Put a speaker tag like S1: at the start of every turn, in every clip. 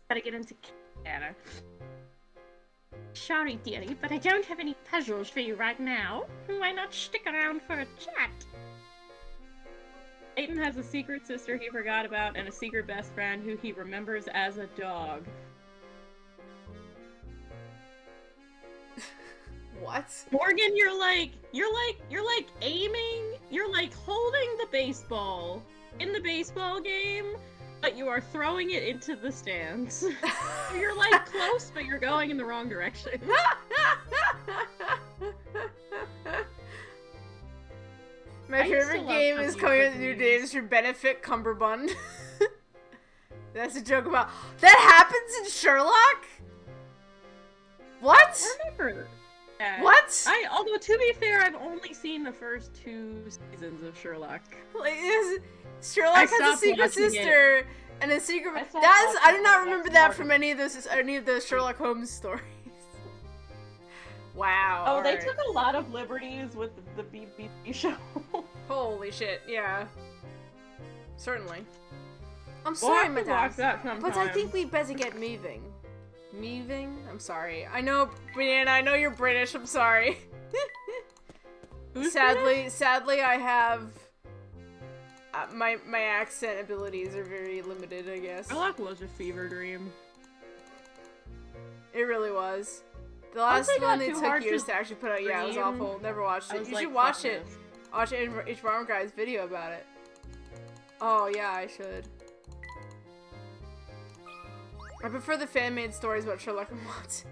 S1: Gotta get into Canada. Sorry, dearie, but I don't have any puzzles for you right now. Why not stick around for a chat? Aiden has a secret sister he forgot about and a secret best friend who he remembers as a dog.
S2: What?
S1: Morgan, you're like aiming, you're like holding the baseball in the baseball game, but you are throwing it into the stands. You're like close, but you're going in the wrong direction.
S2: My favorite game is coming with new days for benefit Cumberbund. That's a joke about. That happens in Sherlock? What?
S1: I remember that.
S2: What?
S1: Although to be fair, I've only seen the first 2 seasons of Sherlock.
S2: Like, Sherlock has a secret sister and a secret. I do not remember that from any of the Sherlock Holmes stories. Wow.
S1: Oh, they took a lot of liberties with the BBC show.
S2: Holy shit! Yeah. Certainly. I'm sorry, madame, but I think we better get moving. Moving? I'm sorry. I know, Brianna. I know you're British. I'm sorry. Sadly, I have my accent abilities are very limited, I guess.
S1: Sherlock was a fever dream.
S2: It really was. The last one they took years to actually put out. Yeah, it was awful. Never watched it. You should watch it. Watch H. Barmer Guy's video about it. Oh yeah, I should. I prefer the fan-made stories about Sherlock and Watson.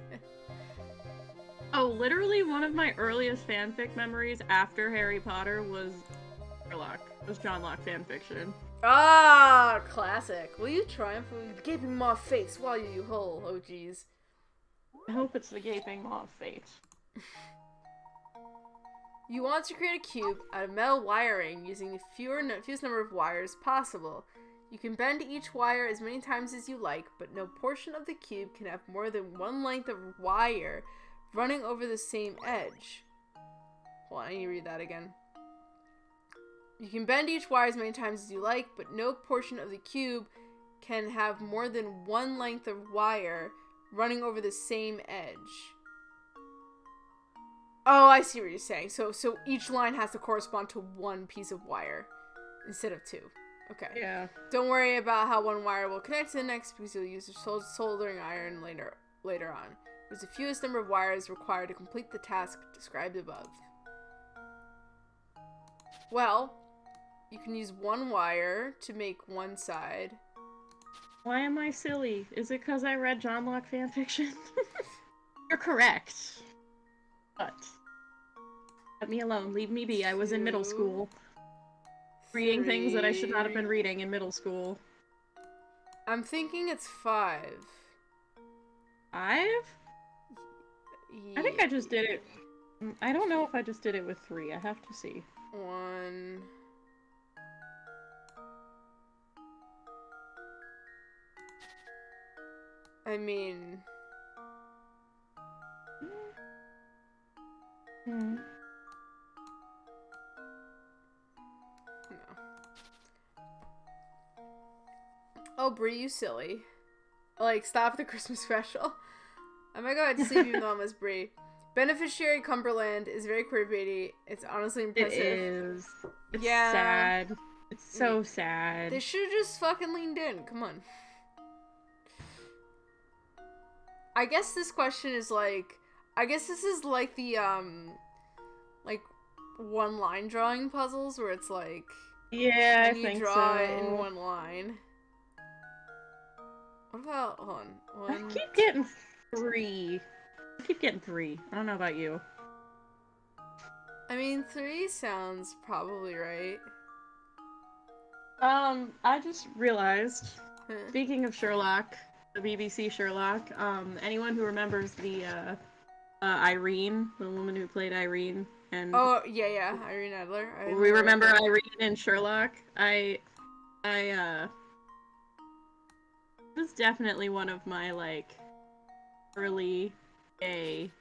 S1: Oh, literally one of my earliest fanfic memories after Harry Potter was Sherlock. It was John Locke fanfiction.
S2: Ah, classic. Will you triumph with gaping maw of fate, swallow you whole? Oh, jeez.
S1: I hope it's the gaping maw of fate.
S2: You want to create a cube out of metal wiring using the fewest number of wires possible. You can bend each wire as many times as you like, but no portion of the cube can have more than one length of wire running over the same edge. Hold on, I need to read that again. You can bend each wire as many times as you like, but no portion of the cube can have more than one length of wire running over the same edge. Oh, I see what you're saying. So each line has to correspond to one piece of wire instead of 2. Okay.
S1: Yeah.
S2: Don't worry about how one wire will connect to the next because you'll use a soldering iron later on. There's the fewest number of wires required to complete the task described above. Well, you can use one wire to make one side.
S1: Why am I silly? Is it because I read John Locke fanfiction? You're correct. But let me alone. Leave me be. I was in middle school. Reading things that I should not have been reading in middle school.
S2: I'm thinking it's 5.
S1: 5? Yeah. I think I just did it. I don't know if I just did it with 3. I have to see.
S2: 1. I mean...
S1: No.
S2: Oh, Brie, you silly. Like, stop the Christmas special. I might go ahead and sleep even though I'm as Brie. Beneficiary Cumberland is very queerbaity. It's honestly impressive.
S1: It is. It's sad. It's so sad.
S2: They should have just fucking leaned in. Come on. I guess this question is like... I guess this is like the, like, one-line drawing puzzles where it's like...
S1: Yeah, I think so.
S2: You draw it in one line. What about... Hold on.
S1: I keep getting 3. I keep getting 3. I don't know about you.
S2: I mean, 3 sounds probably right.
S1: I just realized, speaking of Sherlock, the BBC Sherlock, anyone who remembers the, Irene, the woman who played Irene, and...
S2: Oh, yeah, Irene Adler.
S1: We remember Irene in Sherlock. I was definitely one of my, like, early gay...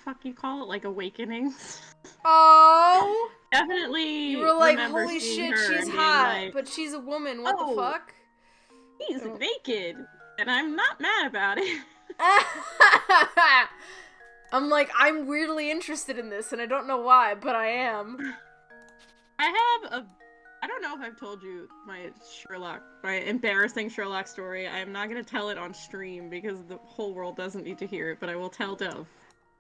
S1: fuck you call it? Like, awakenings?
S2: Oh!
S1: Definitely.
S2: You were like, holy shit, she's hot, like, but she's a woman, what the fuck?
S1: He's naked, and I'm not mad about it.
S2: I'm like, I'm weirdly interested in this, and I don't know why, but I am.
S1: I don't know if I've told you my embarrassing Sherlock story. I am not going to tell it on stream because the whole world doesn't need to hear it, but I will tell Dove.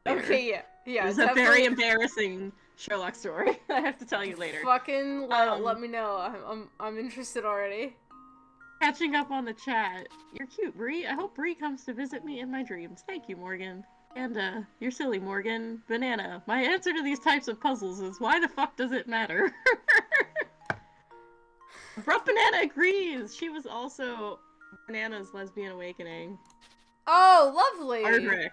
S2: Okay, yeah.
S1: It was a very embarrassing Sherlock story. I have to tell you later.
S2: Fucking let me know. I'm interested already.
S1: Catching up on the chat. You're cute, Bree. I hope Bree comes to visit me in my dreams. Thank you, Morgan. And, you're silly, Morgan. Banana. My answer to these types of puzzles is, why the fuck does it matter? Abrupt Banana agrees! She was also Banana's Lesbian Awakening.
S2: Oh, lovely!
S1: Ardrick.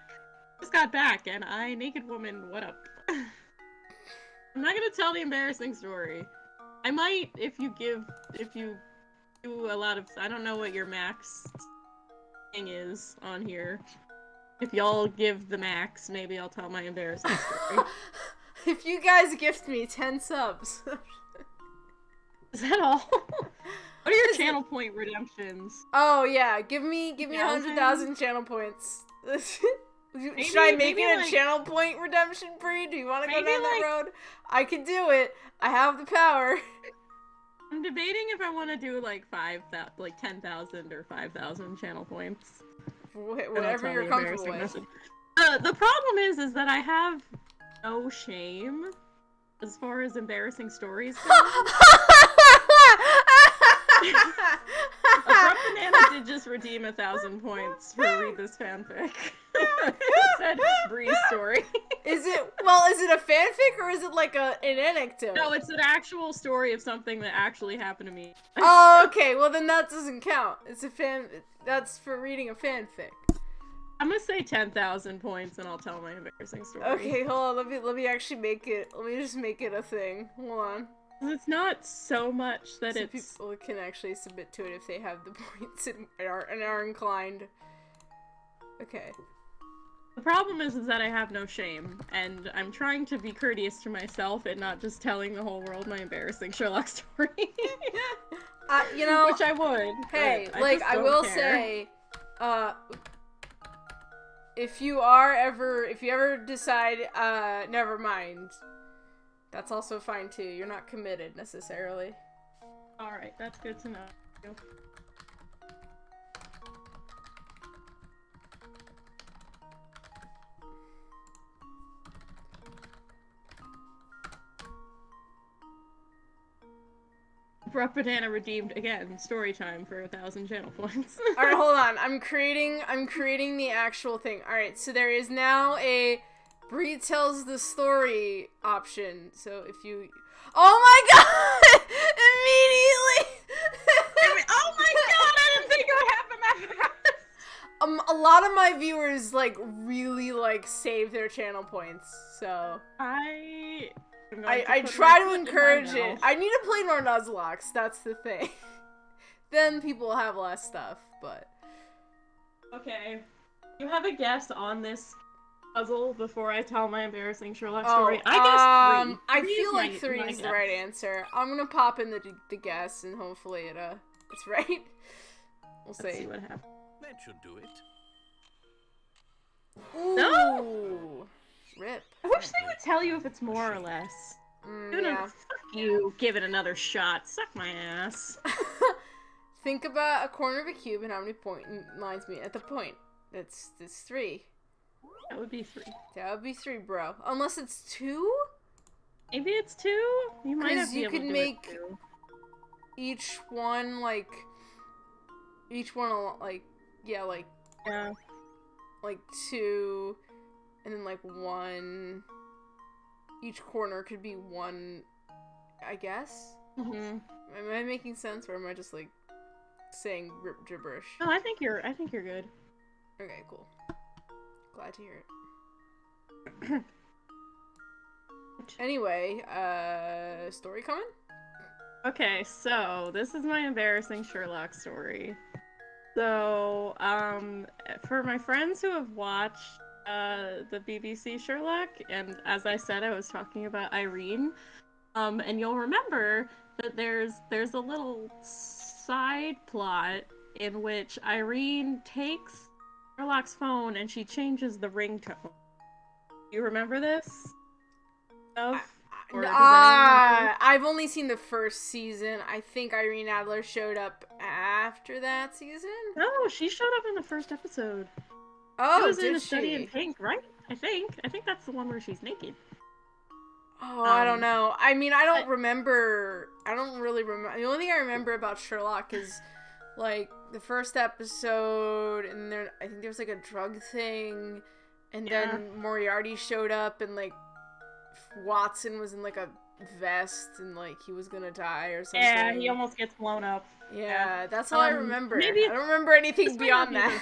S1: Just got back, and naked woman, what up? I'm not gonna tell the embarrassing story. I might, if you do a lot of, I don't know what your max thing is on here. If y'all give the max, maybe I'll tell my embarrassing story.
S2: If you guys gift me 10 subs.
S1: Is that all? What are your channel point redemptions?
S2: Oh yeah, give me 100,000 channel points. Should I make it a channel point redemption, Bree? Do you want to go down that road? I can do it. I have the power.
S1: I'm debating if I want to do like 10,000 or 5,000 channel points.
S2: Whatever you're comfortable with.
S1: The problem is that I have no shame as far as embarrassing stories go. Abrupt Banana did just redeem 1,000 points for read this fanfic. Said Bree's story.
S2: Is it a fanfic or is it like an anecdote?
S1: No, it's an actual story of something that actually happened to me.
S2: Oh, okay. Well, then that doesn't count. That's for reading a fanfic.
S1: I'm gonna say 10,000 points and I'll tell my embarrassing story.
S2: Okay, hold on. Let me actually make it. Let me just make it a thing. Hold on.
S1: It's not so much that
S2: people can actually submit to it if they have the points and are inclined. Okay.
S1: The problem is that I have no shame, and I'm trying to be courteous to myself and not just telling the whole world my embarrassing Sherlock story.
S2: You know,
S1: which I would.
S2: Hey, I will say, if you ever decide, never mind. That's also fine too. You're not committed necessarily.
S1: Alright, that's good to know. Abrupt Banana redeemed again. Story time for 1,000 channel points.
S2: Alright, hold on. I'm creating the actual thing. Alright, so there is now a Bree tells the story option. So if you... Oh my god! Immediately!
S1: Oh my god, I didn't think it would happen that fast!
S2: A lot of my viewers, really, save their channel points, so... I try to encourage it. I need to play more Nuzlocke, that's the thing. Then people will have less stuff, but...
S1: Okay. You have a guess on this puzzle before I tell my embarrassing Sherlock story? I guess 3.
S2: I feel like 3 is the right answer. I'm gonna pop in the guess and hopefully it's right. Let's see
S1: what happens.
S3: That should do it.
S2: Ooh.
S1: No!
S2: Rip.
S1: I wish they would tell you if it's more or less.
S2: Yeah.
S1: Fuck you. Give it another shot. Suck my ass.
S2: Think about a corner of a cube and how many lines meet at the point. That's 3.
S1: That would be 3.
S2: That would be 3, bro. Unless it's 2?
S1: Maybe it's 2? You might have to
S2: you could make each one,
S1: yeah.
S2: 2, and then, 1. Each corner could be 1, I guess?
S1: Mm-hmm.
S2: Am I making sense, or am I just, saying gibberish?
S1: No, I think you're good.
S2: Okay, cool. Glad to hear it. Anyway, story coming?
S1: Okay, so this is my embarrassing Sherlock story. So, for my friends who have watched the BBC Sherlock, and as I said, I was talking about Irene, and you'll remember that there's a little side plot in which Irene takes Sherlock's phone and she changes the ringtone. Do you remember this?
S2: I've only seen the first season. I think Irene Adler showed up after that season.
S1: No, she showed up in the first episode.
S2: Oh,
S1: she was
S2: did
S1: in A
S2: she?
S1: Study in Pink, right? I think that's the one where she's naked.
S2: Oh, I don't know. I mean, I don't remember. I don't really remember. The only thing I remember about Sherlock is like the first episode, and there. I think there was like a drug thing, and then Moriarty showed up, and like Watson was in like a vest, and like he was gonna die or something.
S1: Yeah, he almost gets blown up.
S2: Yeah, that's all I remember.
S1: Maybe
S2: I don't remember anything beyond that.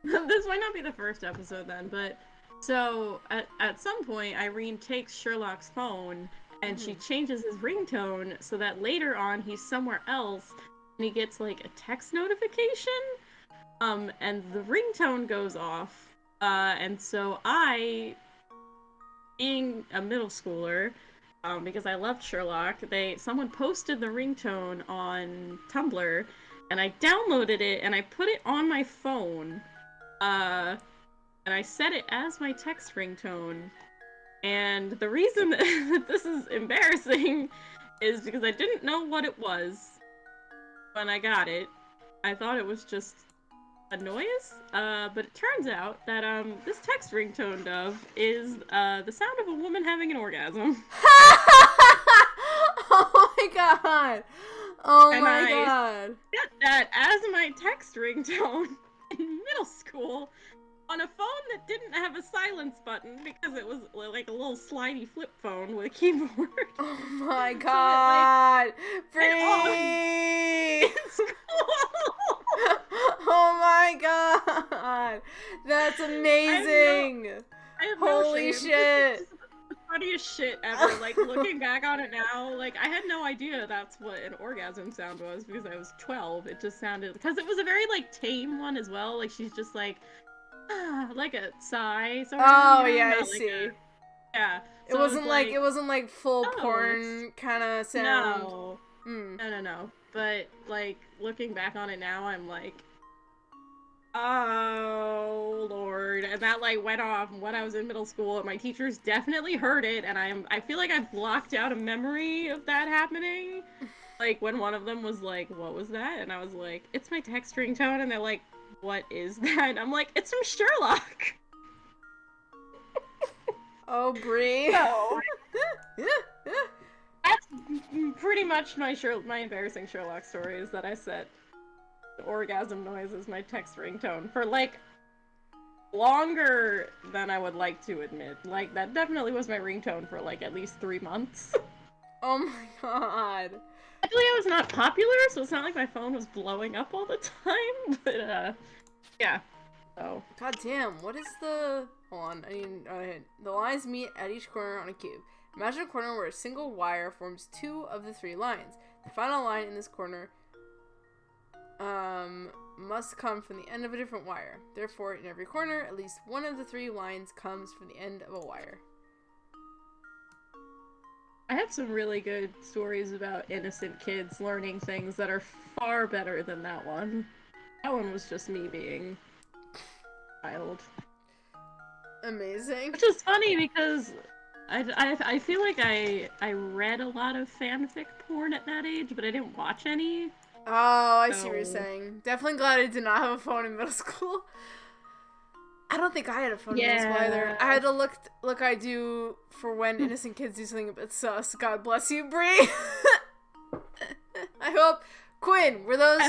S1: This might not be the first episode then, but so at some point Irene takes Sherlock's phone and she changes his ringtone so that later on he's somewhere else and he gets like a text notification and the ringtone goes off and so I, being a middle schooler, because I loved Sherlock, someone posted the ringtone on Tumblr and I downloaded it and I put it on my phone. And I set it as my text ringtone. And the reason that this is embarrassing is because I didn't know what it was when I got it. I thought it was just a noise, but it turns out that this text ringtone, Dove, is the sound of a woman having an orgasm.
S2: Oh my god! Oh my god!
S1: Set that as my text ringtone in middle school on a phone that didn't have a silence button because it was like a little slidey flip phone with a keyboard.
S2: Oh my god! Free! Oh my god! That's amazing!
S1: I have
S2: Holy shit!
S1: This is the funniest shit ever. Like, looking back on it now, like, I had no idea that's what an orgasm sound was because I was 12. It just sounded, because it was a very, like, tame one as well. Like, she's just like, like a sigh. Sort of,
S2: oh,
S1: you know?
S2: yeah,
S1: Not
S2: I
S1: like
S2: see.
S1: Yeah.
S2: So it wasn't like full porn kind of sound.
S1: No. No. But, like, looking back on it now, I'm like, oh Lord. And that like went off when I was in middle school and my teachers definitely heard it and I feel like I've blocked out a memory of that happening. Like when one of them was like, what was that? And I was like, it's my text ringtone, and they're like, what is that? And I'm like, it's from Sherlock.
S2: Oh, Brie.
S1: No. That's pretty much my embarrassing Sherlock story, is that I set orgasm noise as my text ringtone for like longer than I would like to admit. Like that definitely was my ringtone for like at least 3 months.
S2: Oh my god.
S1: Luckily I was not popular, so it's not like my phone was blowing up all the time, but yeah. So
S2: god damn, what is the hold on, I mean the lines meet at each corner on a cube. Imagine a corner where a single wire forms 2 of the 3 lines. The final line in this corner must come from the end of a different wire. Therefore, in every corner, at least one of the 3 lines comes from the end of a wire.
S1: I have some really good stories about innocent kids learning things that are far better than that one. That one was just me being a child.
S2: Amazing.
S1: Which is funny because I feel like I read a lot of fanfic porn at that age, but I didn't watch any.
S2: Oh, I see what you're saying. Definitely glad I did not have a phone in middle school. I don't think I had a phone in middle school either. I had to look I do for when innocent kids do something a bit sus. God bless you, Brie. I hope. Quinn, were those...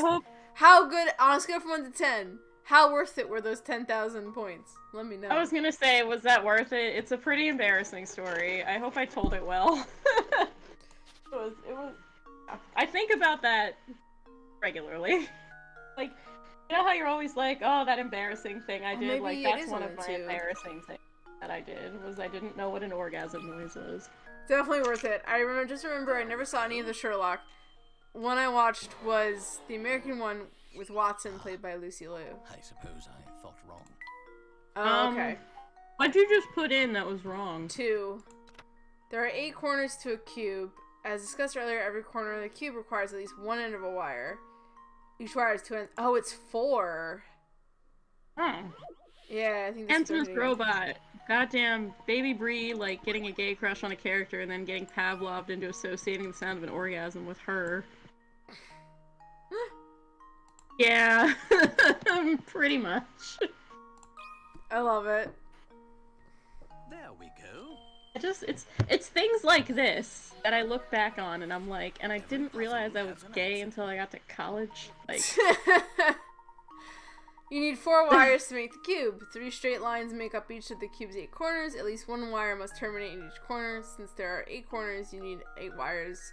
S2: How good, on a scale from 1 to 10, how worth it were those 10,000 points? Let me know.
S1: I was gonna say, was that worth it? It's a pretty embarrassing story. I hope I told it well. It was... I think about that regularly. Like, you know how you're always like, oh, that embarrassing thing I did? Like, that's one of my embarrassing things that I did, was I didn't know what an orgasm noise was.
S2: Definitely worth it. I remember I never saw any of the Sherlock. One I watched was the American one with Watson, played by Lucy Liu.
S3: I suppose I thought wrong.
S2: Oh, okay.
S1: What'd you just put in that was wrong?
S2: 2. There are 8 corners to a cube. As discussed earlier, every corner of the cube requires at least one end of a wire. Each wire has 2 ends. Oh, it's 4.
S1: Oh.
S2: Yeah, I think that's
S1: Answer's
S2: what
S1: robot. Goddamn baby Bree, like, getting a gay crush on a character and then getting Pavloved into associating the sound of an orgasm with her. Yeah. Pretty much.
S2: I love it.
S3: There we go.
S1: It's things like this that I look back on and I'm like, and I didn't realize I was gay until I got to college. Like,
S2: You need 4 wires to make the cube. 3 straight lines make up each of the cube's 8 corners. At least 1 wire must terminate in each corner. Since there are 8 corners, you need 8 wires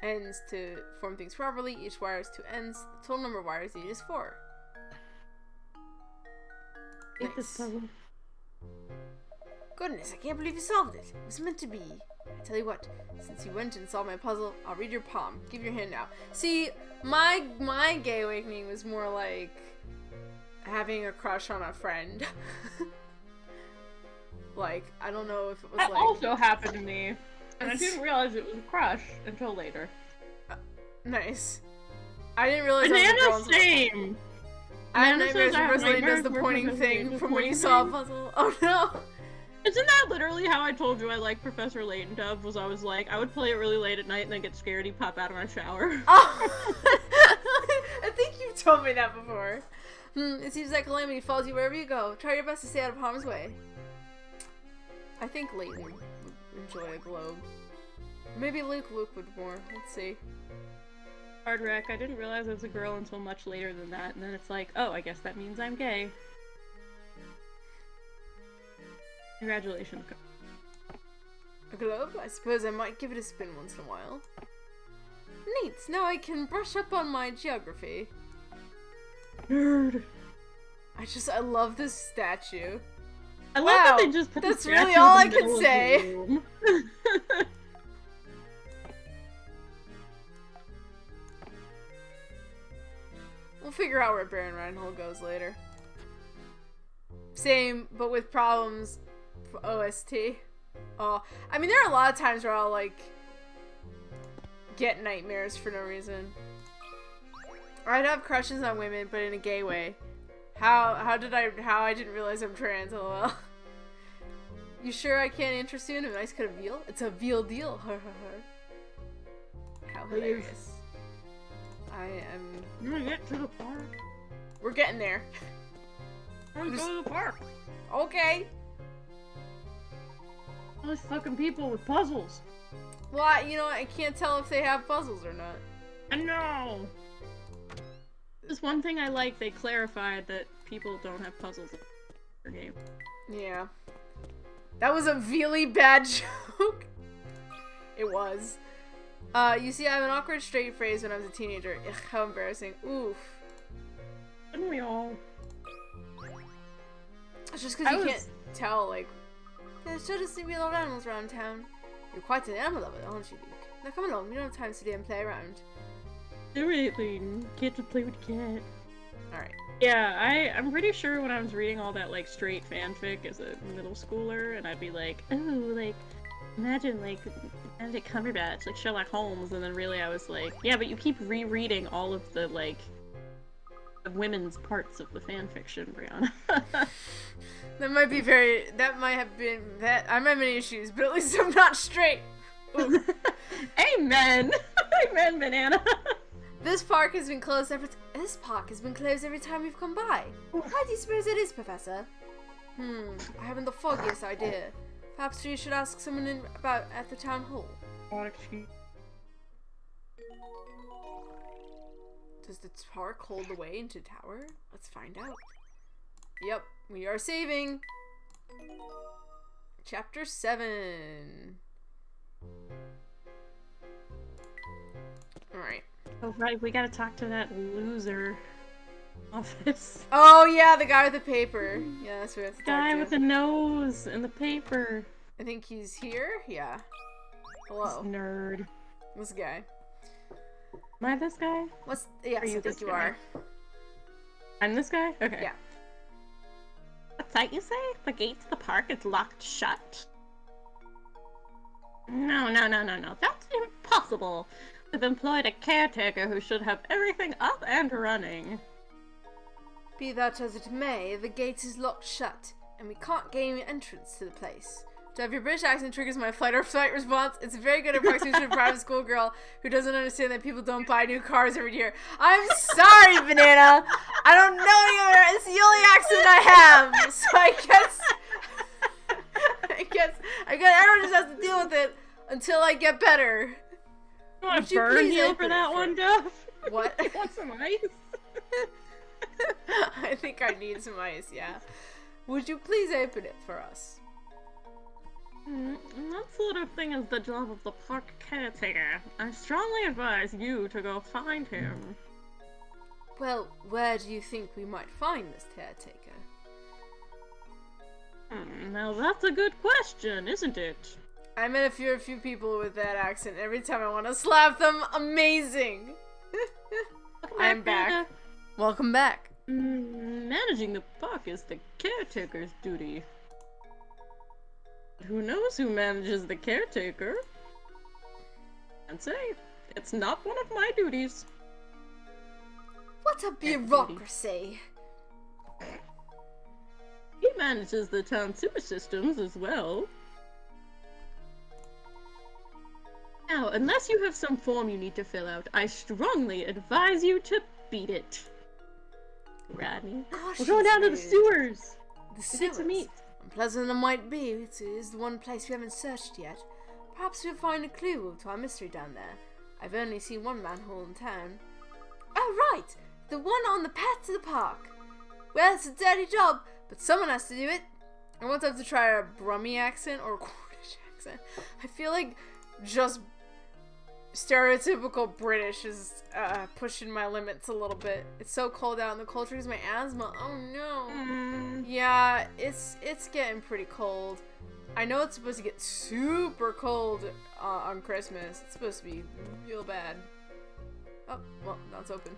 S2: ends to form things properly. Each wire has 2 ends. The total number of wires needed is 4.
S1: hate this puzzle.
S2: Goodness, I can't believe you solved it. It was meant to be. I tell you what, since you went and solved my puzzle, I'll read your palm. Give your hand now. See, my gay awakening was more like having a crush on a friend. Like, I don't know if it was
S1: That
S2: like...
S1: also happened to me. And I didn't realize it was a crush until later.
S2: Nice. I didn't realize that was a girl
S1: Banana's
S2: until...
S1: same!
S2: I have
S1: Banana
S2: nightmares
S1: says I
S2: when
S1: have
S2: Rosalie does
S1: nightmares
S2: the
S1: where
S2: pointing
S1: Professor
S2: thing
S1: Layton
S2: from when you
S1: points
S2: saw a
S1: things.
S2: puzzle. Oh no!
S1: Isn't that literally how I told you I like Professor Layton Dove? Was I was like, I would play it really late at night and then get scared he'd pop out of my shower.
S2: Oh! I think you've told me that before. It seems like calamity follows you wherever you go. Try your best to stay out of harm's way. I think Layton would enjoy a globe. Maybe Luke would more. Let's see.
S1: Hard wreck. I didn't realize I was a girl until much later than that, and then it's like, oh, I guess that means I'm gay. Congratulations.
S2: A globe? I suppose I might give it a spin once in a while. Neat. Now I can brush up on my geography.
S1: Nerd.
S2: I love this statue.
S1: I love
S2: Wow,
S1: that they just put
S2: that's
S1: the
S2: really
S1: statue
S2: all
S1: in
S2: I
S1: the
S2: can
S1: middle of
S2: say.
S1: the room.
S2: We'll figure out where Baron Reinhold goes later. Same, but with problems for OST. Oh, I mean, there are a lot of times where I'll, like, get nightmares for no reason. I'd have crushes on women, but in a gay way. How I didn't realize I'm trans, lol. You sure I can't interest you in a nice cut of veal? It's a veal deal, How hilarious. I am...
S1: You wanna get to the park?
S2: We're getting there.
S1: Let's go to the park.
S2: Okay.
S1: All these fucking people with puzzles.
S2: Well, you know, I can't tell if they have puzzles or not.
S1: I know. There's one thing I like, they clarified that people don't have puzzles in their game.
S2: Yeah. That was a really bad joke. It was. You see, I have an awkward straight phrase when I was a teenager. Ugh, how embarrassing. Oof.
S1: Didn't we all?
S2: It's just because you can't tell, like, there sure does seem to be a lot of animals around town. You're quite an animal lover, aren't you, Luke? Now come along, we don't have time to sit here and play around.
S1: Everything. Get to play with cat.
S2: Alright.
S1: Yeah, I'm pretty sure when I was reading all that, like, straight fanfic as a middle schooler, and I'd be like, ooh, like, imagine, like, Benedict Cumberbatch, like Sherlock Holmes, and then really I was like, yeah, but you keep rereading all of the, like, the women's parts of the fanfiction, Brianna.
S2: That might be very, that might have been, that, I might have many issues, but at least I'm not straight.
S1: Amen! Amen, banana!
S2: This park has been closed every time we've come by. Why do you suppose it is, Professor? I haven't the foggiest idea. Perhaps you should ask someone at the town hall. Does the park hold the way into tower? Let's find out. Yep, we are saving. Chapter 7. Alright.
S1: Oh, right, we gotta talk to that loser office.
S2: Oh, yeah, the guy with the paper. Yeah, that's what we have to talk
S1: Guy
S2: to.
S1: with the nose and the paper.
S2: I think he's here? Yeah. Hello.
S1: This nerd.
S2: This guy.
S1: Am I this guy?
S2: Yes,
S1: Are you
S2: I think
S1: this
S2: you
S1: guy?
S2: are.
S1: I'm this guy? Okay.
S2: Yeah.
S1: What's that you say? The gate to the park is locked shut? No. That's impossible. I've employed a caretaker who should have everything up and running.
S2: Be that as it may, the gate is locked shut, and we can't gain entrance to the place. To have your British accent triggers my fight or flight response. It's a very good approximation of a private school girl who doesn't understand that people don't buy new cars every year. I'm sorry, Banana! I don't know any other. It's the only accent I have, so I guess everyone just has to deal with it until I get better.
S1: You want to burn you for that one, Duff?
S2: What?
S1: You want some ice?
S2: I think I need some ice, yeah. Would you please open it for us?
S1: That sort of thing is the job of the park caretaker. I strongly advise you to go find him.
S2: Well, where do you think we might find this caretaker?
S1: Now that's a good question, isn't it?
S2: I met a few people with that accent. Every time I want to slap them, amazing! I'm back. Welcome back.
S1: Managing the park is the caretaker's duty. Who knows who manages the caretaker? Can't say. It's not one of my duties.
S2: What a bureaucracy!
S1: He manages the town sewer systems as well. Now, unless you have some form you need to fill out, I strongly advise you to beat it. Rodney.
S2: Gosh,
S1: we're going down to the sewers!
S2: The
S1: To get some meat.
S2: Unpleasant it might be, it is the one place we haven't searched yet. Perhaps we'll find a clue to our mystery down there. I've only seen one manhole in town. Oh, right! The one on the path to the park. Well, it's a dirty job, but someone has to do it. I want to have to try a Brummie accent or a Cornish accent. I feel like just stereotypical British is pushing my limits a little bit. It's so cold out and the cold triggers my asthma. Oh no. Yeah, it's getting pretty cold. I know it's supposed to get super cold on Christmas. It's supposed to be real bad. Oh, well, now it's open.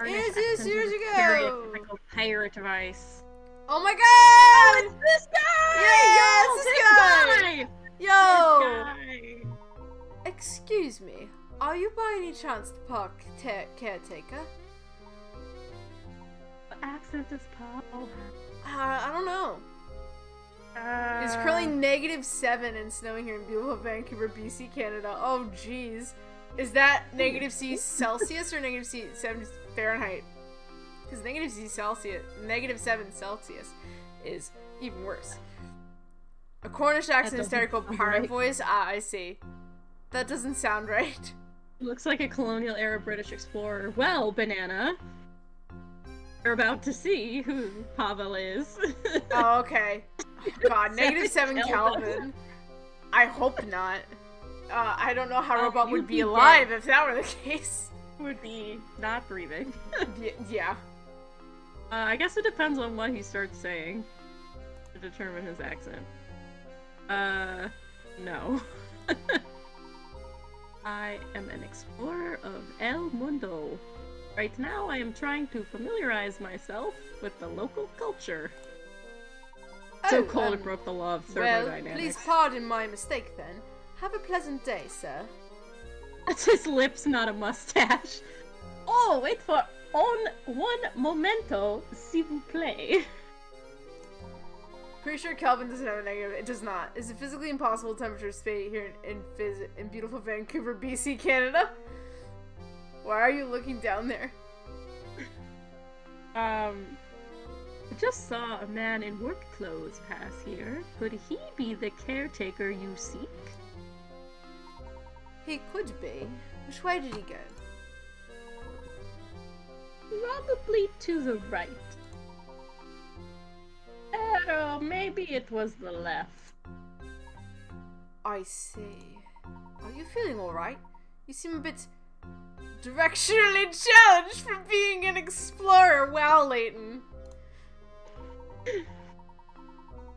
S2: Here's you go!
S1: Pirate device.
S2: Oh my god!
S1: It's this guy!
S2: Yeah, it's this guy! Yo!
S1: This guy!
S2: Excuse me, are you by any chance the park caretaker?
S1: What accent is Paul?
S2: I don't know. It's currently -7 and snowing here in beautiful Vancouver, BC, Canada. Oh jeez. Is that -C Celsius or -C 7 Fahrenheit? Because -7 Celsius is even worse. A Cornish accent hysterical pirate
S1: right.
S2: voice? Ah, I see. That doesn't sound right.
S1: Looks like a colonial era British explorer. Well, Banana, you're about to see who Pavel is.
S2: Oh, okay. Oh, God, -7
S1: Kelvin.
S2: Kelvin. I hope not. I don't know how a robot would
S1: you'd
S2: be
S1: be
S2: alive
S1: dead.
S2: if that were the case.
S1: Would be not breathing.
S2: Yeah.
S1: I guess it depends on what he starts saying to determine his accent. No. I am an explorer of El Mundo. Right now, I am trying to familiarize myself with the local culture. So cold it broke the law of
S2: Well,
S1: thermodynamics.
S2: please pardon my mistake then. Have a pleasant day, sir.
S1: That's his lips, not a mustache. Oh, wait for one momento, s'il vous plaît.
S2: Pretty sure Kelvin doesn't have a negative. It does not. Is it physically impossible temperature stay here in beautiful Vancouver, BC, Canada? Why are you looking down there?
S1: I just saw a man in work clothes pass here. Could he be the caretaker you seek?
S2: He could be. Which way did he go?
S1: Probably to the right. Oh, maybe it was the left.
S2: I see. Are you feeling alright? You seem a bit directionally challenged from being an explorer. Wow, Leighton.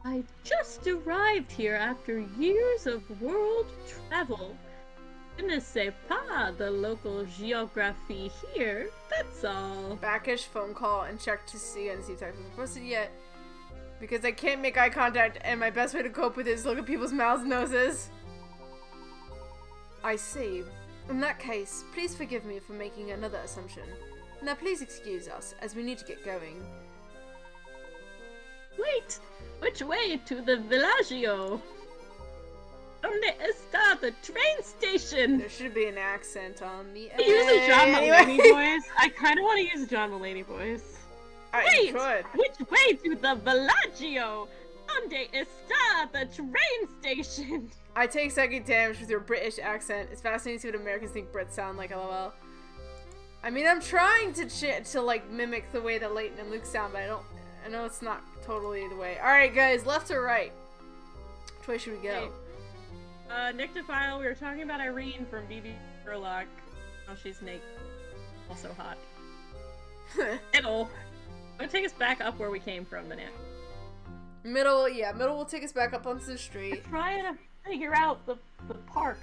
S1: I just arrived here after years of world travel. Je ne sais pas the local geography here, that's all.
S2: Backish phone call and check to see and see if text was posted yet. Because I can't make eye contact and my best way to cope with it is look at people's mouths and noses. I see. In that case, please forgive me for making another assumption. Now please excuse us, as we need to get going.
S1: Wait! Which way to the villaggio? Donde está the train station?
S2: There should be an accent on the end.
S1: Use a John Mulaney voice. I kind of want to use a John Mulaney voice.
S2: Wait!
S1: Which way to the villaggio? Donde está the train station?
S2: I take second damage with your British accent. It's fascinating to see what Americans think Brits sound like, lol. I mean, I'm trying to like mimic the way that Leighton and Luke sound, but I know it's not totally the way. Alright guys, left or right? Which way should we go?
S1: Hey. Nyctophile, we were talking about Irene from BB Sherlock. Oh, she's naked. Also hot. Middle. It'll take us back up where we came from, then.
S2: Middle, yeah, middle will take us back up onto the street.
S1: We're trying to figure out the park.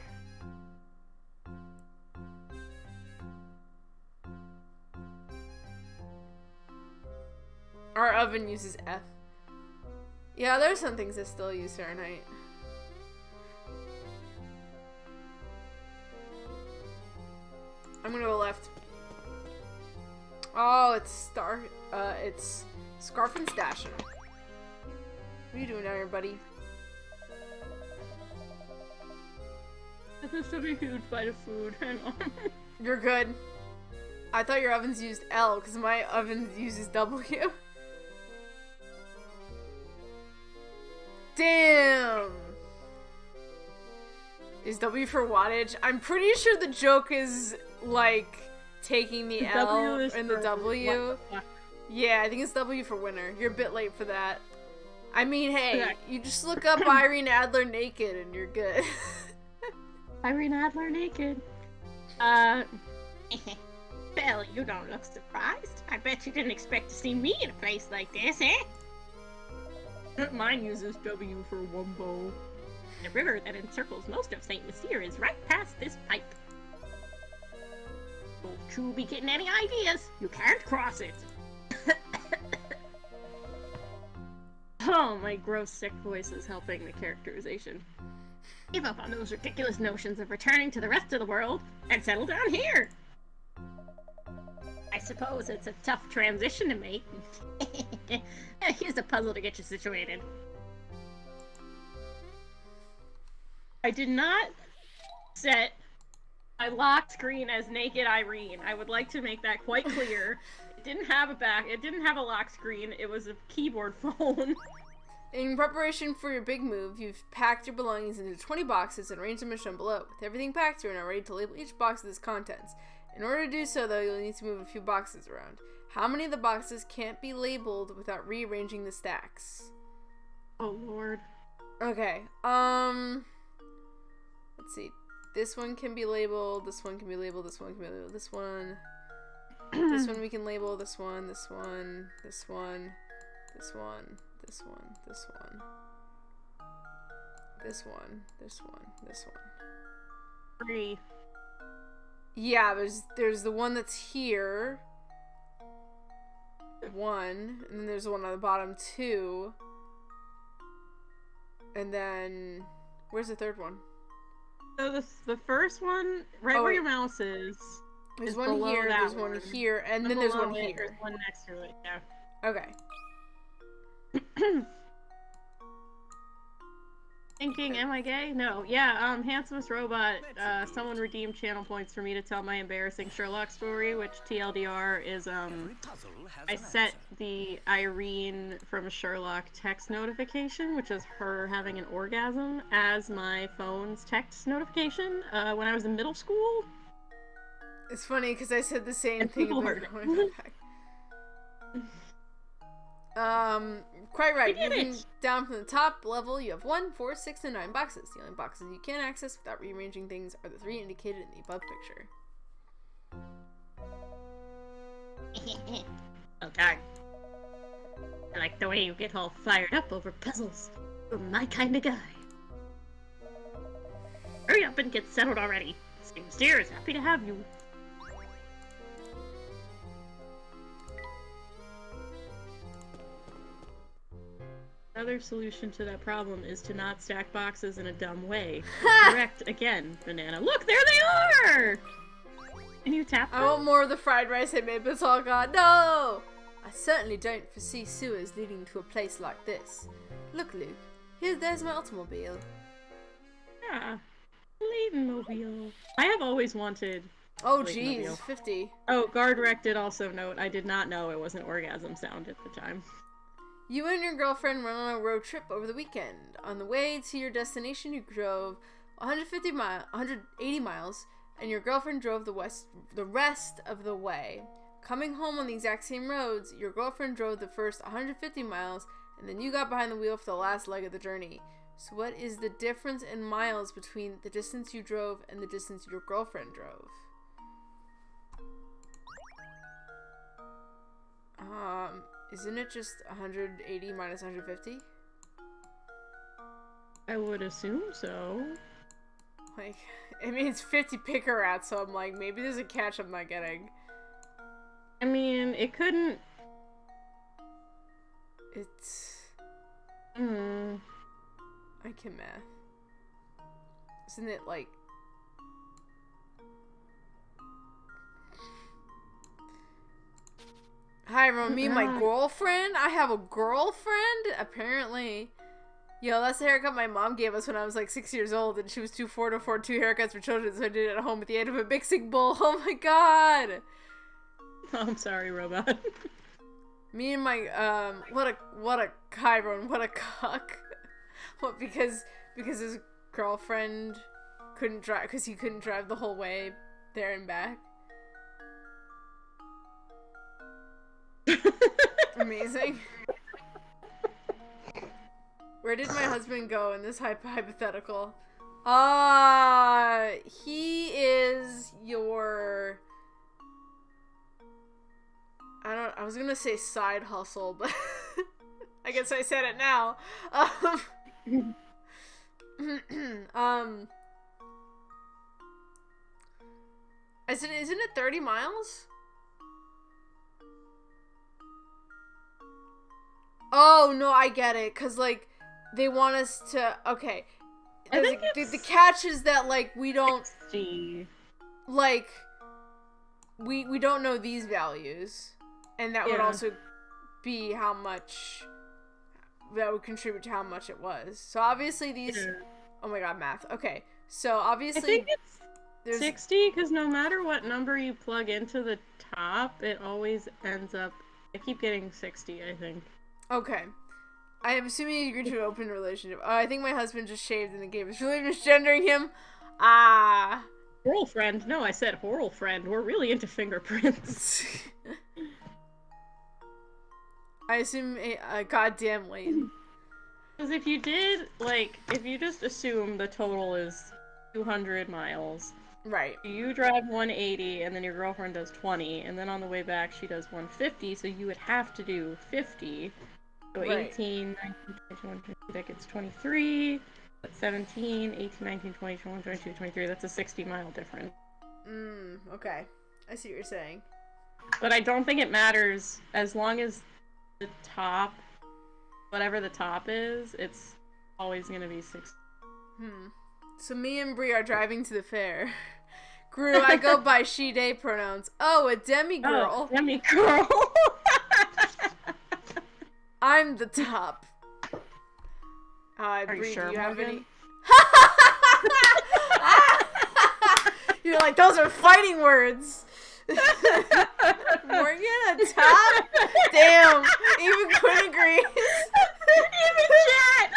S2: Our oven uses F. Yeah, there's some things that still use Fahrenheit. I'm gonna go left. Oh, it's it's Scarf and Stashin'. What are you doing down here, buddy?
S1: This is such a huge bite of food. Hang on.
S2: You're good. I thought your ovens used L, because my oven uses W. Damn! Is W for wattage? I'm pretty sure the joke is, like, taking the L and the W. Yeah, I think it's W for winner. You're a bit late for that. I mean, hey, you just look up Irene Adler naked and you're good.
S1: Irene Adler naked.
S4: Well, you don't look surprised. I bet you didn't expect to see me in a place like this, eh?
S1: Mine uses W for Wumbo.
S4: The river that encircles most of St. Lucia is right past this pipe. Don't you be getting any ideas. You can't cross it.
S1: Oh, my gross sick voice is helping the characterization.
S4: Give up on those ridiculous notions of returning to the rest of the world and settle down here. I suppose it's a tough transition to make. Here's a puzzle to get you situated.
S1: I did not set my lock screen as naked Irene. I would like to make that quite clear. It didn't have a lock screen. It was a keyboard phone.
S2: In preparation for your big move, you've packed your belongings into 20 boxes and arranged them as shown below. With everything packed, you're now ready to label each box with its contents. In order to do so, though, you'll need to move a few boxes around. How many of the boxes can't be labeled without rearranging the stacks?
S1: Oh, Lord.
S2: Okay, let's see. This one can be labeled, this one can be labeled, this one can be labeled, this one. This one we can label, this one, this one, this one, this one, this one, this one. This one, this one, this one.
S1: 3.
S2: Yeah, there's the one that's here. 1, and then there's the one on the bottom, 2. And then where's the third one?
S1: So the first one, right where your mouse is.
S2: There's
S1: is
S2: one
S1: below
S2: here,
S1: that
S2: there's one here, and then there's one here.
S1: There's one next to it, yeah.
S2: Okay.
S1: Thinking, am I gay? No. Yeah, Handsomest Robot, someone redeemed channel points for me to tell my embarrassing Sherlock story, which TLDR is, I set the Irene from Sherlock text notification, which is her having an orgasm, as my phone's text notification, when I was in middle school.
S2: It's funny, because I said the same thing.
S1: People heard
S2: quite right. Moving down from the top level, you have 1, 4, 6, and 9 boxes. The only boxes you can access without rearranging things are the 3 indicated in the above picture.
S4: Oh, darn. I like the way you get all fired up over puzzles. You're my kind of guy. Hurry up and get settled already. St. Steer is happy to have you.
S1: other solution to that problem is to not stack boxes in a dumb way. Correct again, Banana. Look, there they are! Can you tap them?
S2: I want more of the fried rice I made, but it's all gone. No! I certainly don't foresee sewers leading to a place like this. Look, Luke. There's my automobile.
S1: Yeah. Mobile. I have always wanted...
S2: Oh,
S1: Blade
S2: jeez.
S1: mobile.
S2: 50.
S1: Oh, Guardrek did also note, I did not know it was an orgasm sound at the time.
S2: You and your girlfriend went on a road trip over the weekend. On the way to your destination, you drove 180 miles, and your girlfriend drove the rest of the way. Coming home on the exact same roads, your girlfriend drove the first 150 miles, and then you got behind the wheel for the last leg of the journey. So what is the difference in miles between the distance you drove and the distance your girlfriend drove? Isn't it just 180 minus 150?
S1: I would assume so.
S2: Like, I mean, it's 50 picker rats, so I'm like, maybe there's a catch I'm not getting.
S1: I mean, it couldn't...
S2: It's...
S1: I
S2: can math. Isn't it like... Hi everyone, me and my girlfriend? I have a girlfriend? Apparently. Yo, that's the haircut my mom gave us when I was like 6 years old, and she was too poor to afford 2 haircuts for children, so I did it at home at the end of a mixing bowl. Oh my god!
S1: Oh, I'm sorry, robot.
S2: Me and my, what a Chiron, what a cuck. What, because his girlfriend couldn't drive, because he couldn't drive the whole way there and back. Amazing. Where did my husband go in this hypothetical? He is your... I was gonna say side hustle, but I guess I said it now. Isn't it 30 miles? Oh, no, I get it. Because, like, they want us to... Okay. The catch is that, like, we don't...
S1: 60.
S2: Like, we don't know these values. And that would also be how much... That would contribute to how much it was. So, obviously, these... Yeah. Oh, my God, math. Okay. So, obviously...
S1: I think it's 60, because no matter what number you plug into the top, it always ends up... I keep getting 60, I think.
S2: Okay. I am assuming you agreed to an open relationship. I think my husband just shaved in the game. Is really misgendering him? Ah.
S1: Girlfriend. No, I said horror friend. We're really into fingerprints.
S2: I assume a goddamn Lane.
S1: Because if you did, like, if you just assume the total is 200 miles.
S2: Right.
S1: You drive 180, and then your girlfriend does 20, and then on the way back she does 150, so you would have to do 50. So
S2: right.
S1: 18, 19, 21, 22, that gets 23. That's 17, 18, 19, 20, 21, 22, 23. That's a 60-mile difference.
S2: Okay. I see what you're saying.
S1: But I don't think it matters as long as the top, whatever the top is, it's always going to be 60.
S2: So me and Bree are driving to the fair. Gru, I go by she, they pronouns. Oh, a demigirl.
S1: Oh, demigirl.
S2: I'm the top.
S1: Are
S2: Bree,
S1: you sure,
S2: do you have
S1: Morgan?
S2: any? You're like, those are fighting words. Morgan, a top? Damn, even Quinn agrees.
S1: Even chat.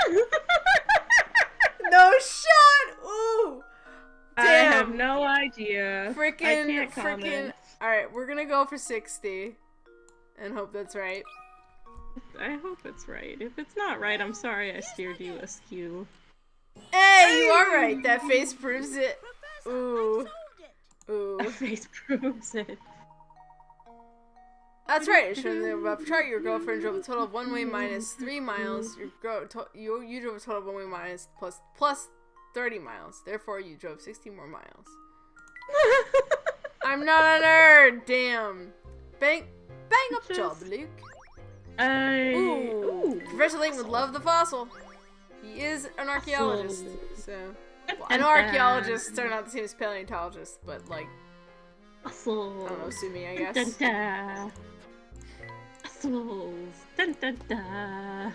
S2: No shot! Ooh! Damn.
S1: I have no idea.
S2: Freaking. Alright, we're gonna go for 60. And hope that's right.
S1: I hope it's right. If it's not right, I'm sorry I steered you askew.
S2: Hey, you are right. That face proves it. Ooh. Ooh.
S1: That face proves it.
S2: That's right. It showed in the above chart your girlfriend drove a total of 1 way minus 3 miles. You drove a total of 1 way minus plus 30 miles. Therefore, you drove 60 more miles. I'm not a nerd. Damn. Bang up job, Luke. Ooh, Professor Layton would love the fossil. He is an archaeologist, so... Well, I know archaeologists are not the same as paleontologists, but, like...
S1: Fossils.
S2: I don't know, sue me, I guess.
S1: Dun, dun, dun. Fossils. Dun, dun, dun.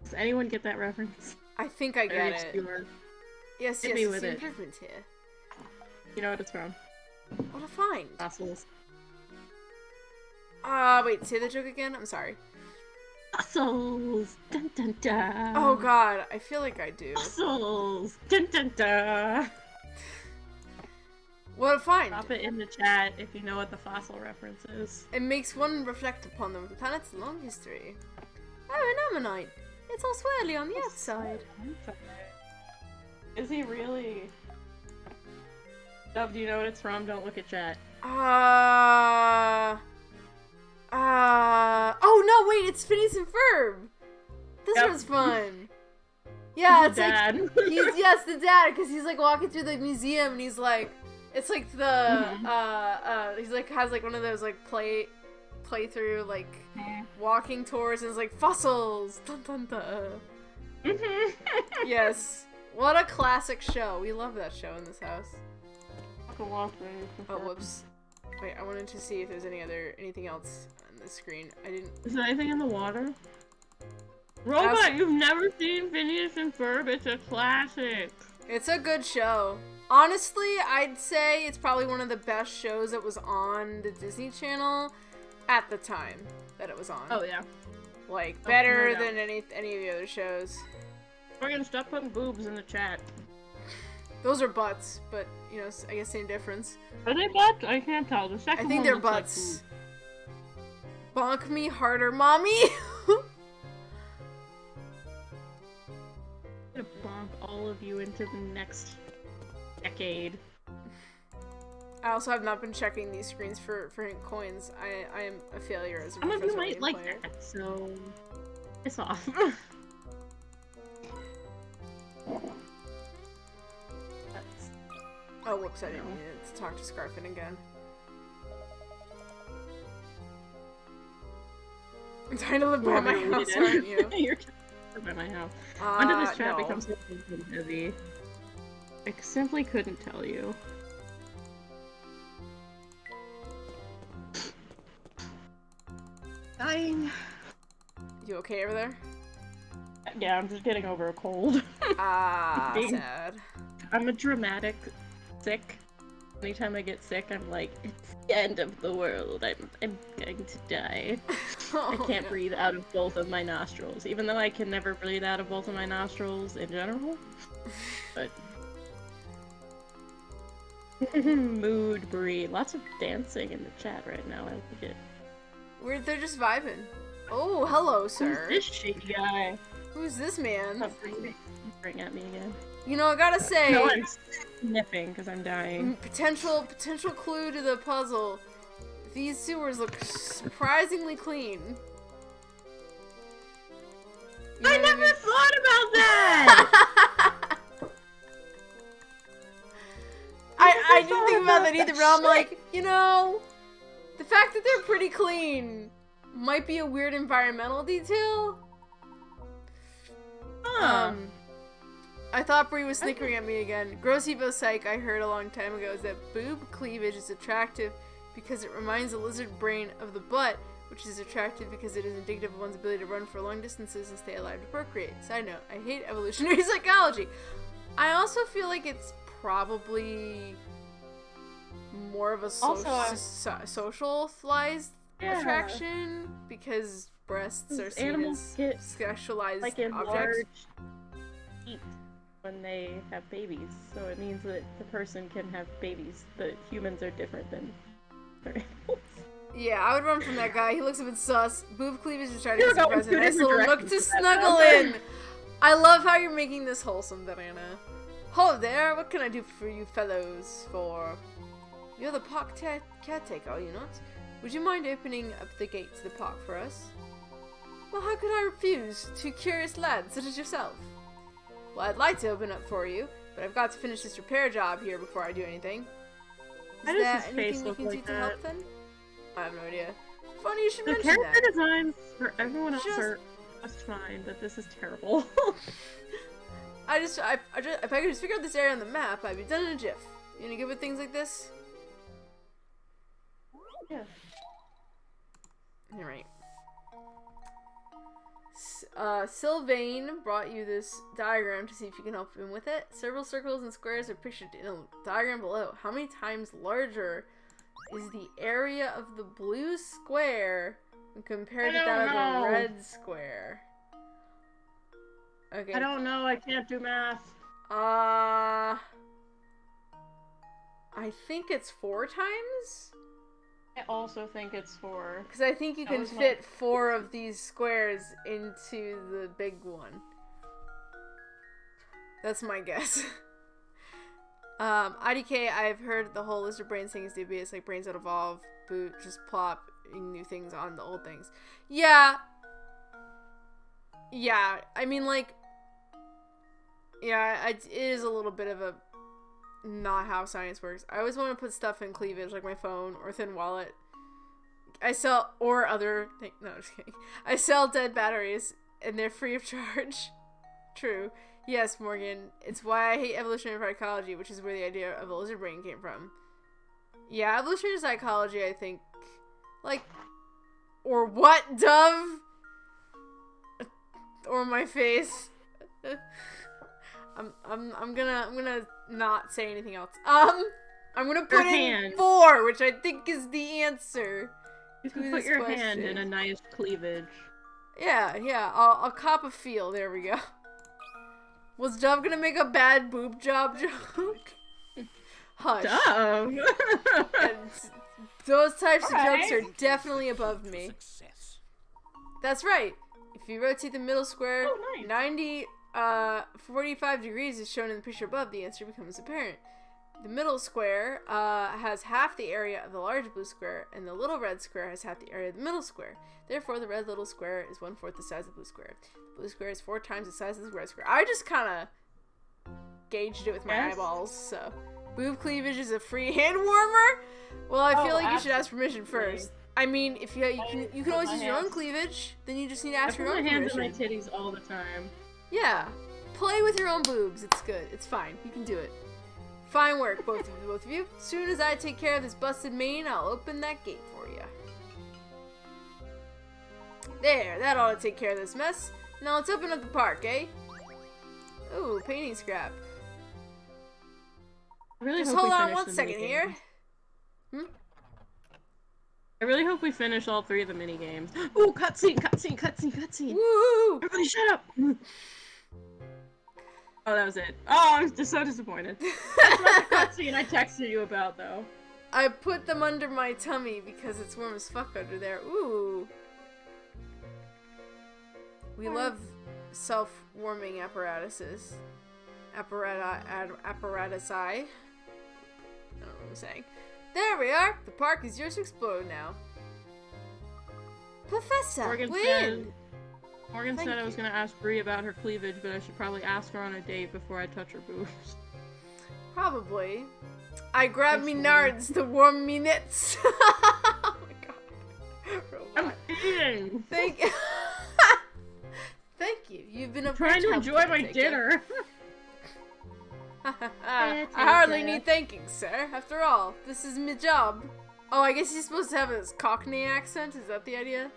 S1: Does anyone get that reference?
S2: I think I get it. Yes,
S1: Hit
S2: yes,
S1: me
S2: it's
S1: with
S2: the
S1: it.
S2: improvement here.
S1: You know what it's from?
S2: What a find.
S1: Fossils.
S2: Wait, say the joke again? I'm sorry.
S1: Fossils. Dun, dun, dun.
S2: Oh god, I feel like I do.
S1: Fossils. Dun, dun, dun.
S2: What a find.
S1: Drop it in the chat if you know what the fossil reference is.
S2: It makes one reflect upon the planet's long history. Oh, an ammonite. It's all swirly on the outside.
S1: Is he really? Dub, do you know what it's from? Don't look at chat.
S2: Oh no, wait, it's Phineas and Ferb. This
S1: Yep.
S2: was fun. Yeah,
S1: The
S2: it's
S1: dad.
S2: like yes, the dad, because he's like walking through the museum and he's like, it's like the he's like has like one of those like playthrough like walking tours and it's like fossils. Dun dun dun. Yes, what a classic show. We love that show in this house. Oh, whoops. Wait, I wanted to see if there's anything else on the screen. I didn't.
S1: Is there anything in the water? Robot, you've never seen Phineas and Ferb? It's a classic.
S2: It's a good show. Honestly, I'd say it's probably one of the best shows that was on the Disney Channel at the time that it was on.
S1: Oh yeah.
S2: Like better
S1: no doubt.
S2: than any of the other shows.
S1: We're gonna stop putting boobs in the chat.
S2: Those are butts, but you know, I guess same difference.
S1: Are they butts? I can't tell. The second
S2: I think
S1: one
S2: they're
S1: looks like
S2: butts. Bonk me harder, mommy.
S1: I'm gonna bonk all of you into the next decade.
S2: I also have not been checking these screens for coins. I am a failure as a
S1: Some of you
S2: Professor
S1: might
S2: Layton
S1: like
S2: player.
S1: that, so piss off.
S2: Oh, whoops, I didn't mean to talk to Scarfin again. I'm trying to live by my house, aren't you?
S1: You're trying to live by my house. When did this chat become so heavy? I simply couldn't tell you. Dying.
S2: You okay over there?
S1: Yeah, I'm just getting over a cold.
S2: Sad.
S1: I'm a dramatic sick. Anytime I get sick, I'm like, it's the end of the world. I'm going to die. I can't breathe out of both of my nostrils, even though I can never breathe out of both of my nostrils in general. But mood breathe. Lots of dancing in the chat right now. I like it.
S2: They're just vibing. Oh, hello, sir.
S1: Who's this shady guy?
S2: Who's this man?
S1: Bring at me again.
S2: You know, I gotta say,
S1: No, I'm sniffing because I'm dying.
S2: potential clue to the puzzle. These sewers look surprisingly clean. You know
S1: I
S2: what
S1: never thought about that!
S2: I didn't think about that either, but I'm like, you know, the fact that they're pretty clean might be a weird environmental detail. I thought Bree was snickering at me again. Gross Evo Psych I heard a long time ago is that boob cleavage is attractive because it reminds the lizard brain of the butt, which is attractive because it is indicative of one's ability to run for long distances and stay alive to procreate. Side note, I hate evolutionary psychology. I also feel like it's probably more of a socialized attraction because breasts are seen
S1: animals
S2: as sexualized
S1: like in
S2: objects.
S1: large heat when they have babies, so it means that the person can have babies, but humans are different than their animals.
S2: Yeah, I would run from that guy. He looks a bit sus. Boob cleavage is trying to
S1: You're
S2: get
S1: going
S2: surprised.
S1: two
S2: Nice little
S1: different
S2: nook to
S1: directions with that
S2: snuggle
S1: one.
S2: in. I love how you're making this wholesome, Diana. Ho there, what can I do for you fellows for? You're the park caretaker, are you not? Would you mind opening up the gate to the park for us? Well, how could I refuse two curious lads such as yourself? Well, I'd like to open up for you, but I've got to finish this repair job here before I do anything. Is
S1: Why does
S2: there
S1: his face
S2: anything we
S1: look
S2: can do
S1: like
S2: to
S1: that?
S2: help then? I have no idea. funny you should
S1: The
S2: mention
S1: character
S2: that.
S1: designs for everyone else
S2: Just-
S1: are just fine, but this is terrible.
S2: If I could just figure out this area on the map, I'd be done in a jiff. You any good with things like this?
S1: Yeah.
S2: Alright. Sylvain brought you this diagram to see if you can help him with it. Several circles and squares are pictured in a diagram below. How many times larger is the area of the blue square compared to that of the red square? Okay.
S1: I don't know, I can't do math.
S2: I think it's 4 times?
S1: I also think it's 4.
S2: Because I think you can fit 4 of these squares into the big one. That's my guess. IDK, I've heard the whole lizard brains thing is dubious, like brains that evolve, boot, just plop new things on the old things. Yeah. Yeah, I mean, like, yeah, it is a little bit of a not how science works. I always want to put stuff in cleavage, like my phone or thin wallet. I sell, or other thing. No, just kidding. I sell dead batteries, and they're free of charge. True. Yes, Morgan. It's why I hate evolutionary psychology, which is where the idea of a lizard brain came from. Yeah, evolutionary psychology, I think, like, or what, Dove? Or my face. I'm gonna not say anything else. I'm gonna put in 4, which I think is the answer.
S1: You can put your hand in a nice cleavage.
S2: Yeah, I'll cop a feel. There we go. Was Dove gonna make a bad boob job joke? Hush.
S1: Dove!
S2: And those types of jokes are definitely above me.
S3: Success.
S2: That's right. If you rotate the middle square,
S1: Oh, nice.
S2: 45 degrees is shown in the picture above, the answer becomes apparent. The middle square has half the area of the large blue square, and the little red square has half the area of the middle square. Therefore, the red little square is 1/4 the size of the blue square. The blue square is 4 times the size of the red square. I just kind of gauged it with my eyeballs, so. Boob cleavage is a free hand warmer? Well, I feel like you should ask permission first. I mean, if you can always use your own cleavage, then you just need to ask your own permission.
S1: I put my hands in my titties all the time.
S2: Yeah. Play with your own boobs. It's good. It's fine. You can do it. Fine work, both of you. As soon as I take care of this busted mane, I'll open that gate for you. There. That ought to take care of this mess. Now let's open up the park, eh? Ooh, painting scrap. Just hold on 1 second here.
S1: I really hope we finish all 3 of the mini games. Ooh, cutscene!
S2: Woo!
S1: Everybody shut up! Oh, that was it. Oh, I'm just so disappointed. That's not the cutscene I texted you about, though.
S2: I put them under my tummy because it's warm as fuck under there. Ooh. We love self-warming apparatuses. Apparatusi. I don't know what I'm saying. There we are! The park is yours to explore now. Professor,
S1: Morgan said I was gonna ask Bree about her cleavage, but I should probably ask her on a date before I touch her boobs.
S2: Probably. I grabbed me nards to warm me knits. Oh my god.
S1: I'm eating!
S2: Thank you. Thank you. You've been
S1: trying to enjoy my dinner.
S2: I hardly need thanking, sir. After all, this is my job. Oh, I guess he's supposed to have a Cockney accent? Is that the idea?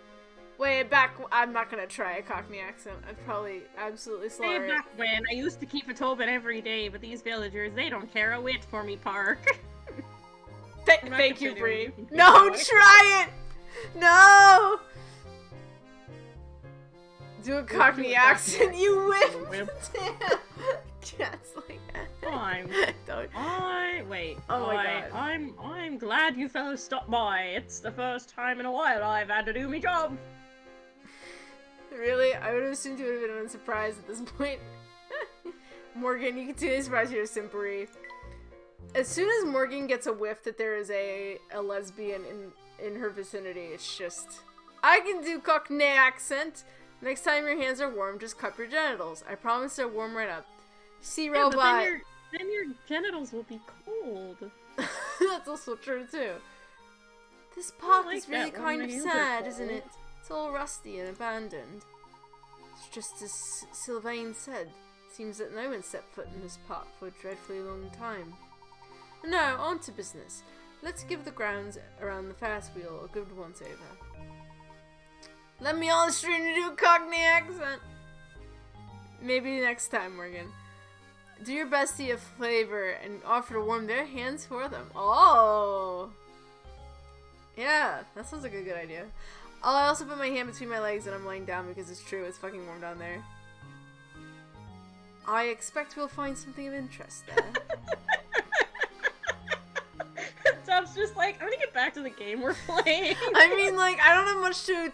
S2: Way back, I'm not gonna try a Cockney accent. I'd probably absolutely slaughter it.
S1: Way back when, I used to keep a Tobin every day, but these villagers, they don't care a whit for me, Park.
S2: Thank you, Bree. No, try it! No! Do a Cockney accent, you whipped! Cats like that.
S1: Fine. Wait.
S2: Oh my god.
S1: I'm glad you fellas stopped by. It's the first time in a while I've had to do my job.
S2: Really? I would have assumed you would have been unsurprised at this point. Morgan, you can totally surprise your simpery. As soon as Morgan gets a whiff that there is a lesbian in her vicinity, it's just... I can do Cockney accent! Next time your hands are warm, just cup your genitals. I promise they'll warm right up. See, robot.
S1: But then your genitals will be cold.
S2: That's also true too. This park
S1: like
S2: is really
S1: that one.
S2: kind
S1: My
S2: of
S1: hands are
S2: sad,
S1: cold.
S2: isn't it? It's all rusty and abandoned. It's just as Sylvain said. It seems that no one stepped foot in this park for a dreadfully long time. No, on to business. Let's give the grounds around the Ferris wheel a good once over. Let me on the street and do a Cockney accent. Maybe next time, Morgan. Do your bestie a favor and offer to warm their hands for them. Oh! Yeah, that sounds like a good idea. I also put my hand between my legs and I'm lying down because it's true, it's fucking warm down there. I expect we'll find something of interest there.
S1: Tom's just like, I'm gonna get back to the game we're playing.
S2: I mean, like, I don't have much to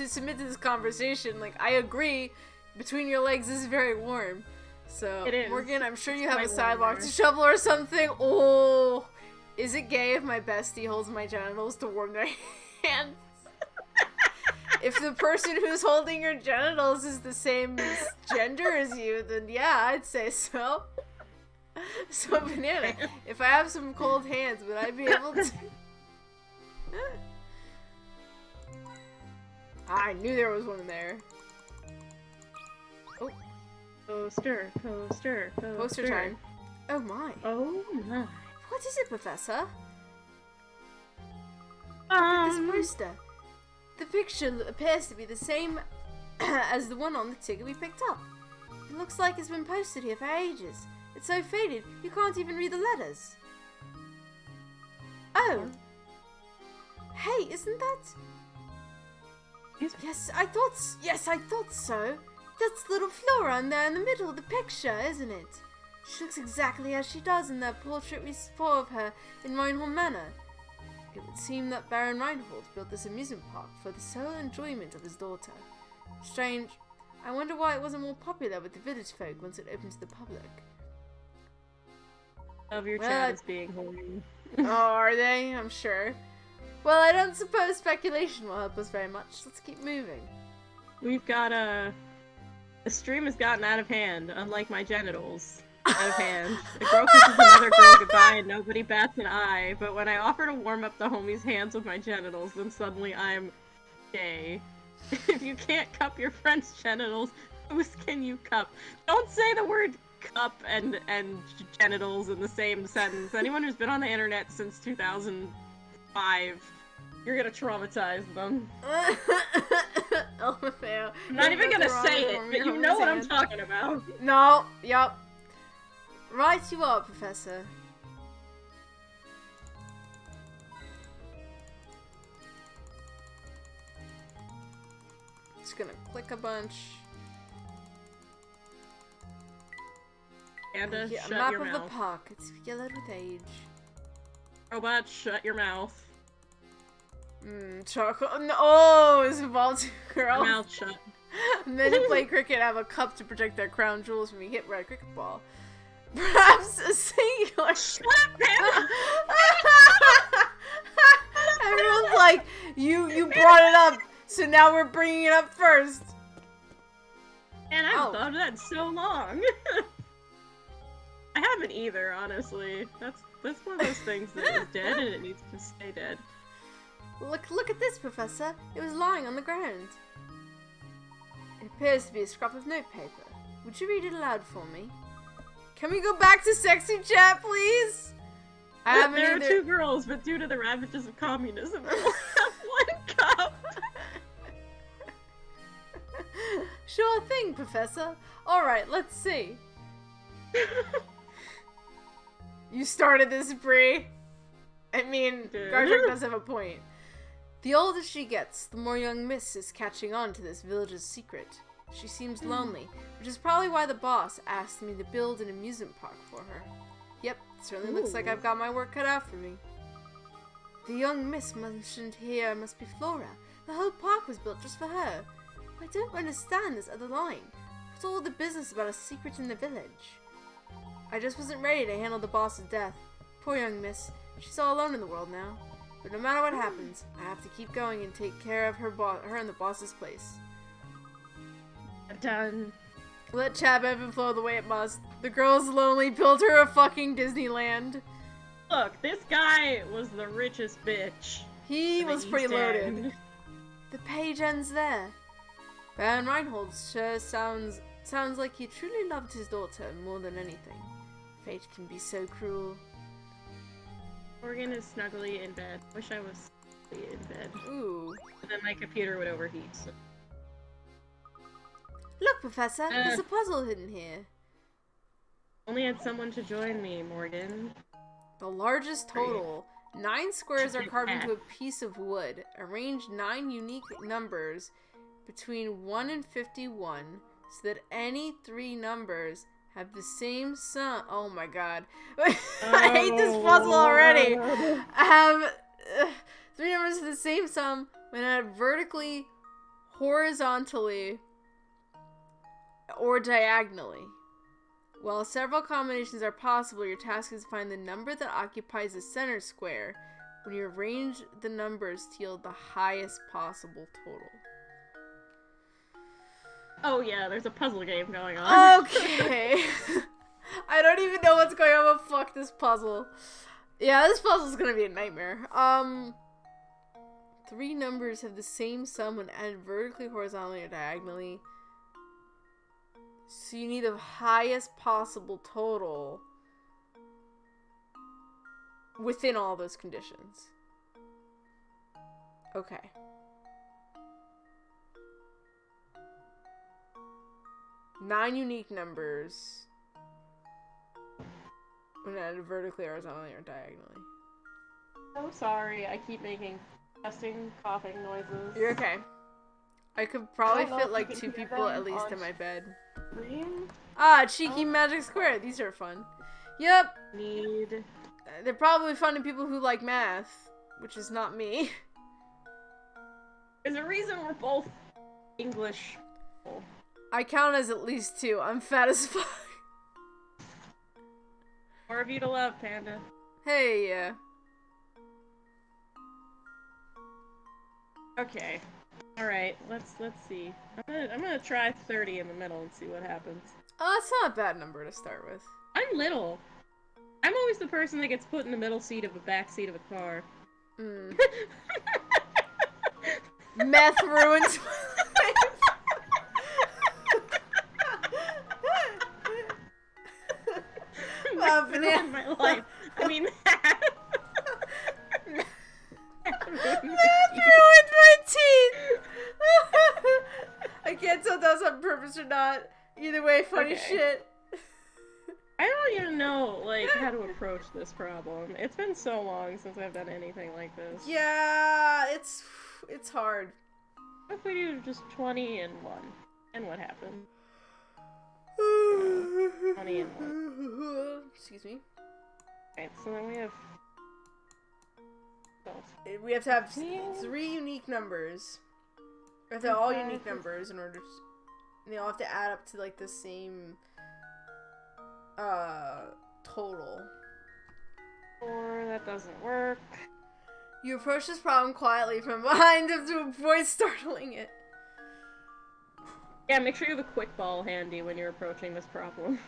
S2: submit to this conversation. Like, I agree, between your legs is very warm. So,
S1: It is.
S2: Morgan, I'm sure you
S1: It's
S2: have a
S1: quite warm
S2: sidewalk
S1: there.
S2: to shovel or something. Oh, is it gay if my bestie holds my genitals to warm their hands? If the person who's holding your genitals is the same gender as you, then yeah, I'd say so. So, Banana, if I have some cold hands, would I be able to... I knew there was one there. Oh,
S1: Poster, poster, poster.
S2: poster time. Oh my.
S1: Oh my.
S2: What is it, Professor? This poster. The picture appears to be the same as the one on the ticket we picked up. It looks like it's been posted here for ages. It's so faded, you can't even read the letters. Oh. Hey, isn't that... Yes, I thought so. That's little Flora in there in the middle of the picture, isn't it? She looks exactly as she does in that portrait we saw of her in Reinhold Manor. It would seem that Baron Reinhold built this amusement park for the sole enjoyment of his daughter. Strange. I wonder why it wasn't more popular with the village folk once it opened to the public.
S1: Of your
S2: Well,
S1: chat is being horny.
S2: Oh, are they? I'm sure. Well, I don't suppose speculation will help us very much. Let's keep moving.
S1: We've got the stream has gotten out of hand, unlike my genitals. Out of hand. The girl kisses another girl goodbye and nobody bats an eye, but when I offer to warm up the homie's hands with my genitals, then suddenly I'm gay. If you can't cup your friend's genitals, whose can you cup? Don't say the word cup and genitals in the same sentence. Anyone who's been on the internet since 2005, you're gonna traumatize them.
S2: LMFAO.
S1: I'm not even gonna say it, but you know what I'm talking about.
S2: No, yup. Right you are, Professor. Just gonna click a bunch.
S1: And
S2: Yeah, a
S1: shut
S2: map
S1: your
S2: of
S1: mouth.
S2: the park. It's yellowed with age.
S1: Robot, shut your mouth.
S2: Chocolate. No, oh, it's involved girl.
S1: Your mouth shut.
S2: Men who play cricket have a cup to protect their crown jewels from being hit by a cricket ball. Perhaps a singular.
S1: Shut up, man!
S2: Everyone's like, you brought it up, so now we're bringing it up first.
S1: And I've
S2: Oh.
S1: thought of that in so long. I haven't either, honestly. That's one of those things that is dead and it needs to stay dead.
S2: Look at this, Professor. It was lying on the ground. It appears to be a scrap of notepaper. Would you read it aloud for me? Can we go back to sexy chat, please? I haven't
S1: There are
S2: either.
S1: two girls, but due to the ravages of communism, they will have one cup.
S2: Sure thing, Professor. Alright, let's see. You started this, Bree. I mean,
S1: Did.
S2: Gardner does have a point. The older she gets, the more young Miss is catching on to this village's secret. She seems lonely, which is probably why the boss asked me to build an amusement park for her. Yep, certainly looks like
S1: Ooh.
S2: I've got my work cut out for me. The young Miss mentioned here must be Flora. The whole park was built just for her. I don't understand this other line. What's all the business about a secret in the village? I just wasn't ready to handle the boss's death. Poor young Miss. She's all alone in the world now. But no matter what happens, I have to keep going and take care of her in the boss's place.
S1: Done.
S2: Let Chab ebb and flow the way it must. The girl's lonely. Build her a fucking Disneyland.
S1: Look, this guy was the richest bitch.
S2: He
S1: to the
S2: was pretty
S1: East
S2: loaded.
S1: End.
S2: The page ends there. Baron Reinhold sure sounds like he truly loved his daughter more than anything. Fate can be so cruel.
S1: Morgan is snugly in bed. Wish I was snugly in bed.
S2: Ooh.
S1: But then my computer would overheat. So.
S2: Look, Professor, there's a puzzle hidden here.
S1: Only had someone to join me, Morgan.
S2: The largest total. 9 squares are carved into a piece of wood. Arrange 9 unique numbers between 1 and 51 so that any 3 numbers have the same sum. Oh my god. I hate this puzzle already. Have 3 numbers of the same sum when added vertically, horizontally, or diagonally. While several combinations are possible, your task is to find the number that occupies the center square when you arrange the numbers to yield the highest possible total.
S1: Oh yeah, there's a puzzle game going on.
S2: Okay. I don't even know what's going on, but fuck this puzzle. Yeah, this puzzle's gonna be a nightmare. 3 numbers have the same sum when added vertically, horizontally, or diagonally. So you need the highest possible total within all those conditions. Okay. Nine unique numbers when added vertically, horizontally, or diagonally.
S1: So sorry, I keep making disgusting coughing noises.
S2: You're okay. I could probably
S1: I don't know
S2: fit
S1: if
S2: like
S1: you
S2: 2
S1: can hear
S2: people
S1: them
S2: at least
S1: on
S2: in my bed.
S1: Screen?
S2: Ah, cheeky magic square. These are fun. Yep.
S1: Need.
S2: They're probably fun to people who like math, which is not me.
S1: There's a reason we're both English.
S2: I count as at least 2. I'm fat as fuck.
S1: More of you to love, Panda.
S2: Hey, yeah.
S1: Okay. Alright, let's see. I'm gonna try 30 in the middle and see what happens.
S2: Oh, that's not a bad number to start with.
S1: I'm little. I'm always the person that gets put in the middle seat of the back seat of a car.
S2: Mm. Meth ruins my life.
S1: Meth ruined my life. I mean,
S2: Meth ruined my teeth. I can't tell if that was on purpose or not. Either way, funny
S1: Okay.
S2: shit.
S1: I don't even know, like, how to approach this problem. It's been so long since I've done anything like this.
S2: Yeah, it's hard.
S1: What if we do just 20 and 1? And what happens? 20 and 1.
S2: Excuse me.
S1: Okay, so then we have...
S2: We have to have 3 unique numbers. We have to have all unique numbers in order to... They all have to add up to, like, the same... total.
S1: Or that doesn't work.
S2: You approach this problem quietly from behind him to avoid startling it.
S1: Yeah, make sure you have a quick ball handy when you're approaching this problem.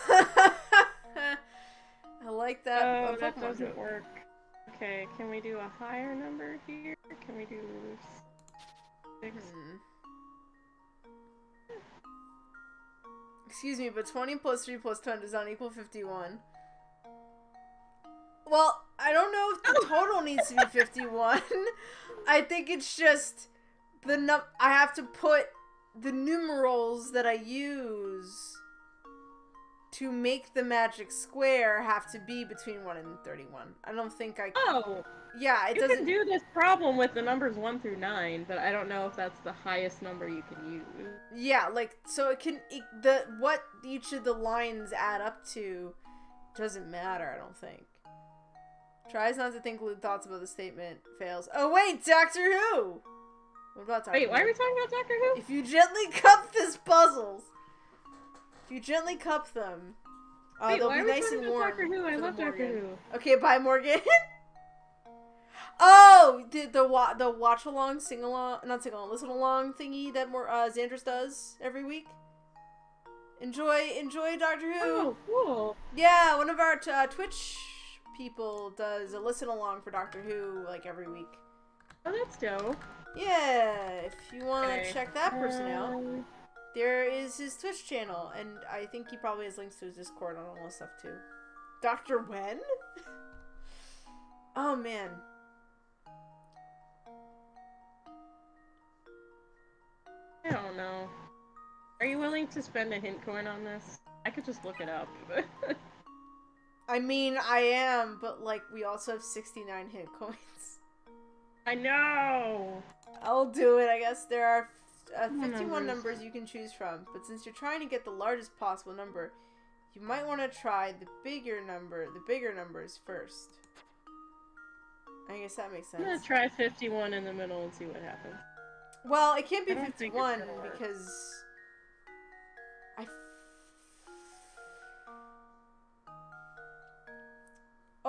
S2: I like that.
S1: Oh,
S2: Pokemon
S1: that doesn't
S2: joke.
S1: work. Okay, can we do a higher number here? Can we do 6?
S2: Excuse me, but 20 plus 3 plus 10 does not equal 51. Well, I don't know if the total needs to be 51. I think it's just I have to put the numerals that I use to make the magic square have to be between 1 and 31. I don't think I can.
S1: Oh!
S2: Yeah, it
S1: You
S2: doesn't
S1: can do this problem with the numbers 1 through 9, but I don't know if that's the highest number you can use.
S2: Yeah, like, so what each of the lines add up to doesn't matter, I don't think. Tries not to think lewd thoughts about the statement. Fails. Oh wait, Doctor Who! What about Doctor Who?
S1: Wait, why are we talking about Doctor Who?
S2: If you gently cup these puzzles, if you gently cup them,
S1: Wait,
S2: they'll
S1: why
S2: be
S1: are we
S2: nice
S1: talking
S2: and
S1: about
S2: warm.
S1: Doctor Who? I
S2: for the
S1: love Doctor
S2: Morgan.
S1: Who.
S2: Okay, bye, Morgan. Oh, the watch along, sing along, not sing along, listen along thingy that Xandris does every week. Enjoy Doctor Who.
S1: Oh, cool.
S2: Yeah, one of our Twitch people does a listen along for Doctor Who like every week.
S1: Oh, that's dope.
S2: Yeah, if you want to
S1: Okay.
S2: check that person out, there is his Twitch channel, and I think he probably has links to his Discord and all that stuff too. Dr. Wen? Oh man.
S1: I don't know. Are you willing to spend a hint coin on this? I could just look it up.
S2: I mean, I am, but like, we also have 69 hint coins.
S1: I know!
S2: I'll do it, I guess. There are 51
S1: numbers.
S2: numbers you can choose from, but since you're trying to get the largest possible number, you might want to try the bigger numbers first. I guess that makes sense.
S1: I'm gonna try 51 in the middle and see what happens.
S2: Well, it can't be
S1: I don't think it's
S2: 51
S1: gonna work.
S2: because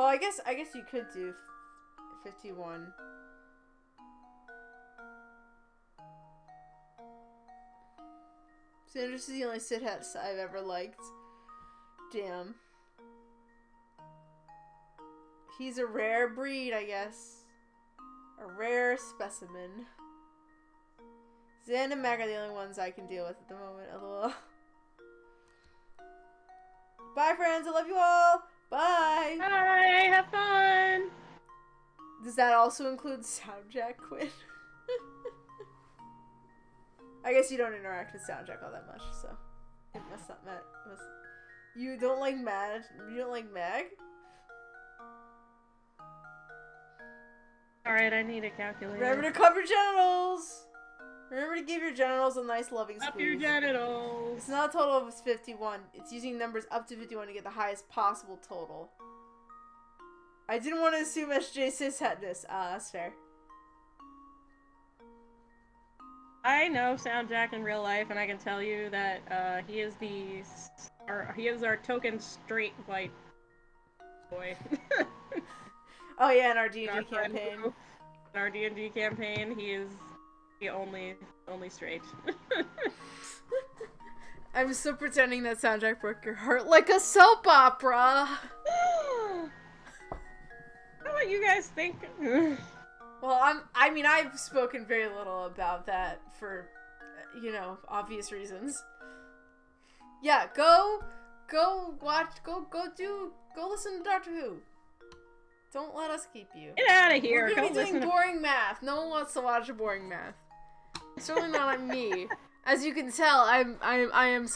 S2: Oh, I guess you could do 51. Sanders is the only Sid hats I've ever liked. Damn. He's a rare breed, I guess. A rare specimen. Zan and Mag are the only ones I can deal with at the moment, lol. Bye, friends. I love you all. Bye.
S1: Bye! Have fun!
S2: Does that also include Soundjack, Quinn? I guess you don't interact with Soundjack all that much, so it must not matter. You don't like Mag? You don't like Mag?
S1: Alright, I need a calculator.
S2: Remember to cover genitals. Remember to give your genitals a nice loving
S1: Up
S2: squeeze.
S1: your genitals!
S2: It's not a total of 51. It's using numbers up to 51 to get the highest possible total. I didn't want to assume SJ cishetness. That's fair.
S1: I know Soundjack in real life, and I can tell you that he is our token straight white boy.
S2: Oh yeah, in our D&D
S1: Our friend
S2: campaign.
S1: group, in our D&D campaign, he is the only straight.
S2: I'm still pretending that Soundjack broke your heart like a soap opera.
S1: What you guys think?
S2: Well, I mean, I've spoken very little about that for, you know, obvious reasons. Yeah, go listen to Doctor Who. Don't let us keep you.
S1: Get out of here!
S2: We're gonna
S1: Go
S2: be doing
S1: listen to
S2: boring math. No one wants to watch a boring math. Certainly not on me. As you can tell, I am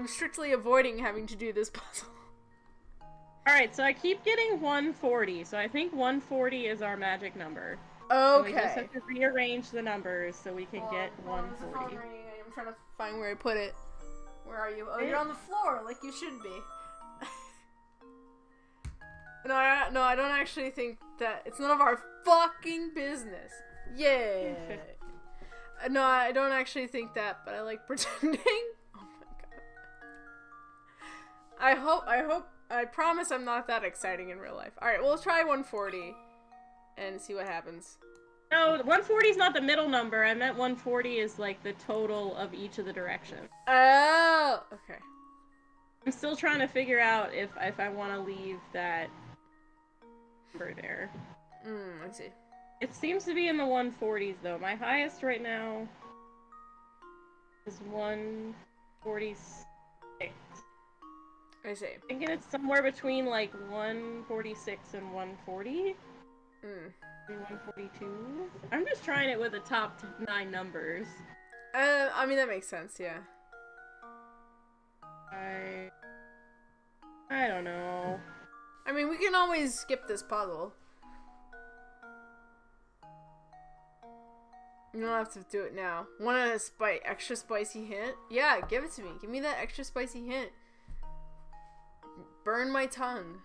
S2: strictly avoiding having to do this puzzle.
S1: Alright, so I keep getting 140, so I think 140 is our magic number. And we just
S2: Okay.
S1: have to rearrange the numbers so we can get
S2: Hold on, there's a phone
S1: 140.
S2: ringing. I'm trying to find where I put it. Where are you? Oh, you're on the floor, like you should be. No, I don't actually think that it's none of our fucking business. Yeah. No, I don't actually think that, but I like pretending. Oh my god. I promise I'm not that exciting in real life. Alright, well, let's try 140 and see what happens.
S1: No, 140 is not the middle number. I meant 140 is like the total of each of the directions.
S2: Oh, okay.
S1: I'm still trying to figure out if I want to leave that number there.
S2: I see.
S1: It seems to be in the 140s though. My highest right now is 146.
S2: I see.
S1: I'm thinking it's somewhere between like 146 and 140. Maybe 142. I'm just trying it with the top 9 numbers.
S2: I mean, that makes sense, yeah.
S1: I don't know.
S2: I mean, we can always skip this puzzle. You don't have to do it now. Want a extra spicy hint? Yeah, give it to me. Give me that extra spicy hint. Burn my tongue.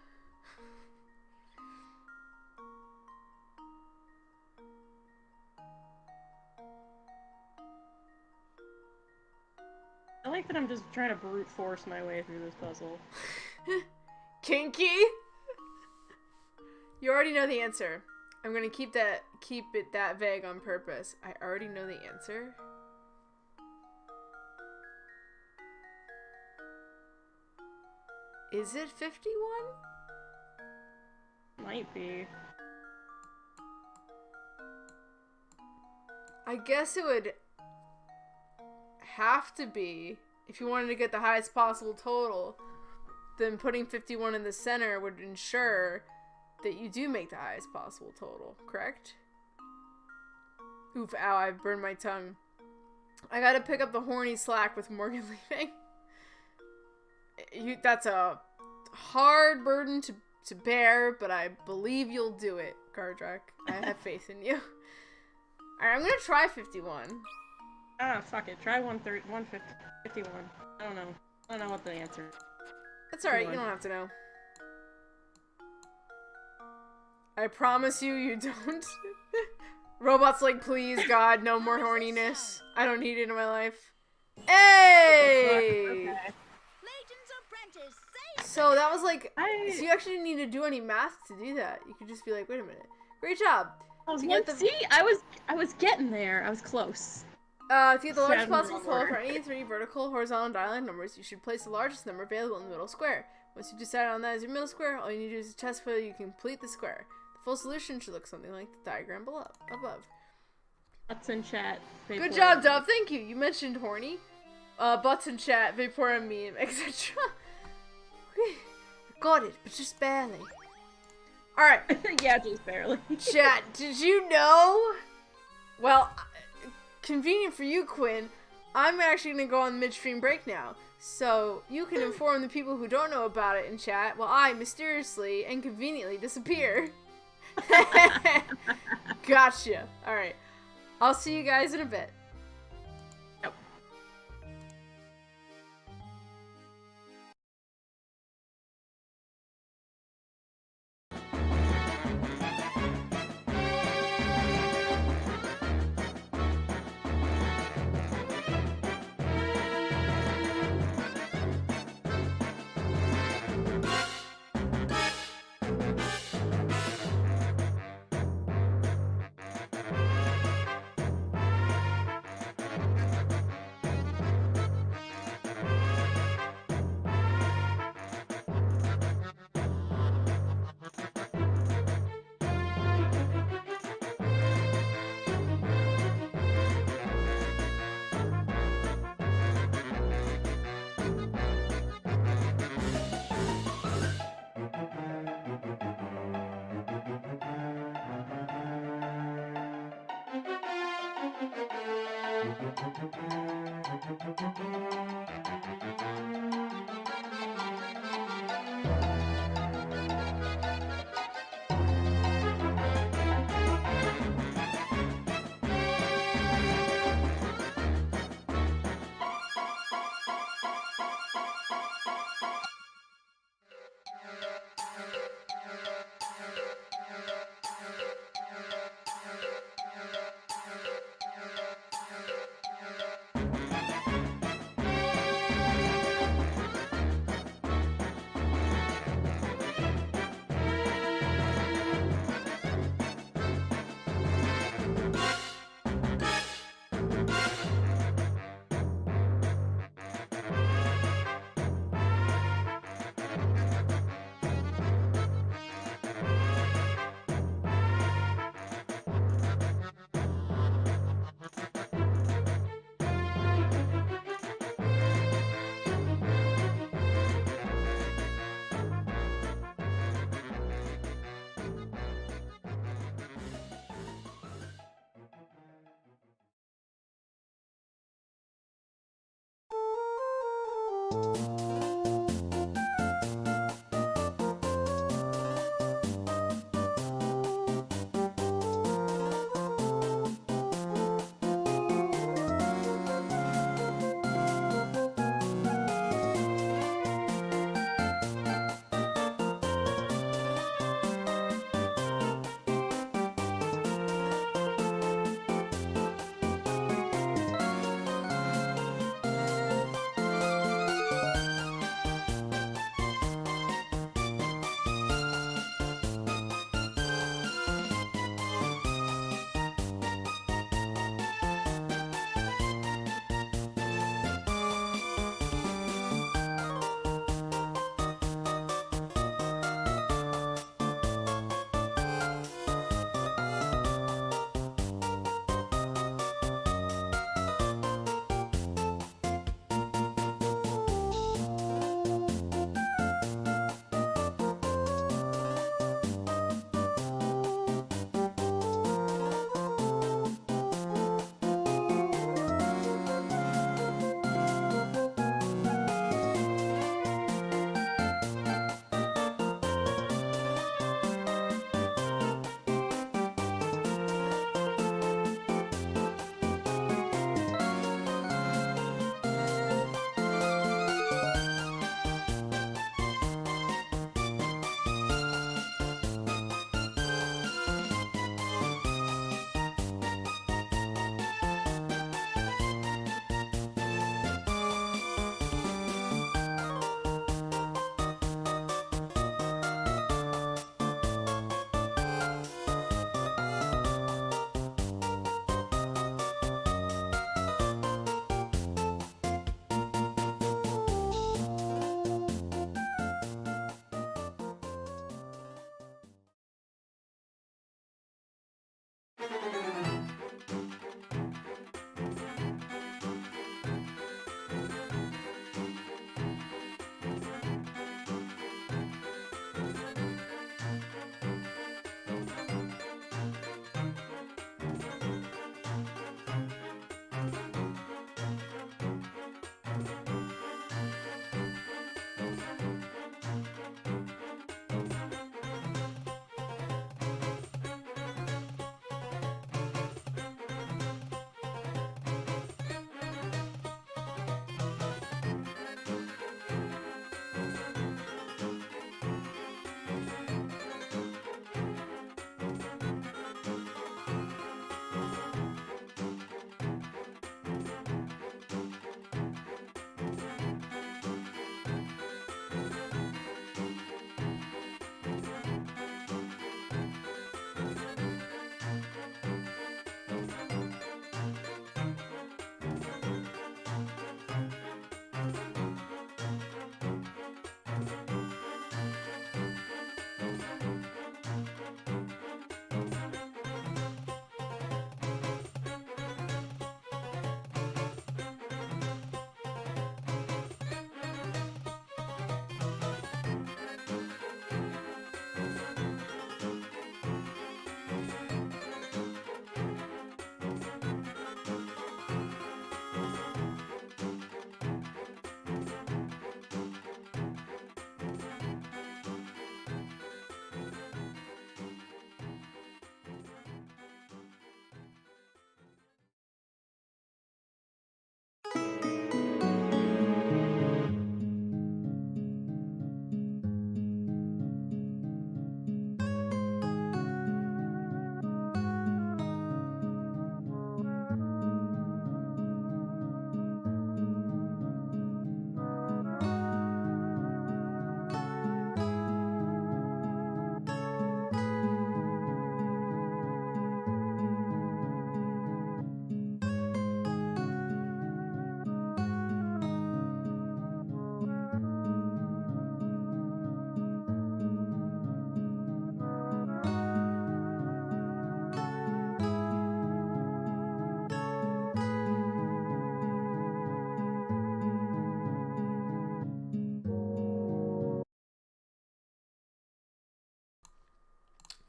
S1: I like that I'm just trying to brute force my way through this puzzle.
S2: Kinky? You already know the answer. I'm gonna keep it that vague on purpose. I already know the answer. Is it 51?
S1: Might be.
S2: I guess it would have to be, if you wanted to get the highest possible total, then putting 51 in the center would ensure that you do make the highest possible total, correct? Oof, ow, I burned my tongue. I gotta pick up the horny slack with Morgan leaving. That's a hard burden to bear, but I believe you'll do it, Gardrak. I have faith in you. Alright, I'm gonna try 51.
S1: Ah, fuck it. Try 51. I don't know. I don't know what the answer is.
S2: That's alright, you don't have to know. I promise you, you don't. Robot's like, please, God, no more horniness. I don't need it in my life. Hey!
S1: Okay.
S2: So that was like,
S1: I-
S2: so you actually didn't need to do any math to do that. You could just be like, wait a minute. Great job.
S1: See, I was getting there. I was close.
S2: To get the largest
S1: Seven
S2: possible
S1: more.
S2: total for any three vertical, horizontal, and diagonal numbers, you should place the largest number available in the middle square. Once you decide on that as your middle square, all you need to do is test whether you complete the square. The full solution should look something like the diagram above.
S1: Butts in chat.
S2: Good job, Dove. Thank you. You mentioned horny. Butts in chat, Vaporeon meme, etc. Got it, but just barely. Alright.
S1: Yeah, just barely.
S2: Chat, did you know? Well, convenient for you, Quinn. I'm actually gonna go on midstream break now. So, you can inform the people who don't know about it in chat while I mysteriously and conveniently disappear. Gotcha. Alright. I'll see you guys in a bit.
S1: Yep.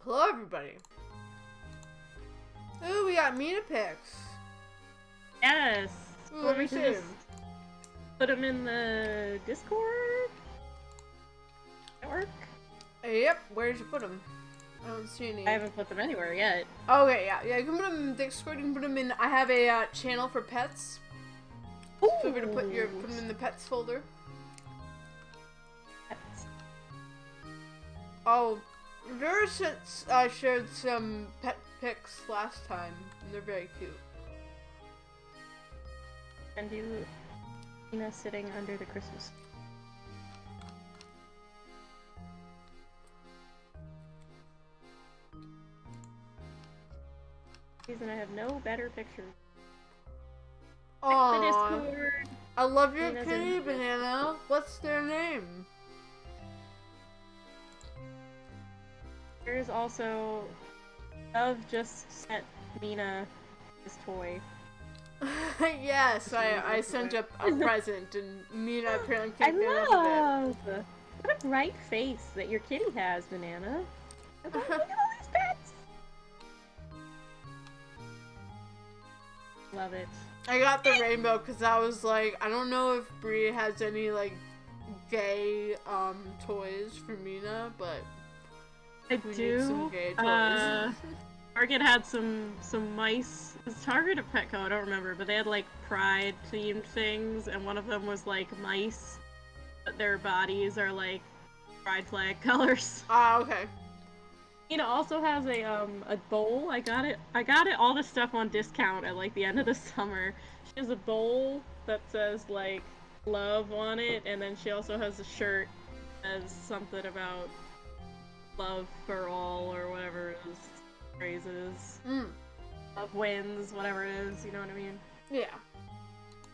S2: Hello, everybody. Ooh, we got Mina pics.
S1: Yes.
S2: Ooh,
S1: Want
S2: let me
S1: me to
S2: see.
S1: just put them in the Discord? That work?
S2: Yep, where did you put them? I don't see any.
S1: I haven't put them anywhere yet.
S2: Okay, yeah, you can put them in Discord. You can put them in. I have a channel for pets.
S1: Ooh.
S2: Feel free to put them in the pets folder. Oh, I shared some pet pics last time, and they're very cute.
S1: And you, Tina, sitting under the Christmas. Reason I have no better pictures.
S2: Aww,
S1: The Discord.
S2: I love your
S1: Tina's
S2: kitty,
S1: in-
S2: Banana. What's their name?
S1: There's also Dove just sent Mina his toy.
S2: Yes, I sent a present, and Mina apparently
S1: I
S2: can't get enough of
S1: love. What a bright face that your kitty has, Banana. Look at all these pets. Love it.
S2: I got the rainbow because I was like, I don't know if Brie has any like gay toys for Mina, but
S1: I
S2: we
S1: do.
S2: need some gay toys.
S1: Target had some mice. Was Target or Petco? I don't remember, but they had like pride themed things, and one of them was like mice, but their bodies are like pride flag colors.
S2: Ah, okay.
S1: Tina also has a bowl. I got it all this stuff on discount at like the end of the summer. She has a bowl that says like love on it, and then she also has a shirt that says something about love for all or whatever his phrase is. Love wins, whatever it is, you know what I mean?
S2: Yeah.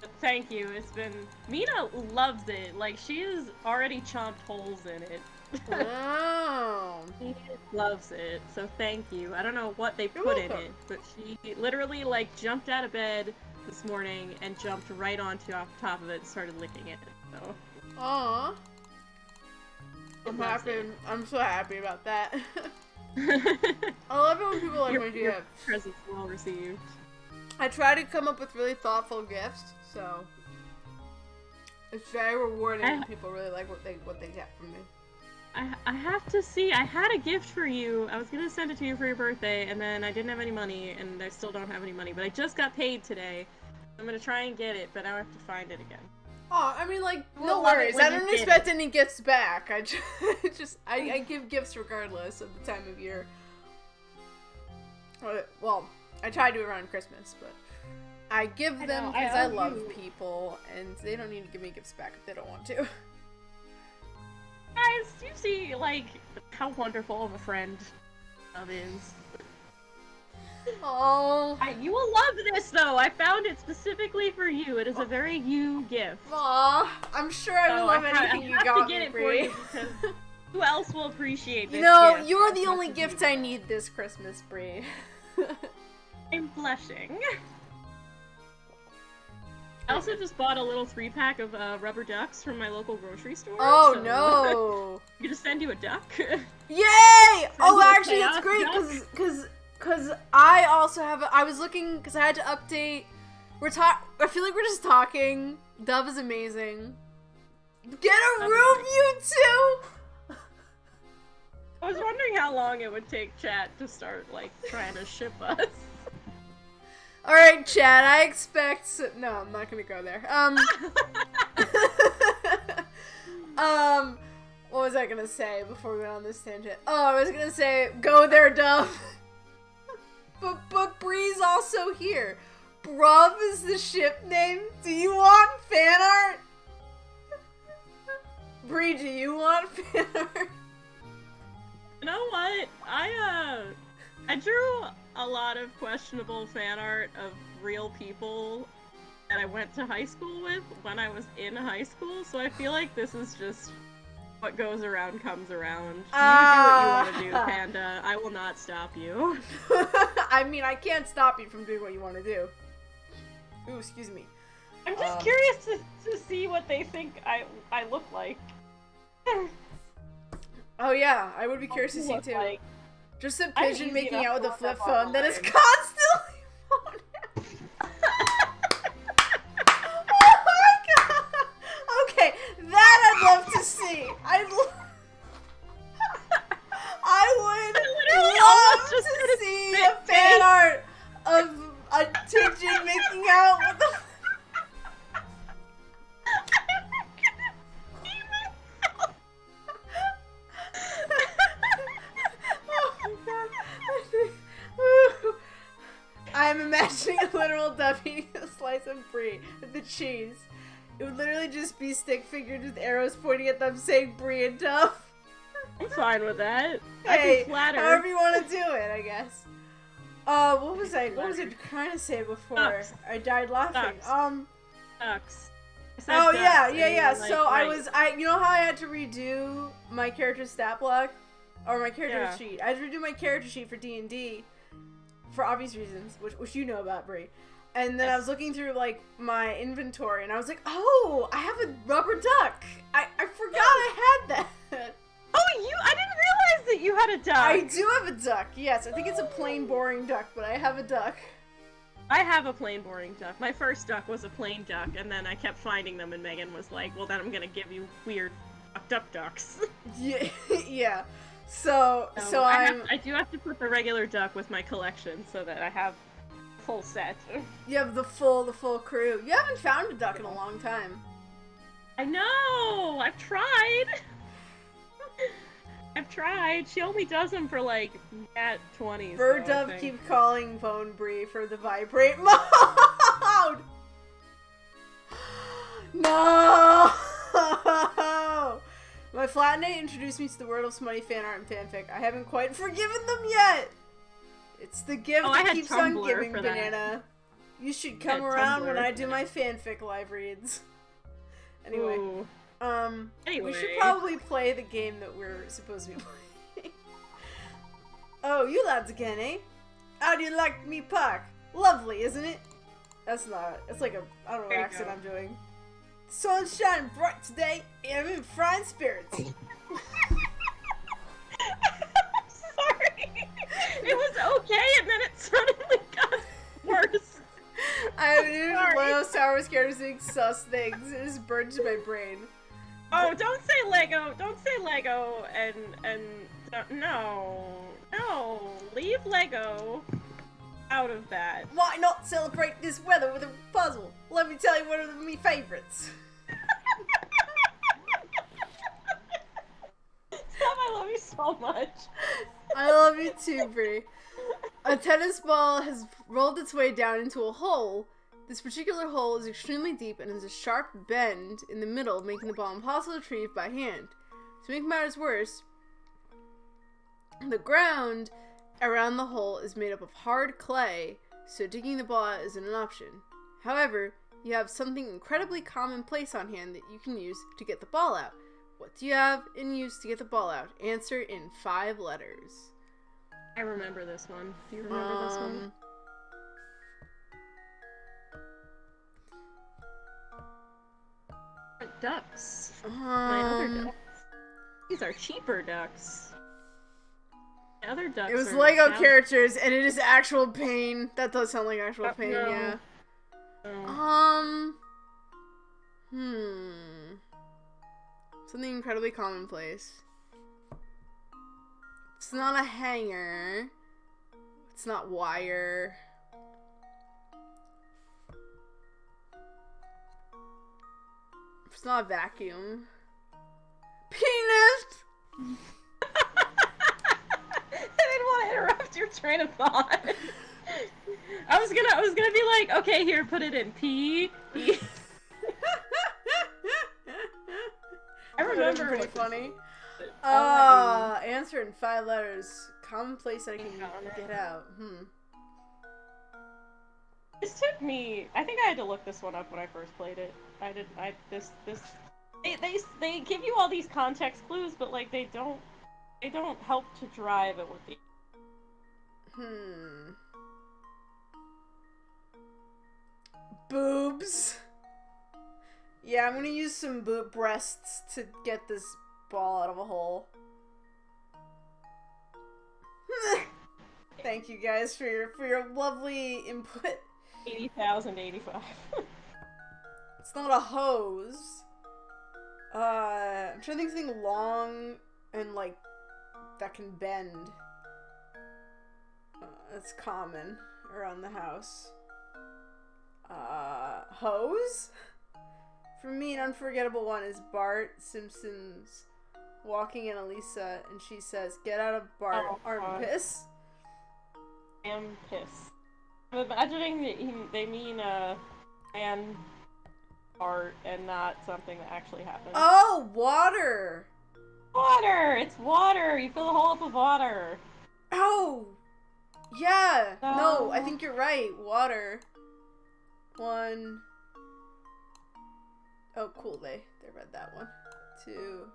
S1: But thank you. It's been Mina loves it. Like she has already chomped holes in it.
S2: Wow.
S1: She loves it, so thank you. I don't know what they
S2: You're
S1: put in
S2: welcome.
S1: it, but she literally like jumped out of bed this morning and jumped right onto off top of it and started licking it. So
S2: Aw.
S1: It
S2: I'm
S1: loves
S2: happy.
S1: it.
S2: I'm so happy about that. I love it when people like my
S1: your
S2: gifts.
S1: present's well received.
S2: I try to come up with really thoughtful gifts, so it's very rewarding when people really like what they get from me.
S1: I have to see. I had a gift for you. I was gonna send it to you for your birthday, and then I didn't have any money, and I still don't have any money. But I just got paid today. I'm gonna try and get it, but I have to find it again.
S2: Oh, I mean, like,
S1: We'll
S2: no
S1: love it
S2: worries.
S1: when
S2: I
S1: you
S2: don't
S1: get
S2: expect
S1: it.
S2: any gifts back. I give gifts regardless of the time of year. Well, I try to do it around Christmas, but I give
S1: I
S2: them
S1: know,
S2: because
S1: I
S2: I
S1: owe
S2: love
S1: you.
S2: people, and they don't need to give me gifts back if they don't want to.
S1: Guys, do you see, like, how wonderful of a friend Love is?
S2: Oh.
S1: You will love this, though! I found it specifically for you. It is a very you gift.
S2: Aw, I'm sure I would
S1: So
S2: love
S1: I
S2: anything you
S1: have
S2: got
S1: to get
S2: me,
S1: it for
S2: Bree.
S1: you because who else will appreciate this
S2: You know,
S1: gift
S2: you're
S1: as
S2: the
S1: much
S2: only
S1: as
S2: gift
S1: you
S2: I
S1: will?
S2: need this Christmas, Bree.
S1: I'm blushing. I also just bought a little 3-pack of rubber ducks from my local grocery store.
S2: Oh
S1: so
S2: no!
S1: I'm gonna send you a duck.
S2: Yay! Oh,
S1: you a
S2: actually, that's
S1: chaos
S2: great
S1: duck?
S2: because I also have. I was looking because I had to update. I feel like we're just talking. Dove is amazing. Get a
S1: Dove is
S2: room, you two.
S1: I was wondering how long it would take chat to start, like, trying to ship us.
S2: All right, Chad. I expect. No, I'm not gonna go there. What was I gonna say before we went on this tangent? Oh, I was gonna say, go there, Dove. but Bree's also here. Bruv is the ship name. Do you want fan art? Bree, do you want fan art?
S1: You know what? I drew a lot of questionable fan art of real people that I went to high school with when I was in high school, so I feel like this is just what goes around comes around. You do what you want to do, Panda. I will not stop you.
S2: I mean, I can't stop you from doing what you want to do. Ooh, excuse me.
S1: I'm just curious to see what they think I look like.
S2: Oh yeah, I would be curious to see
S1: Look
S2: too.
S1: like.
S2: Just a
S1: I'm
S2: pigeon
S1: easy
S2: making
S1: enough
S2: out with
S1: to
S2: a flip
S1: look up
S2: phone that is
S1: online.
S2: constantly Oh my god! Okay, that I'd love to see. I would
S1: literally almost
S2: love
S1: just
S2: to
S1: did a
S2: see
S1: spit
S2: a fan
S1: take.
S2: art of a pigeon making out with a Oh my god. I'm imagining a literal duck eating a slice of brie with the cheese. It would literally just be stick figures with arrows pointing at them saying brie and duff.
S1: I'm fine with that. I
S2: Hey,
S1: can flatter.
S2: however you want to do it, I guess. What was I trying to say before?
S1: Ducks.
S2: I died laughing.
S1: Ducks. Ducks. I said
S2: Oh
S1: ducks,
S2: yeah.
S1: and you were like,
S2: So
S1: right.
S2: you know how I had to redo my character stat block, or my character
S1: Yeah.
S2: sheet. I had to redo my character sheet for D&D, for obvious reasons, which you know about, Brie. And then I was looking through like my inventory, and I was like, oh, I have a rubber duck. I forgot I had that.
S1: Oh, I didn't realize that you had a duck.
S2: I do have a duck. Yes, I think it's a plain boring duck, but I have a duck.
S1: I have a plain boring duck. My first duck was a plain duck, and then I kept finding them, and Megan was like, well, then I'm gonna give you weird fucked up ducks.
S2: Yeah, yeah. So
S1: I do have to put the regular duck with my collection so that I have a full set.
S2: you have the full crew. You haven't found a duck in a long time.
S1: I know! I've tried! I've tried. She only does them for like at 20s.
S2: Bird
S1: though, I
S2: dove
S1: think.
S2: keep calling phone Brie for the vibrate mode. No. My flatmate introduced me to the world of smutty fan art and fanfic. I haven't quite forgiven them yet. It's the gift
S1: Oh, I
S2: that
S1: had
S2: keeps on
S1: Tumblr
S2: giving,
S1: for that.
S2: Banana. You should
S1: I
S2: come
S1: had
S2: around when
S1: Tumblr
S2: I
S1: for
S2: do
S1: that.
S2: my fanfic live reads. Anyway,
S1: Ooh.
S2: we should
S1: Anyway.
S2: probably play the game that we're supposed to be playing. Oh, you lads again, eh? How do you like me park? Lovely, isn't it? That's not. It's like a I don't know what
S1: There you
S2: accent
S1: go.
S2: I'm doing. The sun's shining bright today, and I'm in fine spirits.
S1: Sorry. It was okay, and then it suddenly got worse.
S2: I knew
S1: Sorry.
S2: one of those Star Wars characters saying sus things. It just burned to my brain.
S1: Oh, don't say Lego. Don't say Lego. And no, leave Lego out of that.
S2: Why not celebrate this weather with a puzzle? Let me tell you one of my favorites.
S1: Stop! I love you so much.
S2: I love you too, Brie. A tennis ball has rolled its way down into a hole. This particular hole is extremely deep and has a sharp bend in the middle, making the ball impossible to retrieve by hand. To make matters worse, the ground around the hole is made up of hard clay, so digging the ball out isn't an option. However, you have something incredibly commonplace on hand that you can use to get the ball out. What do you have in use to get the ball out? Answer in 5 letters.
S1: I remember this one. Do you remember this one? Ducks. My other ducks. These are cheaper ducks. The other ducks.
S2: It was
S1: are
S2: Lego
S1: now-
S2: characters, and it is actual pain. That does sound like actual pain,
S1: no.
S2: yeah.
S1: Oh.
S2: Something incredibly commonplace. It's not a hanger. It's not wire. It's not a vacuum. Penis!
S1: I didn't want to interrupt your train of thought. I was gonna be like, okay, here, put it in P. I remember
S2: Pretty
S1: what
S2: funny.
S1: I'll let
S2: Answer in 5 letters. Commonplace I can get out.
S1: This took me. I think I had to look this one up when I first played it. They give you all these context clues, but like they don't help to drive it with the.
S2: Boobs. Yeah, I'm gonna use some boob breasts to get this ball out of a hole. Thank you guys for your lovely input.
S1: 80,085.
S2: It's not a hose. I'm trying to think of something long and like that can bend. That's common around the house. Hose? For me, an unforgettable one is Bart Simpson's walking in Elisa, and she says, "Get out of Bart, arm piss."
S1: I'm pissed. I'm imagining that they mean and art and not something that actually happened.
S2: Oh, water!
S1: Water! It's water! You fill the hole up with water.
S2: Oh! Yeah! No, I
S1: No.
S2: think you're right. Water. One. Oh, cool. They read that one. 2.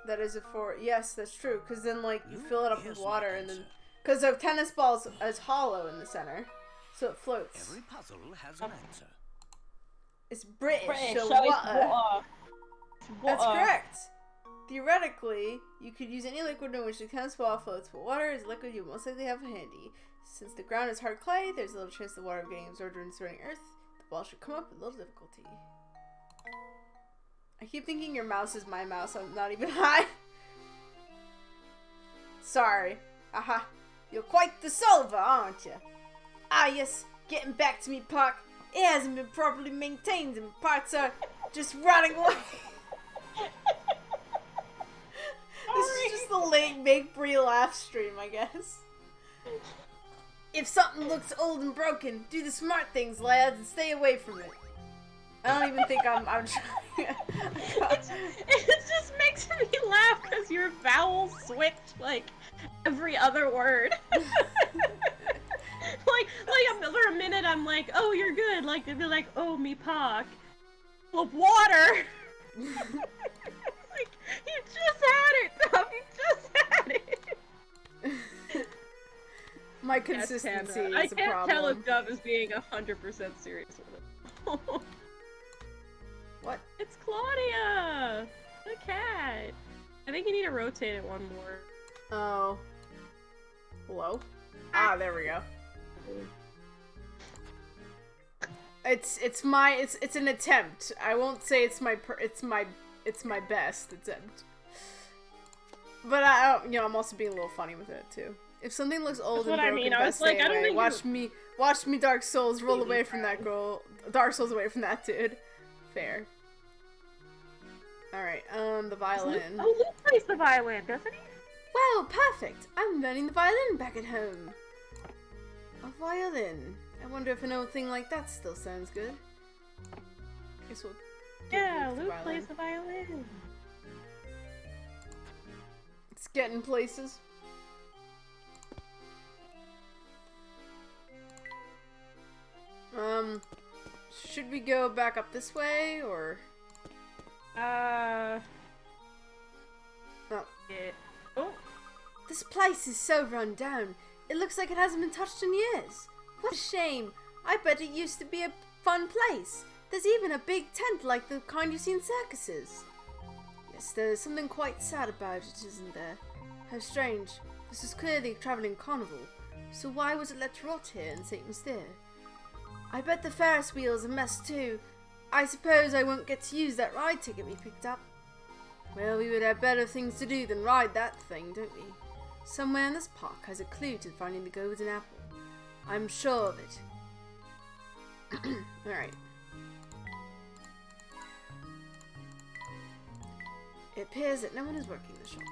S2: That is a 4. Yes, that's true. Because then, like, you fill it up with
S3: Here's my
S2: water and then...
S3: answer.
S2: Because a tennis ball is hollow in the center. So it floats.
S3: Every puzzle has an answer.
S2: It's British,
S1: British,
S2: so
S1: so it's
S2: water.
S1: water. It's
S2: That's
S1: water.
S2: correct. Theoretically, you could use any liquid in which the tennis ball floats, but water is a liquid you most likely have handy. Since the ground is hard clay, there's a little chance the water getting absorbed in surrounding earth. The ball should come up with little difficulty. I keep thinking your mouse is my mouse. I'm not even high. Sorry. Aha. You're quite the solver, aren't you? Ah, yes. Getting back to me, Puck. It hasn't been properly maintained and parts are just rotting away. This is just the late Make Brie laugh stream, I guess. If something looks old and broken, do the smart things, lads, and stay away from it. I don't even think I'm trying.
S1: It just makes me laugh because your vowels switch like every other word. For a minute I'm like, oh, you're good. Like they'd be like, oh, me pock. Well, water. Like you just had it, Tom. You just had it.
S2: My consistency is
S1: I
S2: a
S1: can't
S2: problem.
S1: tell if Dove is being 100% serious with it.
S2: What?
S1: It's Claudia! The cat! I think you need to rotate it one more.
S2: Oh. Hello? Ah, there we go. It's an attempt. I won't say it's my best attempt. But I'm also being a little funny with it too. If something looks old and broken,
S1: I was like, I don't think
S2: watch me Dark Souls roll away from that girl. Dark Souls away from that dude. Fair. Alright, the violin.
S1: Oh, Luke plays the violin, doesn't he?
S2: Well, perfect! I'm learning the violin back at home. A violin. I wonder if an old thing like that still sounds good. Guess we'll give
S1: Yeah,
S2: Luke the
S1: Luke
S2: violin.
S1: plays the violin.
S2: It's getting places. Should we go back up this way, or?
S1: Oh.
S2: Yeah.
S1: Oh.
S2: This place is so run down. It looks like it hasn't been touched in years. What a shame. I bet it used to be a fun place. There's even a big tent like the kind you see in circuses. Yes, there's something quite sad about it, isn't there? How strange. This is clearly a travelling carnival. So why was it left to rot here in St. Mystere? I bet the Ferris wheel's a mess too. I suppose I won't get to use that ride ticket we picked up. Well, we would have better things to do than ride that thing, don't we? Somewhere in this park has a clue to finding the golden apple. I'm sure of it. Alright. It appears that no one is working the shop.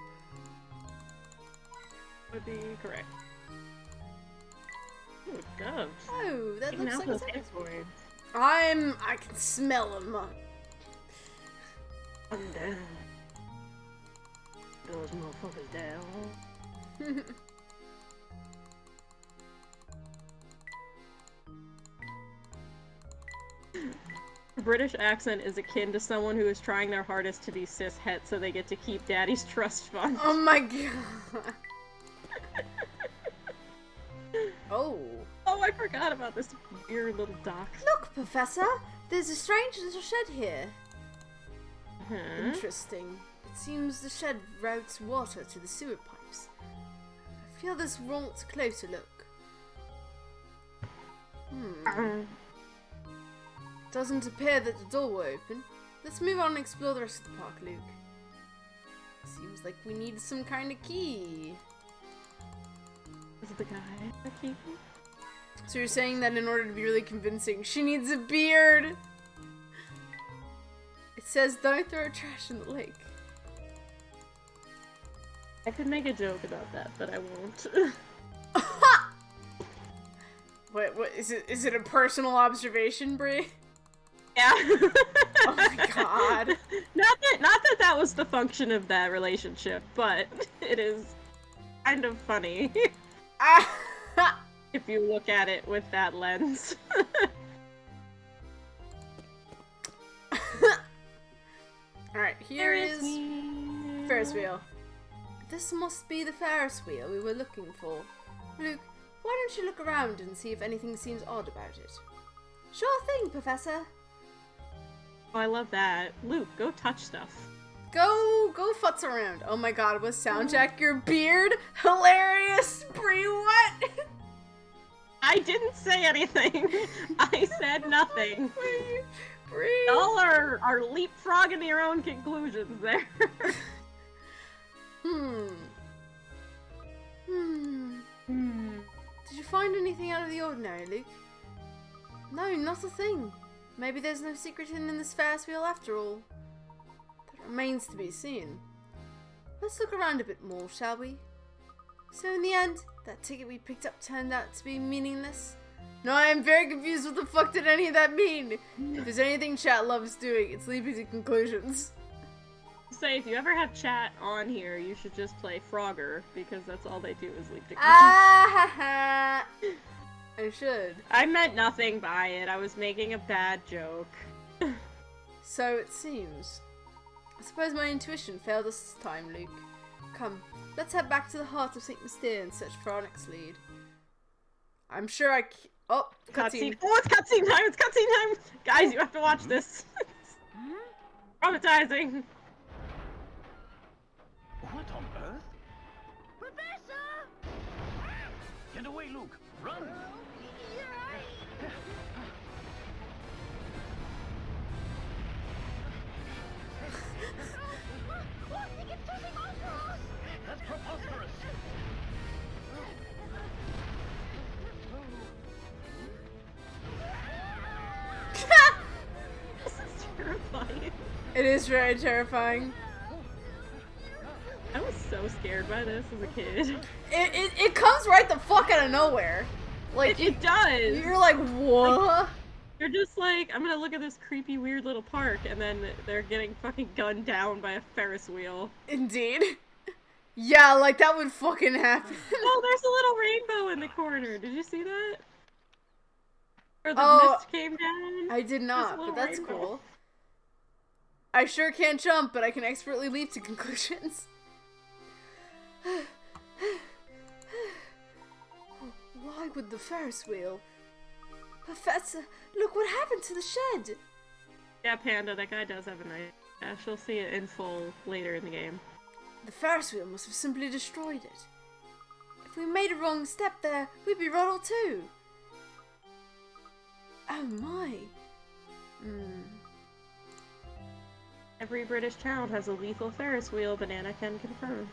S1: Would be correct. Ooh, doves.
S2: Oh, that
S1: Taking
S2: looks
S1: out
S2: like
S1: those
S2: it's
S1: X-Words.
S2: I can smell them.
S1: I'm down. Those motherfuckers down. British accent is akin to someone who is trying their hardest to be cis-het so they get to keep daddy's trust fund.
S2: Oh my god. Oh.
S1: Oh, I forgot about this weird little dock.
S2: Look, Professor! There's a strange little shed here.
S1: Huh?
S2: Interesting. It seems the shed routes water to the sewer pipes. I feel this warrants a closer look. Doesn't appear that the door will open. Let's move on and explore the rest of the park, Luke. Seems like we need some kind of key.
S1: Is it the guy a key?
S2: So you're saying that in order to be really convincing, she needs a beard? It says don't throw trash in the lake.
S1: I could make a joke about that, but I won't.
S2: What is it? Is it a personal observation, Brie?
S1: Yeah.
S2: Oh my god.
S1: Not that was the function of that relationship, but it is kind of funny if you look at it with that lens.
S2: Alright, here is Ferris wheel. This must be the Ferris wheel we were looking for. Luke, why don't you look around and see if anything seems odd about it? Sure thing, Professor.
S1: Oh, I love that. Luke, go touch stuff.
S2: Go futz around. Oh my god, was Soundjack your beard? Hilarious! Brie, what?
S1: I didn't say anything. I said nothing.
S2: Brie.
S1: Y'all are leapfrogging your own conclusions there.
S2: Did you find anything out of the ordinary, Luke? No, not a thing. Maybe there's no secret hidden in this Ferris wheel after all. That remains to be seen. Let's look around a bit more, shall we? So in the end, that ticket we picked up turned out to be meaningless? No, I am very confused. What the fuck did any of that mean? If there's anything chat loves doing, it's leaping to conclusions.
S1: Say, if you ever have chat on here, you should just play Frogger, because that's all they do is leap to conclusions.
S2: Ah, I should.
S1: I meant nothing by it. I was making a bad joke.
S2: So it seems. I suppose my intuition failed us this time, Luke. Come, let's head back to the heart of St. Mystere and search for our next lead. I'm sure I oh, cutscene.
S1: Oh, it's cutscene time! It's cutscene time! Guys, you have to watch this. Traumatizing.
S3: What on earth?
S4: Professor!
S3: Get away, Luke! Run! That's preposterous!
S1: This is terrifying.
S2: It is very terrifying.
S1: I was so scared by this as a kid.
S2: It comes right the fuck out of nowhere. Like
S1: It does!
S2: you're like, what?
S1: You're just like, I'm gonna look at this creepy, weird little park, and then they're getting fucking gunned down by a Ferris wheel.
S2: Indeed. Yeah, like that would fucking happen.
S1: Oh, there's a little rainbow in the corner. Did you see that? Or the mist came down?
S2: I did not,
S1: There's a
S2: but
S1: little
S2: that's
S1: rainbow.
S2: cool. I sure can't jump, but I can expertly leap to conclusions. Why would the Ferris wheel? Professor, look what happened to the shed!
S1: Yeah, Panda, that guy does have a knife. Yeah, she'll see it in full later in the game.
S2: The Ferris wheel must have simply destroyed it. If we made a wrong step there, we'd be rattled too. Oh my.
S1: Every British town has a lethal Ferris wheel, Banana can confirm.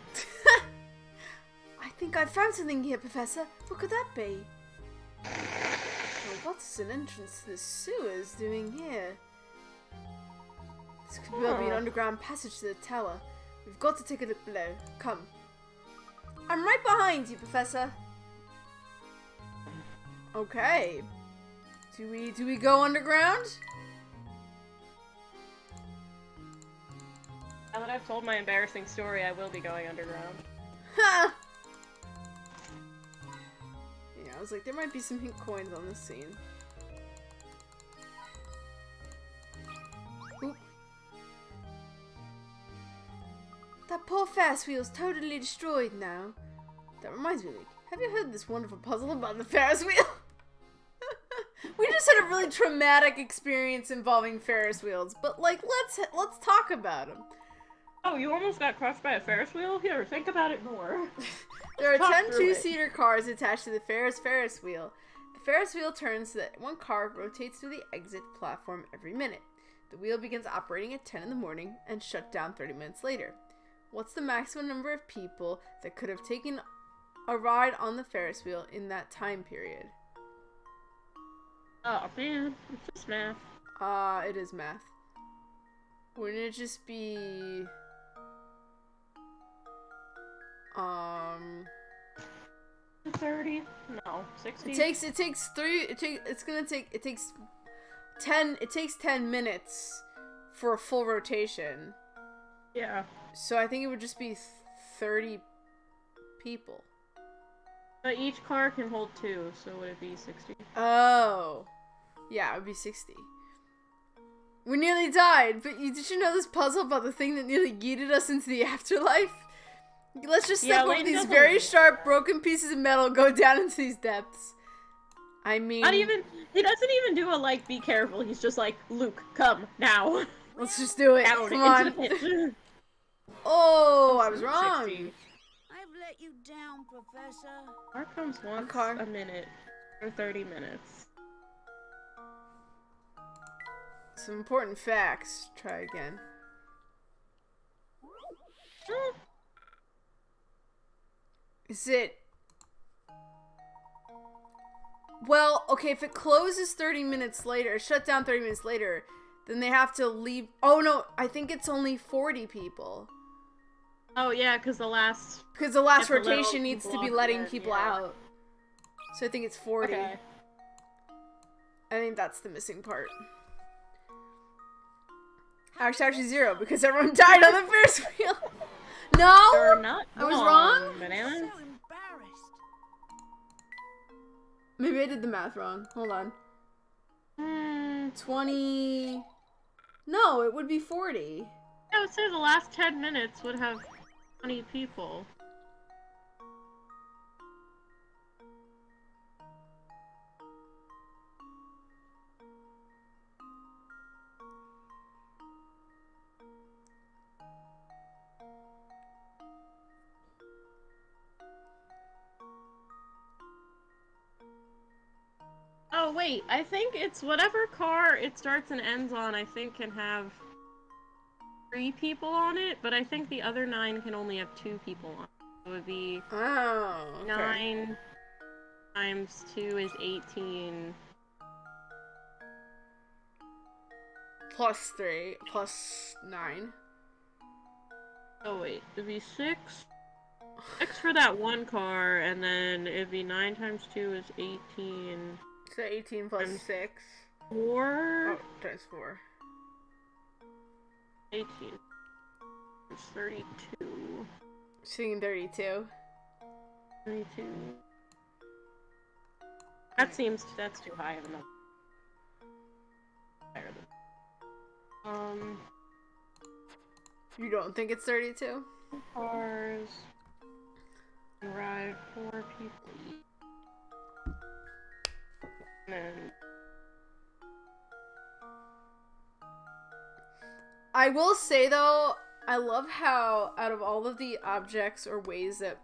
S2: I think I found something here, Professor. What could that be? Well, what is an entrance to the sewers doing here? This could well be an underground passage to the tower. We've got to take a look below. Come. I'm right behind you, Professor. Okay. Do we go underground?
S1: Now that I've told my embarrassing story, I will be going underground.
S2: Ha! Yeah, I was like, there might be some pink coins on this scene. Oop. That poor Ferris wheel's totally destroyed now. That reminds me, Luke, have you heard this wonderful puzzle about the Ferris wheel? We just had a really traumatic experience involving Ferris wheels, but like, let's talk about them.
S1: Oh, you almost got crushed by a Ferris wheel? Here, think about it more.
S2: There are
S1: Talk
S2: 10
S1: through it.
S2: two-seater cars attached to the Ferris wheel. The Ferris wheel turns so that one car rotates through the exit platform every minute. The wheel begins operating at 10 in the morning and shut down 30 minutes later. What's the maximum number of people that could have taken a ride on the Ferris wheel in that time period?
S1: Oh man, it's just math.
S2: It is math. Wouldn't it just be...
S1: 30? No, 60?
S2: It takes 10 minutes for a full rotation.
S1: Yeah.
S2: So I think it would just be 30 people.
S1: But each car can hold 2, so would it be 60?
S2: Oh. Yeah, it would be 60. We nearly died, but did you know this puzzle about the thing that nearly yeeted us into the afterlife? Let's just step over these very sharp, broken pieces of metal and go down into these depths. I mean...
S1: He doesn't even do a, be careful. He's just like, Luke, come, now.
S2: Let's just do it.
S1: Down
S2: Come on.
S1: into the pit.
S2: Oh, I was wrong.
S1: 60.
S5: I've let you down, Professor.
S1: Car comes once a minute for 30 minutes.
S2: Some important facts. Try again. Is it... Well, okay, if it closes 30 minutes later, shut down 30 minutes later, then they have to leave... Oh, no, I think it's only 40 people.
S1: Oh, yeah, because the last...
S2: Because the last rotation needs to be letting people out. So I think it's 40.
S1: Okay.
S2: I think that's the missing part. Actually 0, because everyone died on the Ferris wheel. No?
S1: You're not
S2: I was wrong?
S1: Banana.
S5: So embarrassed.
S2: Maybe I did the math wrong. Hold on. 20... No, it would be 40.
S1: I would say the last 10 minutes would have 20 people. Oh wait, I think it's whatever car it starts and ends on, I think can have 3 people on it, but I think the other 9 can only have 2 people on it. So it would be 9 times 2 is 18.
S2: Plus 3, plus 9.
S1: Oh wait, it'd be 6. 6 for that one car, and then it'd be 9 times 2 is 18.
S2: So 18 plus 6.
S1: 4?
S2: Oh, times 4.
S1: 18. It's 32.
S2: Singing 32.
S1: 32. That's too high of a number. Higher than...
S2: You don't think it's 32?
S1: Cars. Ride 4 people each. And then...
S2: I will say though, I love how out of all of the objects or ways that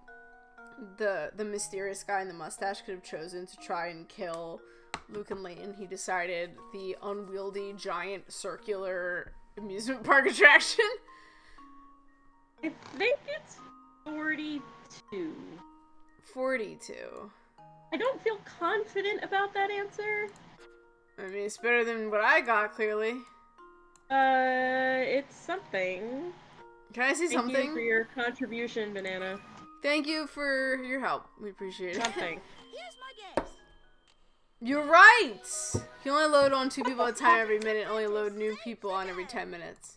S2: the mysterious guy in the mustache could have chosen to try and kill Luke and Layton, he decided the unwieldy giant circular amusement park attraction.
S1: I think it's 42.
S2: 42.
S1: I don't feel confident about that answer.
S2: I mean, it's better than what I got, clearly.
S1: It's something.
S2: Can I say something?
S1: Thank you for your contribution, Banana.
S2: Thank you for your help. We appreciate it.
S1: Something.
S5: Here's my guess.
S2: You're right! You only load on 2 people at a time every minute, only load new people on every 10 minutes.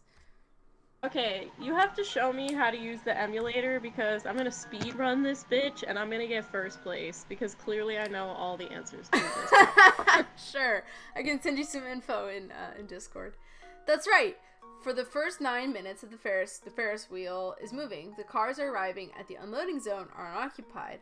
S1: Okay, you have to show me how to use the emulator because I'm gonna speed run this bitch and I'm gonna get first place because clearly I know all the answers to this.
S2: Sure. I can send you some info in Discord. That's right. For the first 9 minutes of the Ferris wheel is moving. The cars are arriving at the unloading zone are unoccupied.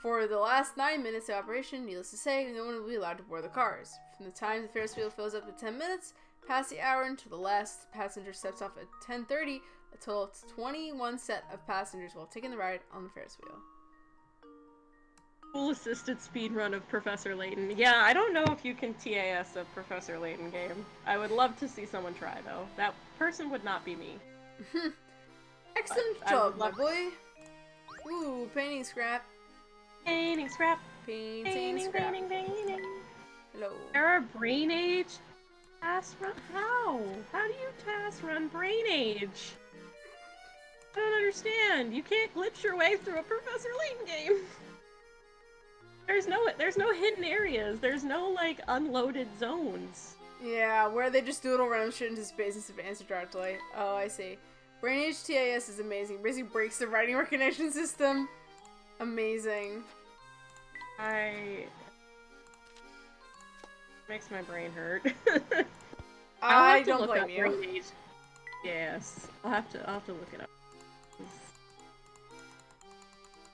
S2: For the last 9 minutes of operation, needless to say, no one will be allowed to board the cars. From the time the Ferris wheel fills up to 10 minutes, past the hour until the last passenger steps off at 10:30, a total of 21 set of passengers while taking the ride on the Ferris wheel.
S1: Full assisted speedrun of Professor Layton. Yeah, I don't know if you can TAS a Professor Layton game. I would love to see someone try, though. That person would not be me.
S2: Excellent
S1: But I
S2: job,
S1: would
S2: my
S1: love-
S2: boy. Ooh, painting scrap.
S1: Painting scrap.
S2: Painting scrap.
S1: Painting.
S2: Hello.
S1: There are Brain Age task run. How? How do you task run Brain Age? I don't understand. You can't glitch your way through a Professor Layton game. There's no hidden areas. There's no like unloaded zones.
S2: Yeah, where they just doodle around shit into space instead of answer directly. Oh, I see. Brain Age TAS is amazing. Basically breaks the writing recognition system. Amazing.
S1: Makes my brain hurt.
S2: I
S1: have to
S2: don't
S1: look
S2: blame
S1: up
S2: you.
S1: Brain Age. Yes, I'll have to look it up. It's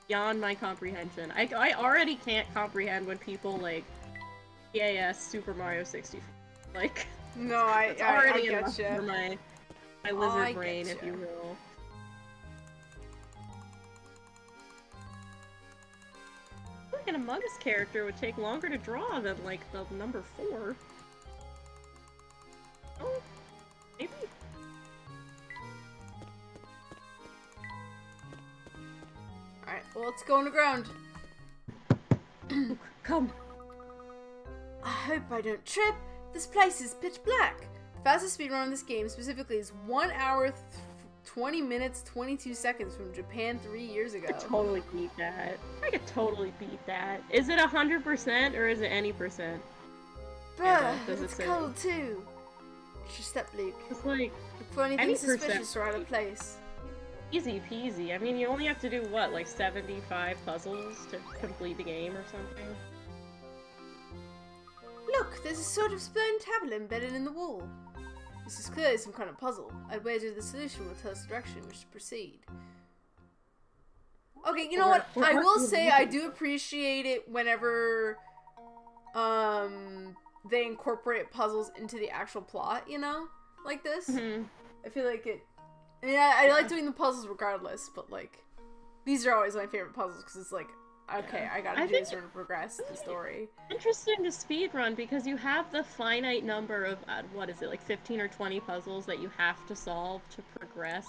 S1: beyond my comprehension. I already can't comprehend when people like TAS Super Mario 64. Like,
S2: No,
S1: it's
S2: I
S1: already
S2: get
S1: enough
S2: you.
S1: for my
S2: I
S1: lizard brain,
S2: get
S1: if
S2: ya.
S1: you will. I feel like an Among Us character would take longer to draw than like the number 4. Oh, maybe.
S2: Alright, well, let's go on the ground.
S1: Come.
S2: I hope I don't trip. This place is pitch black. The fastest speedrun in this game specifically is 1 hour, 20 minutes, 22 seconds from Japan 3 years ago.
S1: I could totally beat that. I could totally beat that. Is it 100% or is it any percent?
S2: Bruh,
S1: does it
S2: it's
S1: say?
S2: cold too. It's your step, Luke.
S1: It's like
S2: Look for anything
S1: any
S2: suspicious
S1: percent.
S2: or out of place.
S1: easy peasy. I mean, you only have to do what, like 75 puzzles to complete the game or something?
S2: Look, there's a sort of stone tablet embedded in the wall. This is clearly some kind of puzzle. I'd wager the solution will tell us the direction in which to proceed. Okay, you know what? I will say I do appreciate it whenever they incorporate puzzles into the actual plot, you know? Like this.
S1: Mm-hmm.
S2: I feel like it... Yeah, I like doing the puzzles regardless, but like... These are always my favorite puzzles because it's like, okay, I gotta do this in order to progress the story.
S1: Interesting to speedrun because you have the finite number of, what is it, like 15 or 20 puzzles that you have to solve to progress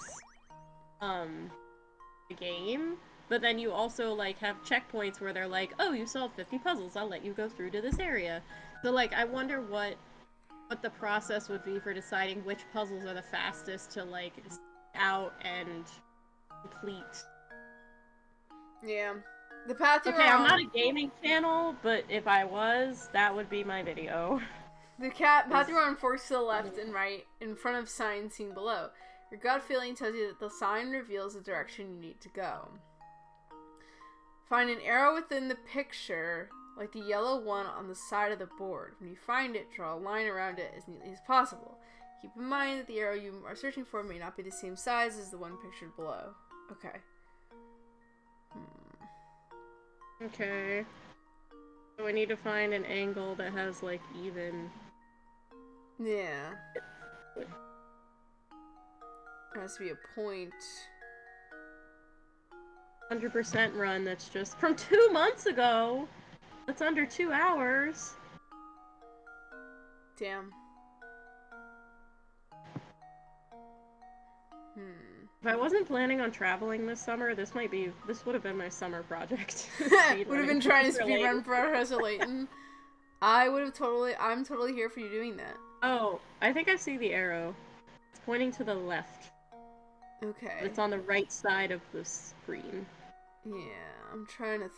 S1: the game. But then you also like have checkpoints where they're like, oh, you solved 50 puzzles, I'll let you go through to this area. So like, I wonder what the process would be for deciding which puzzles are the fastest to like out and complete.
S2: Yeah. The path you're
S1: Okay,
S2: on...
S1: I'm not a gaming channel, but if I was, that would be my video.
S2: The path you're on forks to the left and right in front of signs seen below. Your gut feeling tells you that the sign reveals the direction you need to go. Find an arrow within the picture, like the yellow one on the side of the board. When you find it, draw a line around it as neatly as possible. Keep in mind that the arrow you are searching for may not be the same size as the one pictured below. Okay.
S1: Okay. So I need to find an angle that has, like, even...
S2: Yeah. There has to be a point.
S1: 100% run that's just from 2 months ago! That's under 2 hours!
S2: Damn.
S1: If I wasn't planning on traveling this summer, this would have been my summer project.
S2: Would have been trying to speedrun Professor Layton. I'm totally here for you doing that.
S1: Oh, I think I see the arrow. It's pointing to the left.
S2: Okay.
S1: It's on the right side of the screen.
S2: Yeah, I'm trying to...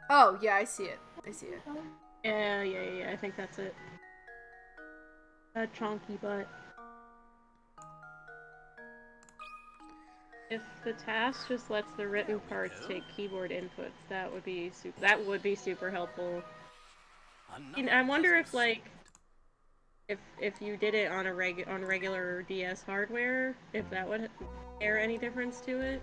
S2: Oh, yeah, I see it. I see it.
S1: Yeah, I think that's it. A chonky butt. If the task just lets the written parts take keyboard inputs, that would be super helpful. I wonder if like if you did it on on regular DS hardware, if that would bear any difference to it.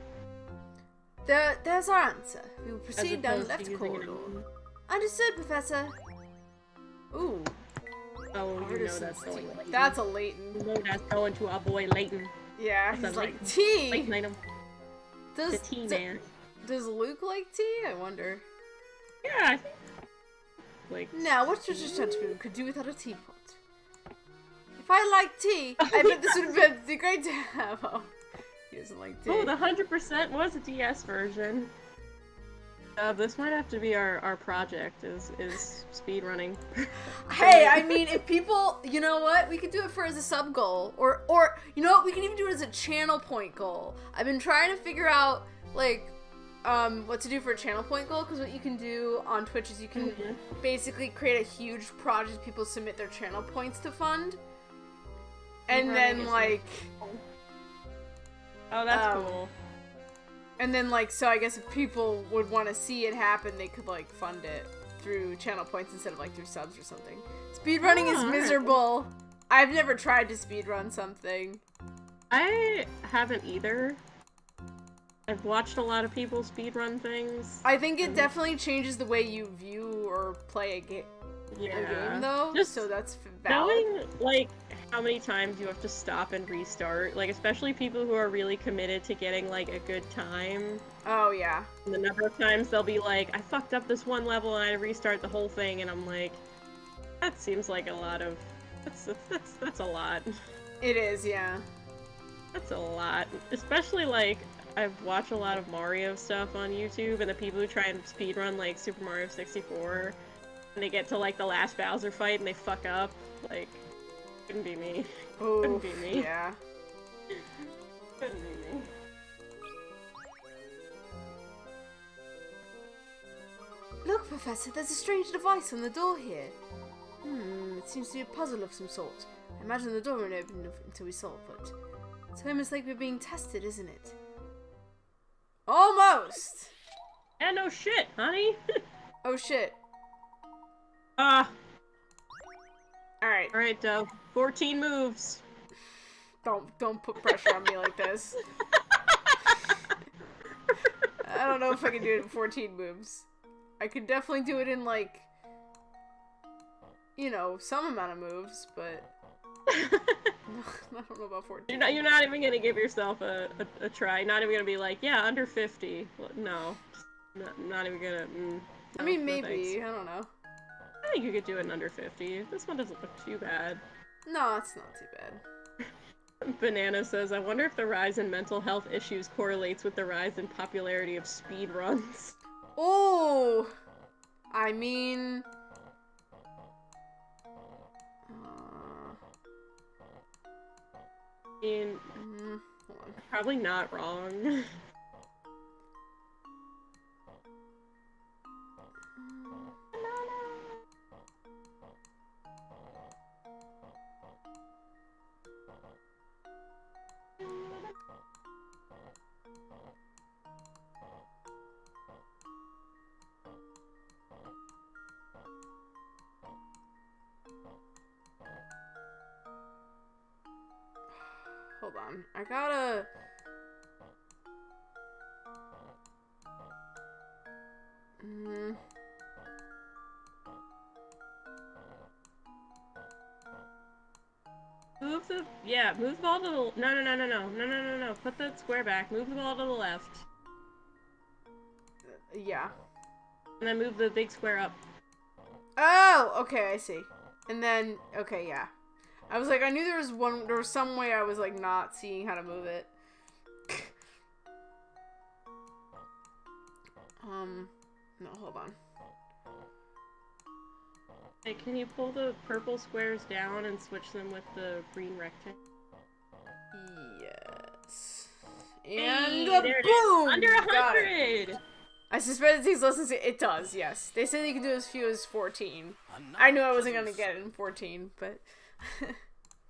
S2: There's our answer. We will
S1: As
S2: proceed down the
S1: opposed to
S2: left
S1: using
S2: corridor.
S1: an-
S2: Understood, Professor. Ooh.
S1: Oh, you know
S2: Artisan's
S1: that's going
S2: tea.
S1: Leighton.
S2: That's a Leighton.
S1: You know that's going to our boy Leighton.
S2: Yeah,
S1: That's
S2: he's
S1: a
S2: like,
S1: Leighton.
S2: tea!
S1: Leighton item. The
S2: Does,
S1: tea man.
S2: does Luke like tea? I wonder.
S1: Yeah, I think. Like.
S2: Now, what British gentleman could do without a teapot? If I like tea, I bet this would have been great to have. Oh, he doesn't like tea.
S1: Oh, the 100% was a DS version. This might have to be our project. Is speed running.
S2: Hey, I mean, if people, you know what, we could do it for as a sub goal, or you know what, we can even do it as a channel point goal. I've been trying to figure out like, what to do for a channel point goal, because what you can do on Twitch is you can basically create a huge project people submit their channel points to fund, and then like,
S1: oh, that's cool.
S2: and then like, so I guess if people would want to see it happen, they could like fund it through channel points instead of like through subs or something. Speedrunning is miserable. I've never tried to speedrun something.
S1: I haven't either. I've watched a lot of people speedrun things.
S2: I think it definitely changes the way you view or play a game though,
S1: Just
S2: so that's valid.
S1: knowing, like, how many times you have to stop and restart, like, especially people who are really committed to getting, like, a good time.
S2: Oh, yeah.
S1: And the number of times they'll be like, I fucked up this one level and I had to restart the whole thing, and I'm like, that seems like a lot of... That's a lot.
S2: It is, yeah.
S1: That's a lot. Especially, like, I've watched a lot of Mario stuff on YouTube, and the people who try and speedrun, like, Super Mario 64, and they get to, like, the last Bowser fight and they fuck up, like, couldn't be me.
S2: Ooh,
S1: Couldn't be me.
S2: yeah.
S1: Couldn't be me.
S2: Look, Professor, there's a strange device on the door here. It seems to be a puzzle of some sort. I imagine the door won't open until we solve it. It's almost like we're being tested, isn't it? Almost!
S1: Yeah, no shit, honey.
S2: Oh shit.
S1: Alright,
S2: Alright,
S1: 14 moves.
S2: don't put pressure on me like this. I don't know if I can do it in 14 moves. I could definitely do it in, like, you know, some amount of moves, but I don't know about 14.
S1: You're not even gonna give yourself a try. Not even gonna be like, yeah, under 50. No. Not even gonna...
S2: I mean,
S1: no
S2: maybe.
S1: thanks.
S2: I don't know.
S1: I think you could do it in under 50. This one doesn't look too bad.
S2: No, it's not too bad.
S1: Banana says, I wonder if the rise in mental health issues correlates with the rise in popularity of speedruns.
S2: Oh! I mean...
S1: I mean,
S2: hold on.
S1: probably not wrong.
S2: Hold on. I gotta...
S1: Move the ball to the... No. Put the square back. Move the ball to the left.
S2: Yeah.
S1: And then move the big square up.
S2: Oh! Okay, I see. And then... Okay, yeah. I was like, I knew there was some way I was, like, not seeing how to move it. No, hold on.
S1: Hey, can you pull the purple squares down and switch them with the green rectangle?
S2: Yes.
S1: Hey,
S2: And
S1: there it
S2: boom!
S1: is. Under
S2: Got
S1: 100!
S2: I suspect it takes less than it does, yes. They say you can do as few as 14. I knew I wasn't gonna get it in 14, but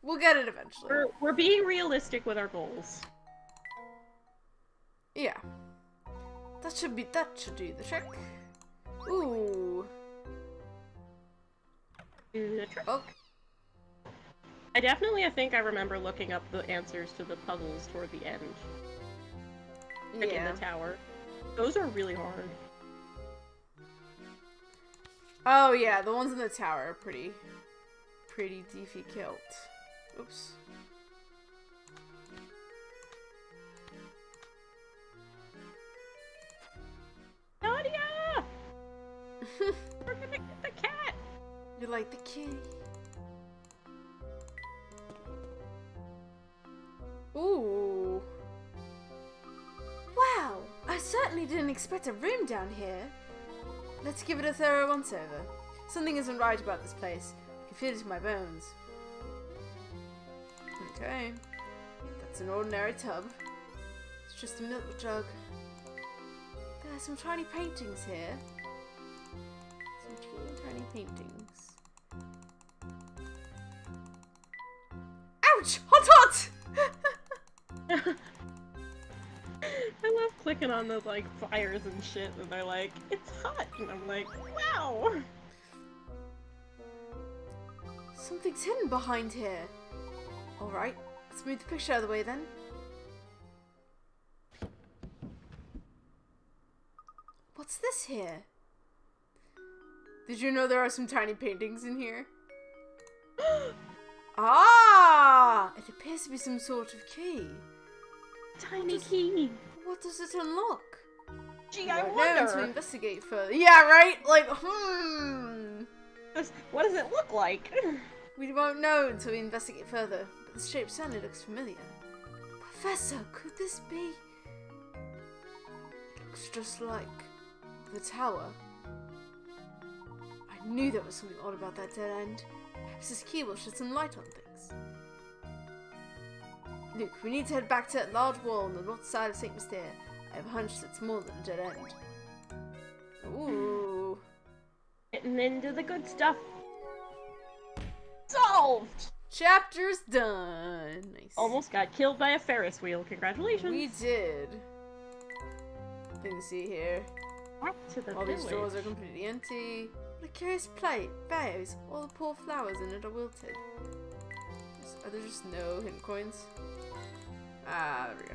S2: we'll get it eventually.
S1: We're being realistic with our goals.
S2: Yeah. That should do the trick. Ooh.
S1: Do the trick.
S2: Oh.
S1: I think I remember looking up the answers to the puzzles toward the end. Like in
S2: Yeah.
S1: the tower. Those are really hard.
S2: Oh yeah, the ones in the tower are pretty difficult. Oops.
S1: Nadia! We're gonna get the cat!
S2: You like the kitty? Ooh. Wow, I certainly didn't expect a room down here. Let's give it a thorough once-over. Something isn't right about this place. I can feel it in my bones. Okay. That's an ordinary tub. It's just a milk jug. There are some tiny paintings here. Some teeny tiny paintings. Ouch! Hot hot!
S1: I love clicking on those like fires and shit, and they're like, it's hot, and I'm like, wow.
S2: Something's hidden behind here. Alright, let's move the picture out of the way then. What's this here? Did you know there are some tiny paintings in here? Ah! It appears to be some sort of key.
S1: Tiny key.
S2: What does it unlock?
S1: Gee,
S2: We
S1: I
S2: won't know until we
S1: wonder.
S2: investigate further. Yeah, right? Like,
S1: What does it look like?
S2: We won't know until we investigate further, but the shape certainly looks familiar. Professor, could this be? It looks just like the tower. I knew there was something odd about that dead end. Perhaps this key will shed some light on things. Luke, we need to head back to that large wall on the north side of St. Mystere. I have a hunch it's more than a dead end. Ooh.
S1: Getting into the good stuff. Solved!
S2: Chapter's done. Nice.
S1: Almost got killed by a Ferris wheel. Congratulations.
S2: We did. Thing to see here.
S1: Back to the
S2: All these
S1: village.
S2: drawers are completely empty. What a curious plate. Vase. All the poor flowers in it are wilted. Are there just no hint coins? Ah, there we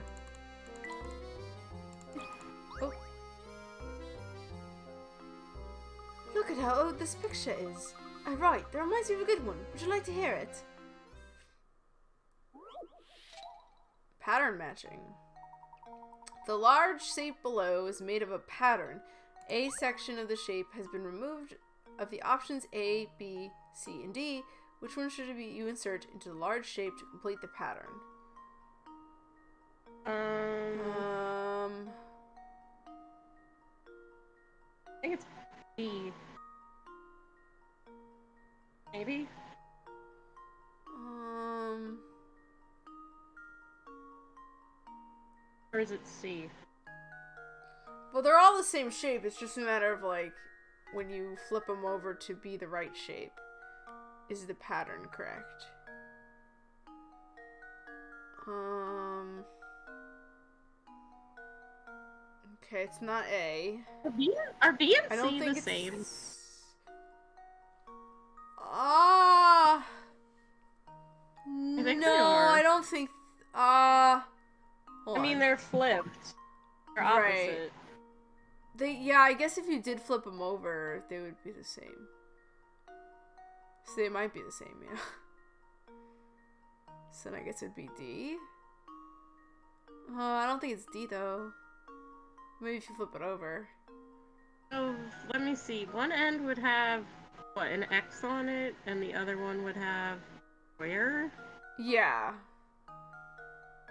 S2: go. Oh. Look at how old this picture is. Oh, right. That reminds me of a good one. Would you like to hear it? Pattern matching. The large shape below is made of a pattern. A section of the shape has been removed. Of the options A, B, C, and D, which one should you insert into the large shape to complete the pattern?
S1: I think it's B. Maybe? Or is it C?
S2: Well, they're all the same shape. It's just a matter of, like, when you flip them over to be the right shape. Is the pattern correct? Okay, it's not A.
S1: Are B
S2: I
S1: and
S2: don't
S1: C
S2: think
S1: the
S2: it's...
S1: same?
S2: Ah.
S1: I think they
S2: No,
S1: are.
S2: I don't think... hold
S1: I mean,
S2: on.
S1: they're flipped. They're
S2: Right.
S1: opposite.
S2: Yeah, I guess if you did flip them over, they would be the same. So they might be the same, yeah. So then I guess it'd be D. I don't think it's D though. Maybe if you flip it over.
S1: Oh, let me see. One end would have, what, an X on it, and the other one would have where?
S2: Yeah.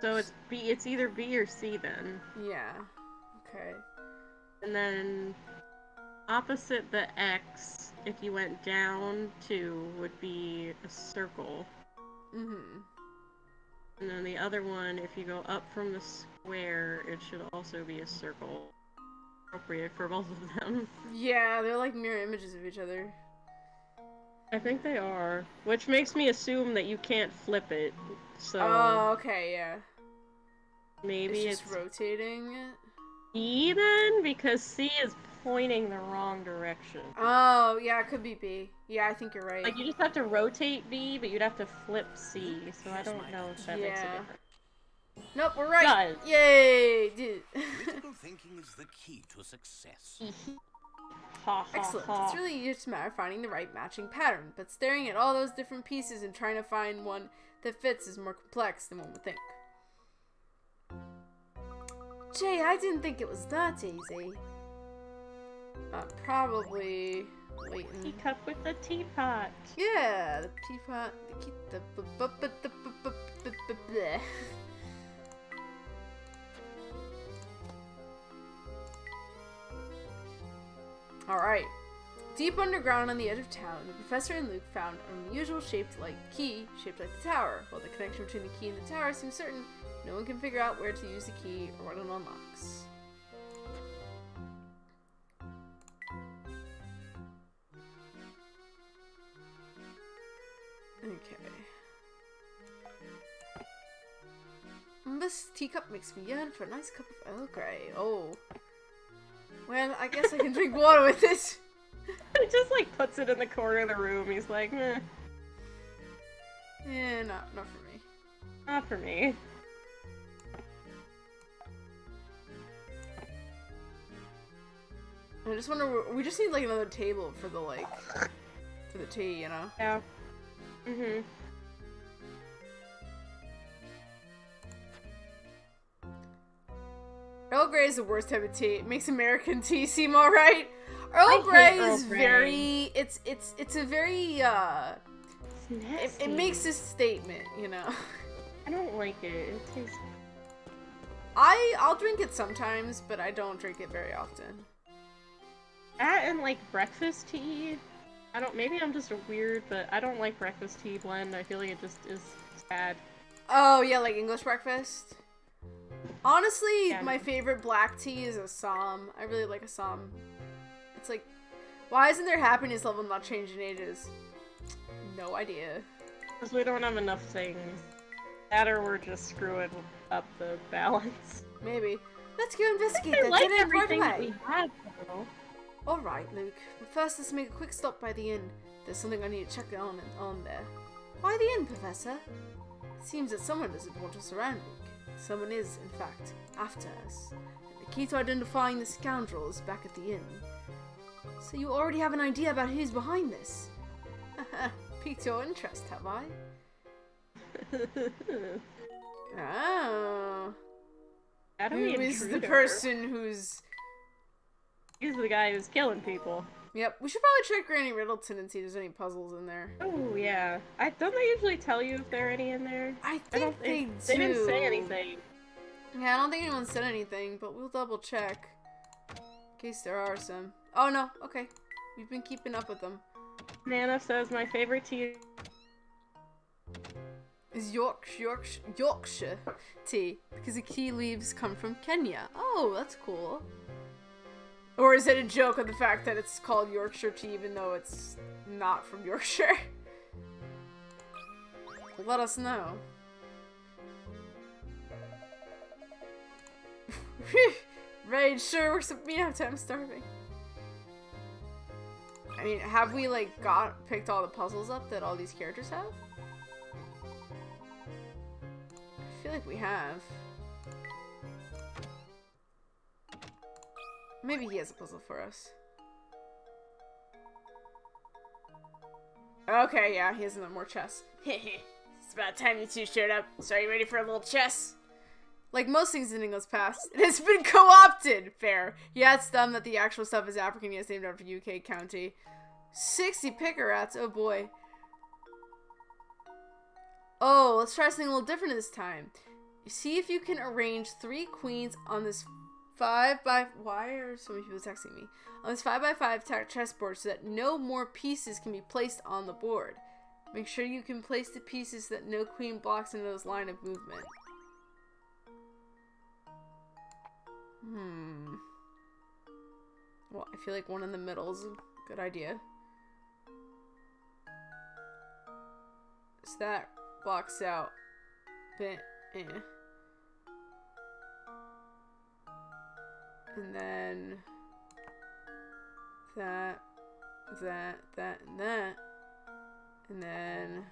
S1: So it's B. It's either B or C then.
S2: Yeah. Okay.
S1: And then opposite the X, if you went down 2, would be a circle.
S2: Mm-hmm.
S1: And then the other one, if you go up from the square, it should also be a circle. Appropriate for both of them.
S2: Yeah, they're like mirror images of each other.
S1: I think they are. Which makes me assume that you can't flip it. So
S2: Oh, okay, yeah.
S1: maybe
S2: It's
S1: it's
S2: just rotating it.
S1: E then? Because C is pointing the wrong direction.
S2: Oh, yeah, it could be B. Yeah, I think you're right.
S1: Like, you just have to rotate B, but you'd have to flip C, so I don't know if that makes a
S2: Yeah.
S1: difference.
S2: Nope, we're right.
S1: Guys.
S2: Yay! Dude.
S6: Critical thinking is the key to success.
S1: Ha ha
S2: Excellent.
S1: ha.
S2: It's really just a matter of finding the right matching pattern, but staring at all those different pieces and trying to find one that fits is more complex than one would think. Jay, I didn't think it was that easy. Probably waiting.
S1: Teacup with the teapot.
S2: Yeah, the teapot, bleh. Alright. Deep underground on the edge of town, the professor and Luke found an unusual key shaped like the tower. While the connection between the key and the tower seems certain, no one can figure out where to use the key or what it unlocks. Okay. This teacup makes me yearn for a nice cup of Earl Grey. Oh. Well, I guess I can drink water with this.
S1: He just like puts it in the corner of the room. He's like, meh,
S2: Yeah, not for me.
S1: not for me.
S2: I just wonder, we just need like another table for the for the tea, you know?
S1: Yeah. Mhm.
S2: Earl Grey is the worst type of tea. It makes American tea seem alright. Earl
S1: I
S2: Grey
S1: hate Earl
S2: is
S1: Grey.
S2: very, it's a very,
S1: It's nasty.
S2: it makes a statement, you know?
S1: I don't like it. It tastes.
S2: I'll drink it sometimes, but I don't drink it very often.
S1: That and like breakfast tea. I don't. Maybe I'm just a weird, but I don't like breakfast tea blend. I feel like it just is sad.
S2: Oh, yeah, like English breakfast. Honestly,
S1: Yeah.
S2: my favorite black tea is Assam. I really like Assam. It's like, why isn't their happiness level not changing ages? No idea.
S1: Because we don't have enough things. That or we're just screwing up the balance.
S2: Maybe. Let's go investigate
S1: I
S2: that
S1: like
S2: dead end
S1: everything
S2: right
S1: that we
S2: away.
S1: have, though.
S2: Alright, Luke. But first, let's make a quick stop by the inn. There's something I need to check on there. Why the inn, Professor? It seems that someone doesn't want us around, Luke. Someone is, in fact, after us. And the key to identifying the scoundrel is back at the inn. So you already have an idea about who's behind this? Piqued your interest, have I? Oh.
S1: How do
S2: Who
S1: we
S2: is the
S1: intruder?
S2: person who's...
S1: He's the guy who's killing people.
S2: Yep, we should probably check Granny Riddleton and see if there's any puzzles in there.
S1: Oh yeah. Don't they usually tell you if there are any in there?
S2: I
S1: I don't.
S2: think they do.
S1: They didn't say anything.
S2: Yeah, I don't think anyone said anything, but we'll double check. In case there are some. Oh no, okay. We've been keeping up with them.
S1: Nana says my favorite tea.
S2: Is Yorkshire tea, because the tea leaves come from Kenya. Oh, that's cool. Or is it a joke of the fact that it's called Yorkshire tea even though it's not from Yorkshire? Let us know. Rage sure works with me after I'm starving. I mean, have we like picked all the puzzles up that all these characters have? I feel like we have. Maybe he has a puzzle for us. Okay, yeah, he has no more chess. It's about time you two showed up. So are you ready for a little chess? Like most things in English past, it has been co-opted! Fair. Yeah, it's dumb that the actual stuff is African, yet it's named after UK county. 60 picker rats, oh boy. Oh, let's try something a little different this time. See if you can arrange 3 queens on this 5x... Why are so many people texting me? On this 5x5 chessboard so that no more pieces can be placed on the board. Make sure you can place the pieces so that no queen blocks into this line of movement. Well, I feel like one in the middle is a good idea. So that blocks out. But, And then that, and that. And then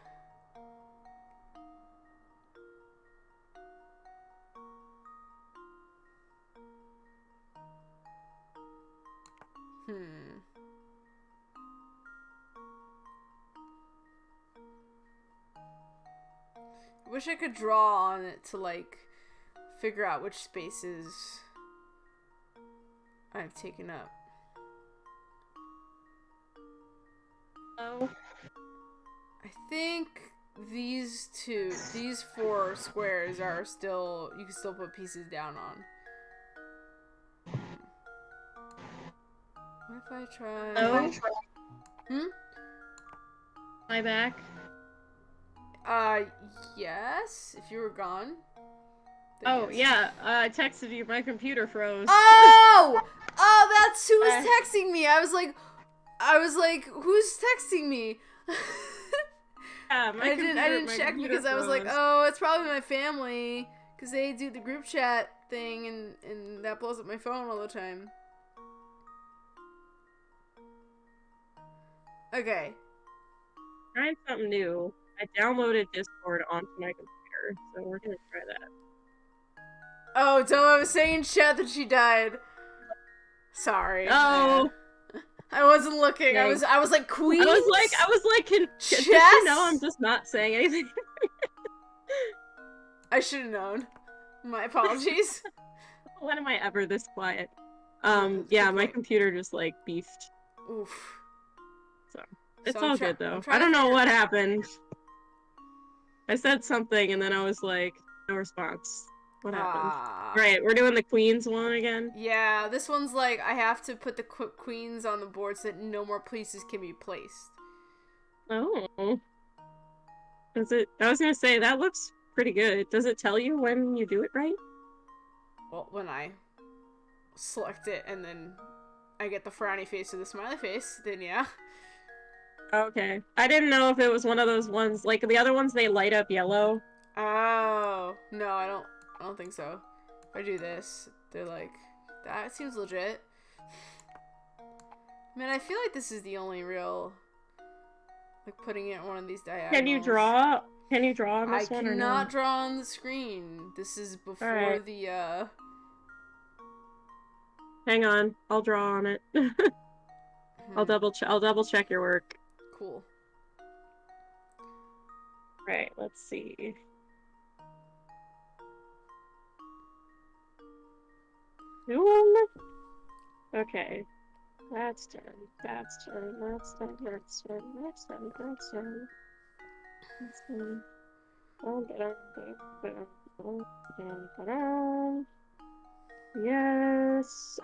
S2: I wish I could draw on it to, like, figure out which spaces I've taken up.
S1: Oh.
S2: I think these 4 squares are still, you can still put pieces down on. What if I try?
S1: Oh.
S2: Hmm?
S1: My back.
S2: Yes, if you were gone. then
S1: Oh,
S2: yes.
S1: yeah. I texted you. My computer froze.
S2: Oh! Oh, that's who was texting me. I was like, who's texting me?
S1: Yeah,
S2: I didn't
S1: my
S2: check
S1: computer
S2: because I was like,
S1: froze.
S2: oh, it's probably my family because they do the group chat thing and that blows up my phone all the time. Okay.
S1: Trying something new. I downloaded Discord onto my computer, so we're gonna try that.
S2: Oh, Doa was saying in chat that she died. Sorry.
S1: Oh.
S2: I wasn't looking.
S1: Dang.
S2: I was like, Queens?
S1: I was like,
S2: Chess?
S1: does she know I'm just not saying anything?
S2: I should have known. My apologies.
S1: When am I ever this quiet?
S2: Good
S1: Yeah, my
S2: point.
S1: computer just like beefed.
S2: Oof.
S1: So it's
S2: I'm
S1: all
S2: try-
S1: good though.
S2: I'm trying
S1: I don't
S2: to
S1: know
S2: figure-
S1: what happened. I said something and then I was like, no response. What happened? Right, we're doing the Queens one again.
S2: Yeah, this one's like, I have to put the queens on the board so that no more pieces can be placed.
S1: Oh. Is it? I was gonna say, that looks pretty good. Does it tell you when you do it right?
S2: Well, when I select it and then I get the frowny face or the smiley face, then yeah.
S1: Okay. I didn't know if it was one of those ones, like the other ones, they light up yellow.
S2: Oh, no, I don't think so. If I do this, they're like, that seems legit. Man, I feel like this is the only real, like, putting it on one of these diagonals.
S1: Can you draw? Can you draw on this
S2: I
S1: one or no?
S2: cannot draw on the screen. This is before
S1: Alright.
S2: the,
S1: Hang on, I'll draw on it. I'll double check your work.
S2: Cool.
S1: Right, let's see. New one? Okay. That's done. That's done. That's done. That's done. That's done. That's done. That's done. Yes.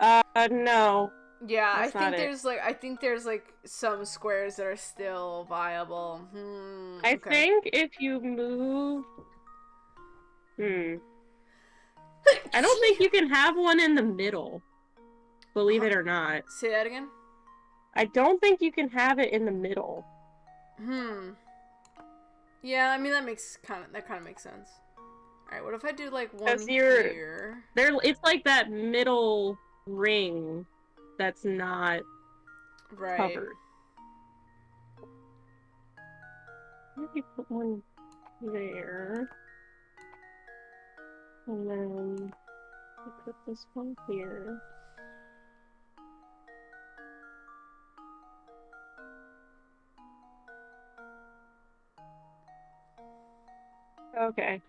S1: No.
S2: Yeah,
S1: That's not it.
S2: I think there's like some squares that are still viable.
S1: I
S2: Okay.
S1: think if you move... I don't think you can have one in the middle. Believe it or not.
S2: Say that again?
S1: I don't think you can have it in the middle.
S2: Yeah, I mean that kind of makes sense. Alright, what if I do like one
S1: 'Cause you're-
S2: here?
S1: It's like that middle ring that's not
S2: Right.
S1: covered. Maybe put one there. And then we put this one here. Okay.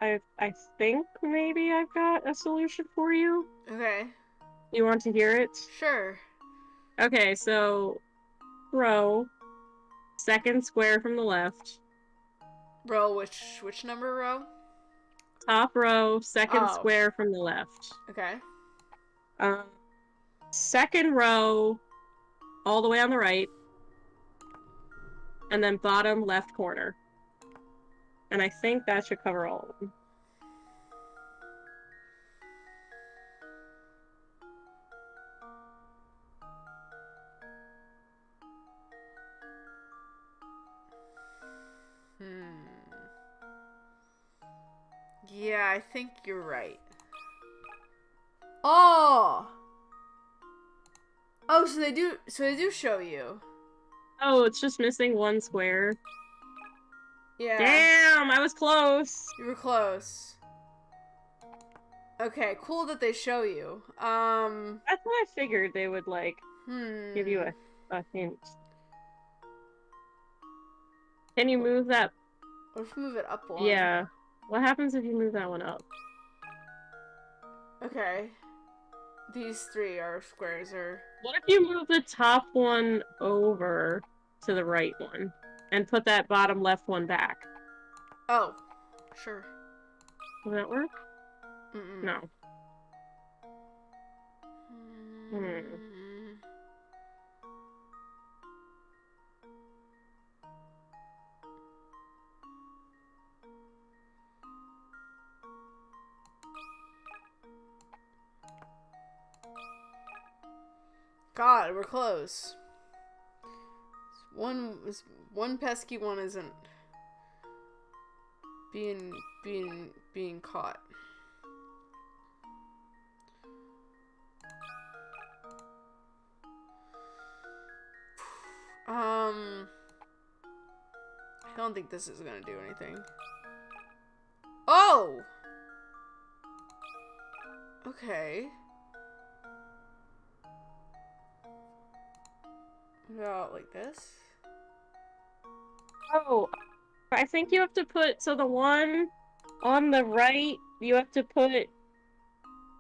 S1: I think maybe I've got a solution for you.
S2: Okay.
S1: You want to hear it?
S2: Sure.
S1: Okay, so row, second square from the left.
S2: Row, which number row?
S1: Top row, second
S2: Oh.
S1: square from the left.
S2: Okay.
S1: Second row, all the way on the right. And then bottom left corner. And I think that should cover all of them.
S2: Yeah, I think you're right. Oh! Oh, so they do show you.
S1: Oh, it's just missing one square.
S2: Yeah.
S1: Damn, I was close.
S2: You were close. Okay, cool that they show you.
S1: That's what I figured they would like. Give you a hint. Can you move that?
S2: Or if we move it up one.
S1: Yeah. What happens if you move that one up?
S2: Okay. These three are squares, or...
S1: What if you move the top one over to the right one and put that bottom left one back?
S2: Oh. Sure.
S1: Will that work?
S2: Mm-mm.
S1: No.
S2: Mm. God, we're close. One pesky one isn't being caught. I don't think this is gonna do anything. Oh! Okay. About like this?
S1: Oh, I think you have to put, so the one on the right, you have to put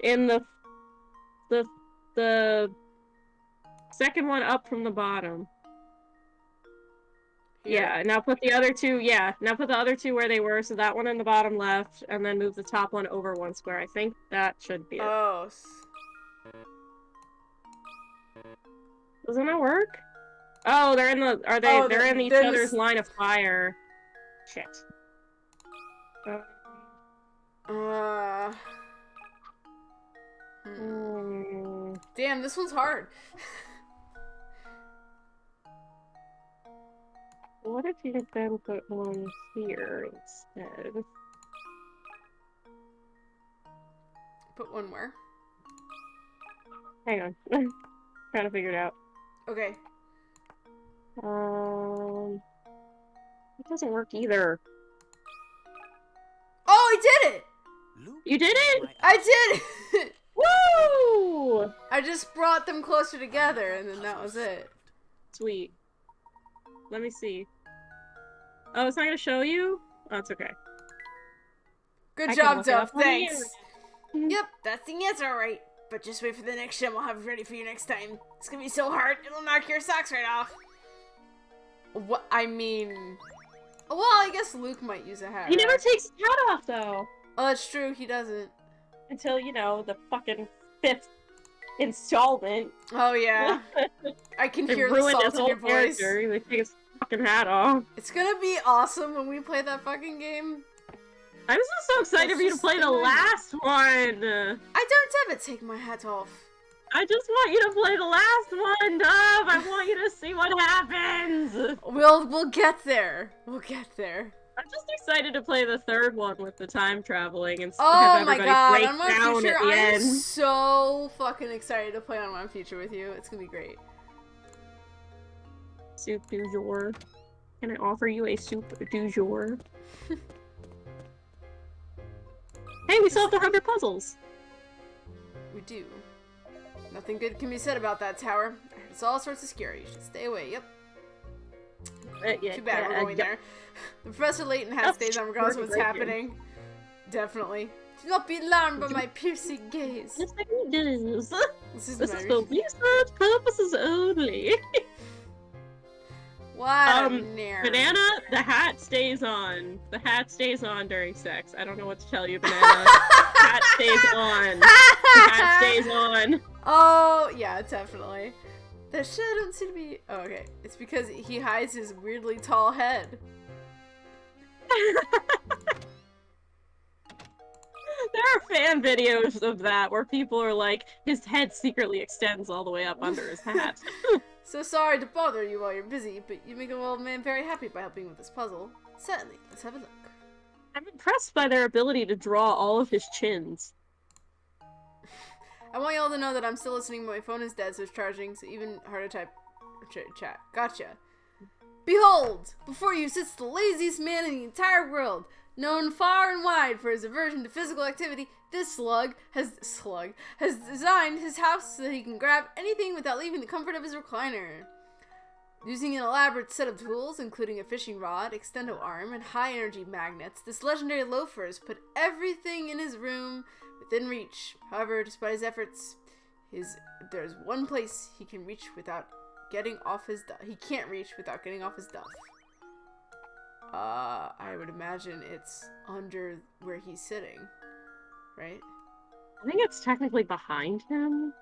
S1: in the second one up from the bottom.
S2: Here?
S1: Yeah, now put the other two, now put the other two where they were, so that one in the bottom left, and then move the top one over one square. I think that should be it.
S2: Oh.
S1: Doesn't that work? Oh, they're in the, they're in each other's line of fire. Shit.
S2: Damn, this one's hard.
S1: What if you could then put one here instead?
S2: Put one where?
S1: Hang on. Trying to figure it out.
S2: Okay.
S1: It doesn't work either.
S2: Oh, I did it!
S6: Luke,
S1: You did it?
S2: I did it!
S1: Woo!
S2: I just brought them closer together, and then that was it.
S1: Sweet. Let me see. Oh, it's not gonna show you? Oh, it's okay.
S2: Good
S1: I can
S2: job,
S1: look it up
S2: Duff.
S1: on the
S2: Thanks.
S1: internet.
S2: Yep, that's the answer, alright. But just wait for the next gem. We'll have it ready for you next time. It's gonna be so hard, it'll knock your socks right off. What? I mean... Well, I guess Luke might use a hat.
S1: He never
S2: right?
S1: takes his hat off, though.
S2: Oh, that's true. He doesn't.
S1: Until, you know, the fucking 5th installment.
S2: Oh, yeah. I can
S1: It
S2: hear the
S1: ruined
S2: salt
S1: his
S2: in
S1: whole
S2: your voice.
S1: character. He would take his fucking hat off.
S2: It's gonna be awesome when we play that fucking game.
S1: I'm just so excited
S2: That's
S1: for you to
S2: just
S1: play the
S2: annoying.
S1: last one.
S2: I don't ever take my hat off.
S1: I just want you to play the last one, Dove. I want you to see what happens.
S2: We'll get there. We'll get there.
S1: I'm just excited to play the third one with the time traveling and have
S2: Oh my
S1: everybody
S2: god,
S1: break
S2: on my
S1: down
S2: future,
S1: at the
S2: I'm
S1: end.
S2: so fucking excited to play on my future with you. It's gonna be great.
S1: Soup du jour. Can I offer you a soup du jour? Hey, we solved 100 puzzles.
S2: We do. Nothing good can be said about that tower. It's all sorts of scary. You should stay away. Yep. Too bad we're going there. Professor Layton has stays on regardless of what's happening. Definitely. Do not be alarmed by my piercing gaze.
S1: Yes, it is.
S2: This is
S1: This
S2: my
S1: is for research purposes only.
S2: What a nerd.
S1: Banana, the hat stays on. The hat stays on during sex. I don't know what to tell you, Banana. Hat stays on. The hat stays on.
S2: Oh, yeah, definitely. That shit don't seem to be... Oh, okay. It's because he hides his weirdly tall head.
S1: There are fan videos of that where people are like, his head secretly extends all the way up under his hat.
S2: So sorry to bother you while you're busy, but you make an old man very happy by helping with this puzzle. Certainly, let's have a look.
S1: I'm impressed by their ability to draw all of his chins.
S2: I want y'all to know that I'm still listening, but my phone is dead, so it's charging, so even harder to type or chat. Gotcha. Behold! Before you sits the laziest man in the entire world. Known far and wide for his aversion to physical activity, this slug has designed his house so that he can grab anything without leaving the comfort of his recliner. Using an elaborate set of tools, including a fishing rod, extendo arm, and high-energy magnets, this legendary loafer has put everything in his room within reach. However, despite his efforts, there's one place he can reach without getting off his duff. He can't reach without getting off his duff. I would imagine it's under where he's sitting, right?
S1: I think it's technically behind him.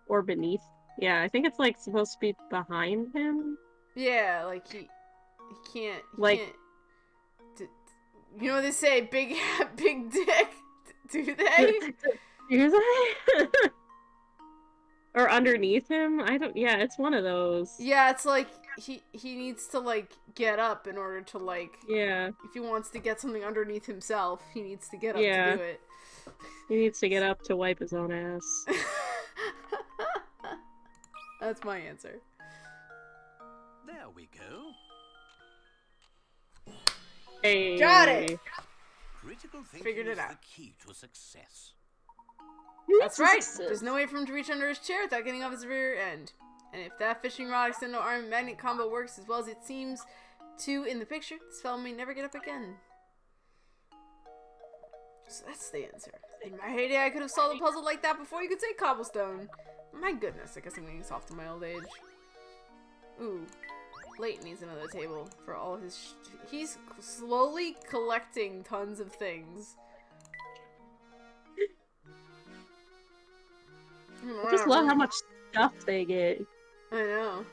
S1: Or beneath. Yeah, I think it's like supposed to be behind him.
S2: Yeah, like he can't.
S1: Like-
S2: You know what they say, big dick. Do they?
S1: Is I? Or underneath him? I don't. Yeah, it's one of those.
S2: Yeah, it's like he needs to like get up in order to like.
S1: Yeah,
S2: If he wants to get something underneath himself, he needs to get up
S1: Yeah.
S2: to do it.
S1: he needs to get up to wipe his own ass.
S2: That's my answer.
S6: There we go.
S1: Hey.
S2: Got it!
S6: Critical thinking
S2: Figured it
S6: is
S2: out.
S6: the key to success.
S2: That's right. There's no way for him to reach under his chair without getting off his rear end. And if that fishing rod, extendo arm, magnet combo works as well as it seems to in the picture, this fellow may never get up again. So that's the answer. In my heyday, I could have solved a puzzle like that before you could say cobblestone. My goodness, I guess I'm getting soft in my old age. Ooh. Leighton needs another table for all his he's slowly collecting tons of things.
S1: I just love how much stuff they get.
S2: I know.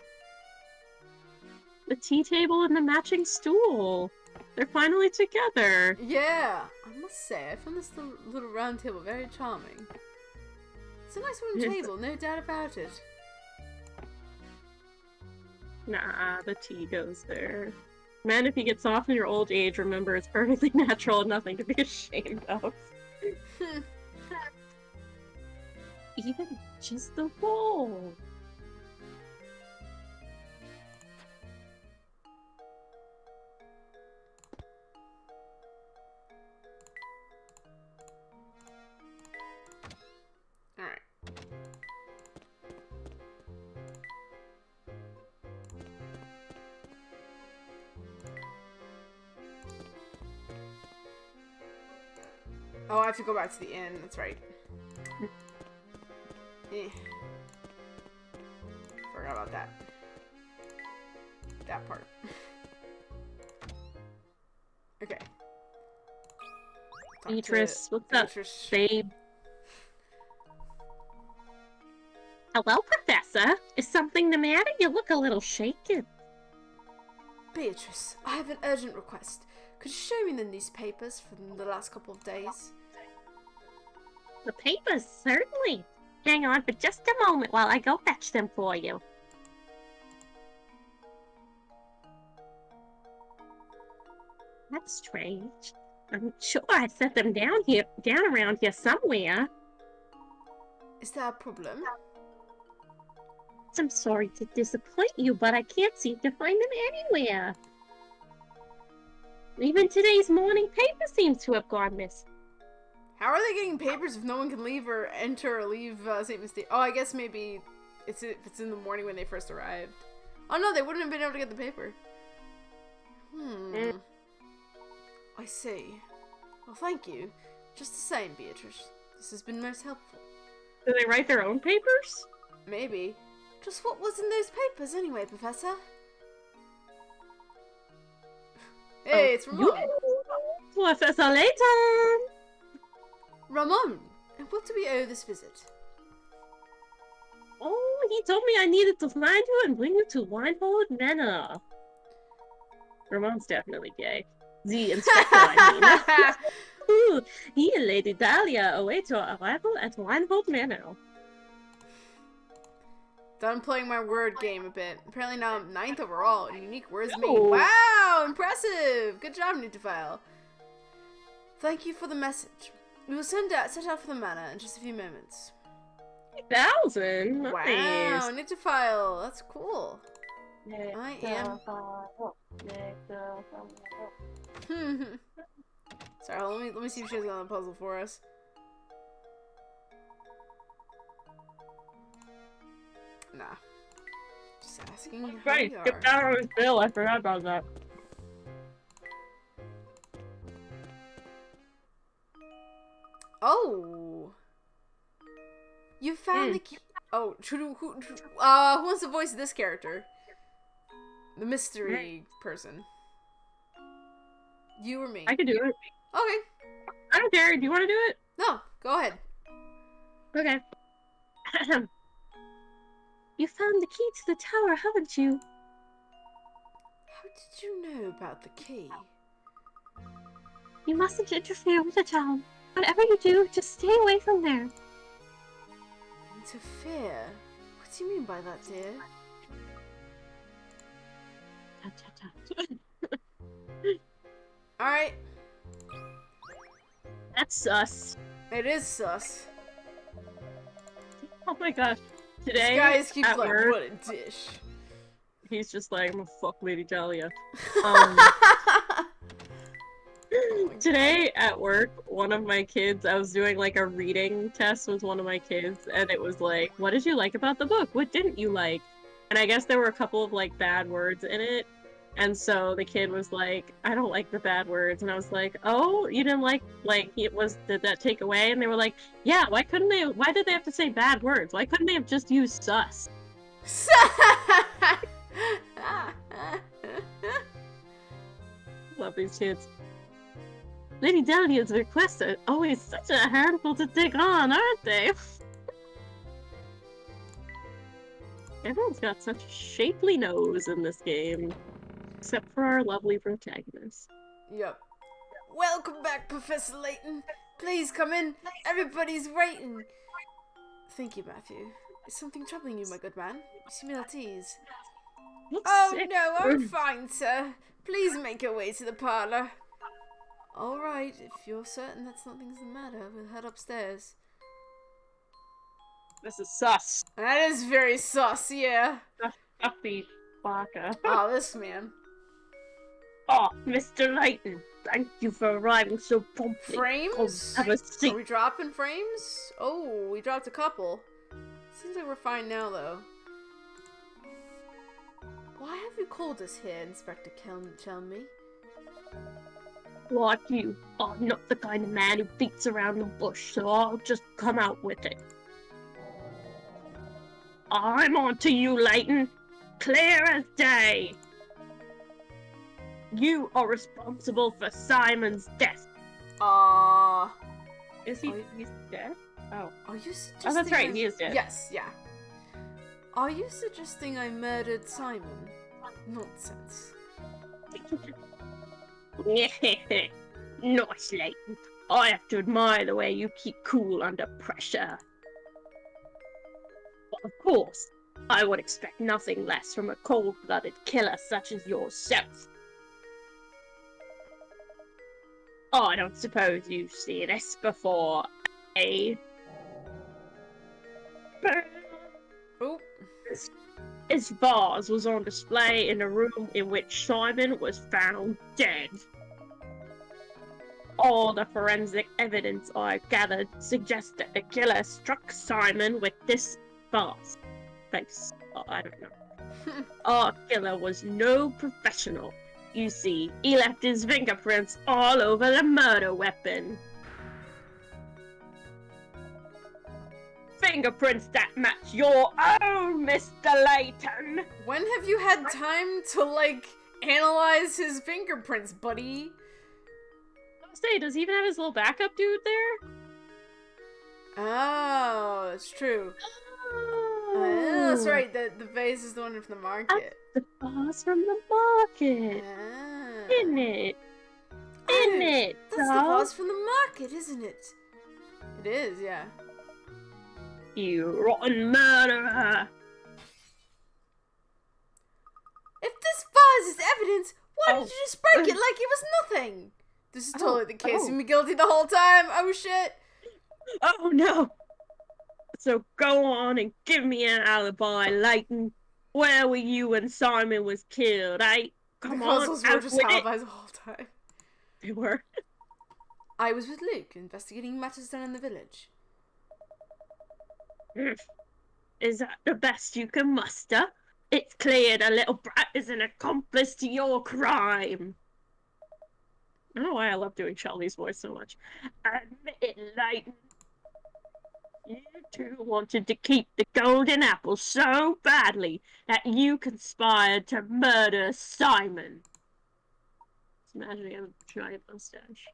S1: The tea table and the matching stool. They're finally together.
S2: Yeah, I must say, I found this little round table very charming. It's a nice wooden
S1: Yes.
S2: table, no doubt about it.
S1: Nah, the tea goes there. Man, if you get soft in your old age, remember it's perfectly natural and nothing to be ashamed of. Even just the bowl.
S2: Alright. Oh, I have to go back to the inn, that's right. Forgot about that. That part. Okay. Talk to
S1: Beatrice, what's up,
S2: Beatrice.
S1: babe?
S4: Hello, Professor. Is something the matter? You look a little shaken.
S2: Beatrice, I have an urgent request. Could you show me the newspapers from the last couple of days?
S4: The papers, certainly. Hang on for just a moment while I go fetch them for you. That's strange. I'm sure I set them down around here somewhere.
S2: Is there a problem?
S4: I'm sorry to disappoint you, but I can't seem to find them anywhere. Even today's morning paper seems to have gone missing.
S2: How are they getting papers if no one can leave or enter or leave St. Mystic? Oh, I guess maybe if it's in the morning when they first arrived. Oh no, they wouldn't have been able to get the paper. I see. Well, thank you. Just the same, Beatrice. This has been most helpful.
S1: Do they write their own papers?
S2: Maybe. Just what was in those papers anyway, Professor? Hey, it's Ramon.
S1: Professor Layton!
S2: Ramon! And what do we owe this visit?
S1: Oh, he told me I needed to find you and bring you to Winehold Manor. Ramon's definitely gay. The inspector, I mean. Ooh, he and Lady Dahlia await your arrival at Winehold Manor.
S2: Done playing my word game a bit. Apparently now I'm 9th overall in unique words made.
S1: Oh.
S2: Wow, impressive! Good job, Nutafile. Thank you for the message. We will set out for the manor in just a few moments.
S1: 1,000? Nice.
S2: Wow, Nutafile, that's cool. I am. Sorry, let me see if she has another puzzle for us. Nah. Just asking how
S1: Right,
S2: we
S1: skip
S2: are.
S1: down with Bill. I forgot about that.
S2: Oh! You found the key. Oh, who wants to voice this character? The mystery person. You or me?
S1: I can do it.
S2: Okay.
S1: I don't care. Do you want to do it?
S2: No, go ahead.
S1: Okay. You found the key to the tower, haven't you?
S2: How did you know about the key?
S4: You mustn't interfere with the town. Whatever you do, just stay away from there.
S2: Interfere? What do you mean by that, dear?
S1: Tap, tap, tap.
S2: Alright.
S1: That's sus.
S2: It is sus.
S1: Oh my gosh. Today,
S2: Guys keep
S1: at
S2: like,
S1: work,
S2: what a dish.
S1: he's just like, I'm gonna fuck Lady Dahlia. Today at work, one of my kids, I was doing like a reading test with one of my kids, and it was like, what did you like about the book? What didn't you like? And I guess there were a couple of like bad words in it, and so the kid was like, I don't like the bad words, and I was like, oh, you didn't like did that take away? And they were like, yeah, why did they have to say bad words? Why couldn't they have just used sus? Love these kids. Lady Dahlia's requests are always such a handful to take on, aren't they? Everyone's got such a shapely nose in this game. Except for our lovely protagonist.
S2: Yep. Welcome back, Professor Layton. Please come in. Everybody's waiting. Thank you, Matthew. Is something troubling you, my good man? You seem ill at ease. Oh,
S1: sick.
S2: no, I'm fine, sir. Please make your way to the parlor. Alright, if you're certain that something's the matter, we'll head upstairs.
S1: This is sus.
S2: That is very sus, yeah.
S1: Stuffy baka.
S2: Oh, this man.
S1: Oh, Mr. Layton, thank you for arriving so promptly.
S2: Frames?
S1: Have a seat.
S2: Are we dropping frames? Oh, we dropped a couple. Seems like we're fine now, though. Why have you called us here, Inspector Chelmy?
S1: Like you, I'm not the kind of man who beats around the bush, so I'll just come out with it. I'm on to you, Layton. Clear as day. You are responsible for Simon's death. Is he? He's dead? Oh.
S2: Are you suggesting?
S1: Oh, that's right. He is dead.
S2: Yes, yeah. Are you suggesting I murdered Simon? Nonsense.
S1: Nice, Layton. I have to admire the way you keep cool under pressure. But of course, I would expect nothing less from a cold-blooded killer such as yourself. I don't suppose you've seen this before, eh?
S2: Oh.
S1: His vase was on display in the room in which Simon was found dead. All the forensic evidence I've gathered suggests that the killer struck Simon with this vase. Face. Oh, I don't know. Our killer was no professional. You see, he left his fingerprints all over the murder weapon. Fingerprints that match your own, Mr. Layton!
S2: When have you had time to, like, analyze his fingerprints, buddy?
S1: I was say, does he even have his little backup dude there?
S2: Oh, it's true.
S1: Oh,
S2: Yeah, that's right, the vase is the one from the market.
S1: the vase from the market.
S2: Ah.
S1: Isn't it? Isn't it,
S2: That's the
S1: doll?
S2: vase from the market, isn't it? It is, yeah.
S1: You rotten murderer!
S2: If this vase is evidence, why did you just break it like it was nothing? This is totally the case of me guilty the whole time. Oh shit.
S1: Oh no! So go on and give me an alibi, Layton. Where were you when Simon was killed, eh? Come
S2: The
S1: on,
S2: puzzles were
S1: out
S2: just
S1: with it.
S2: alibis the whole time.
S1: They were.
S2: I was with Luke, investigating matters done in the village.
S4: Is that the best you can muster? It's clear the little brat is an accomplice to your crime. I don't know why I love doing Shelby's voice so much. Admit it, Leighton. You two wanted to keep the golden apple so badly that you conspired to murder Simon. Just imagining a giant mustache.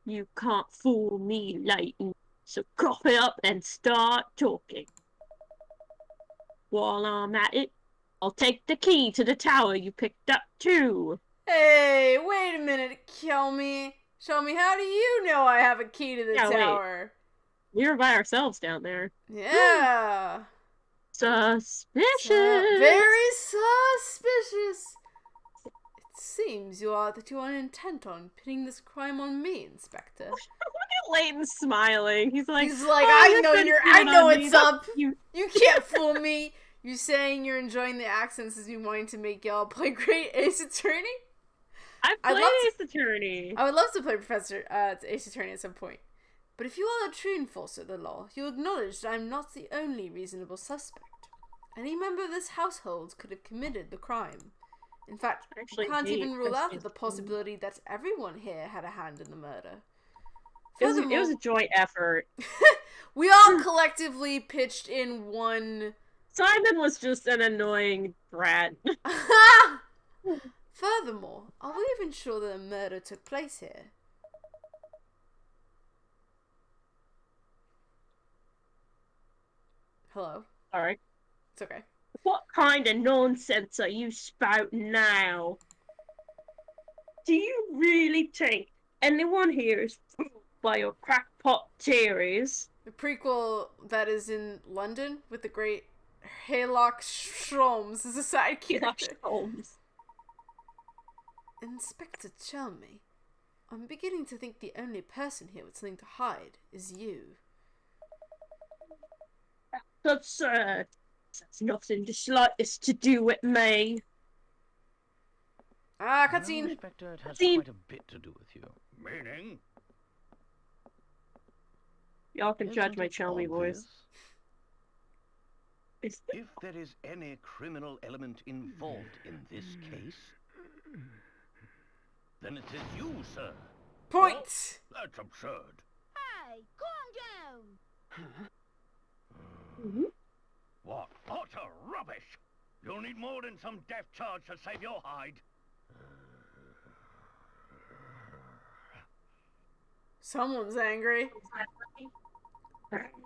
S4: You can't fool me, Leighton. So cough it up and start talking. While I'm at it, I'll take the key to the tower you picked up too.
S2: Hey, wait a minute, kill me. Show me, how do you know I have a key to the tower?
S4: We were by ourselves down there.
S2: Yeah.
S4: Suspicious.
S2: Very suspicious. It seems you are intent on pinning this crime on me, Inspector.
S4: Look at Leighton smiling. He's like,
S2: I know it's up.
S4: You
S2: can't fool me. You saying you're enjoying the accents as you wanting to make y'all play great Ace Attorney?
S4: I played Ace Attorney.
S2: I would love to play Professor Ace Attorney at some point. But if you are a true enforcer of the law, you acknowledge that I'm not the only reasonable suspect. Any member of this household could have committed the crime. In fact, you can't even rule out the possibility that everyone here had a hand in the murder.
S4: It was a joint effort.
S2: We all collectively pitched in one...
S4: Simon was just an annoying brat.
S2: Furthermore, are we even sure that a murder took place here? Hello?
S4: Sorry.
S2: It's okay.
S4: What kind of nonsense are you spouting now? Do you really think anyone here is fooled by your crackpot theories?
S2: The prequel that is in London with the great Haylock Sholmes as a side character.
S4: Holmes.
S2: Inspector Chelmy, I'm beginning to think the only person here with something to hide is you.
S4: That's absurd. That's nothing the slightest to do with me.
S2: Ah,
S3: No,
S2: cutscene.
S3: Inspector, it has
S4: Cutscene.
S3: quite a bit to do with you. Meaning?
S4: Y'all can judge
S3: Isn't
S4: my
S3: it
S4: Chelmy voice.
S3: obvious? If there is any criminal element involved in this case, then it is you, sir.
S2: Point!
S3: That's absurd.
S5: Hey, calm down.
S3: What utter rubbish! You'll need more than some death charge to save your hide.
S2: Someone's angry.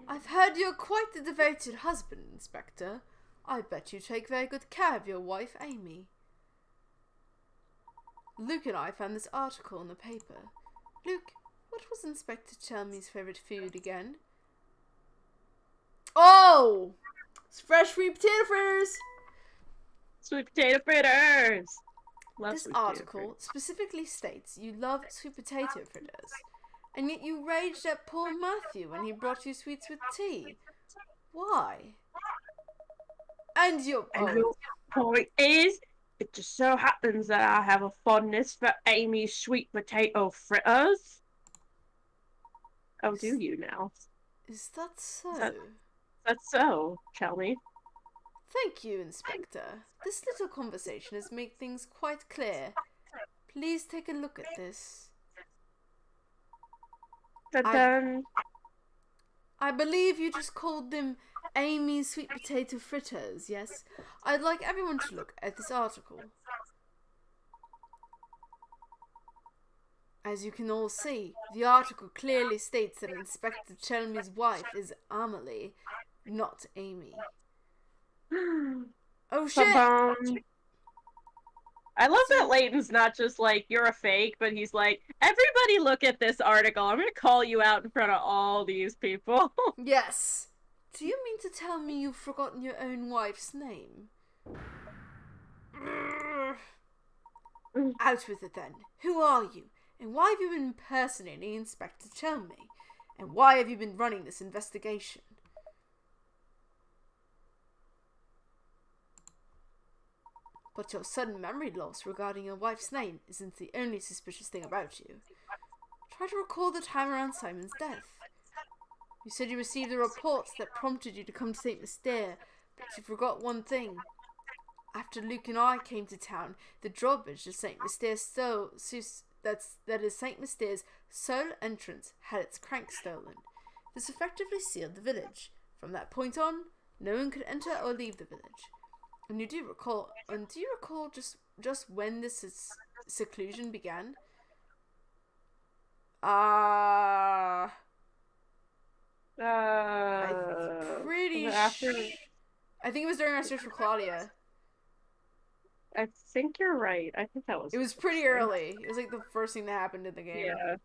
S2: I've heard you're quite the devoted husband, Inspector. I bet you take very good care of your wife, Amy. Luke and I found this article in the paper. Luke, what was Inspector Chelmy's favourite food again? Oh! It's fresh sweet potato fritters!
S4: Sweet potato fritters! Love
S2: This
S4: sweet potato
S2: article
S4: fritters.
S2: specifically states you love sweet potato fritters, and yet you raged at poor Matthew when he brought you sweets with tea. Why? And your
S4: point is, it just so happens that I have a fondness for Amy's sweet potato fritters. Oh, do you now?
S2: Is that so?
S4: That's so, Chelmy.
S2: Thank you, Inspector. This little conversation has made things quite clear. Please take a look at this.
S4: Dun-dun.
S2: I believe you just called them Amy's sweet potato fritters, yes? I'd like everyone to look at this article. As you can all see, the article clearly states that Inspector Chelmy's wife is Amelie, not Amy. Oh shit!
S4: Ba-bum. I love that Leighton's not just like, you're a fake, but he's like, everybody look at this article. I'm gonna call you out in front of all these people.
S2: Yes. Do you mean to tell me you've forgotten your own wife's name? Out with it then. Who are you? And why have you been impersonating Inspector Chelmy? And why have you been running this investigation? But your sudden memory loss regarding your wife's name isn't the only suspicious thing about you. Try to recall the time around Simon's death. You said you received the reports that prompted you to come to St. Mystere, but you forgot one thing. After Luke and I came to town, the drawbridge to St. Mystere's St. Mystere's sole entrance had its crank stolen. This effectively sealed the village. From that point on, no one could enter or leave the village. And do you recall just when this seclusion began? I'm pretty
S4: after.
S2: I think it was during our search for Claudia.
S4: I think you're right. I think that was.
S2: It was pretty early. It was like the first thing that happened in the game.
S4: Yeah.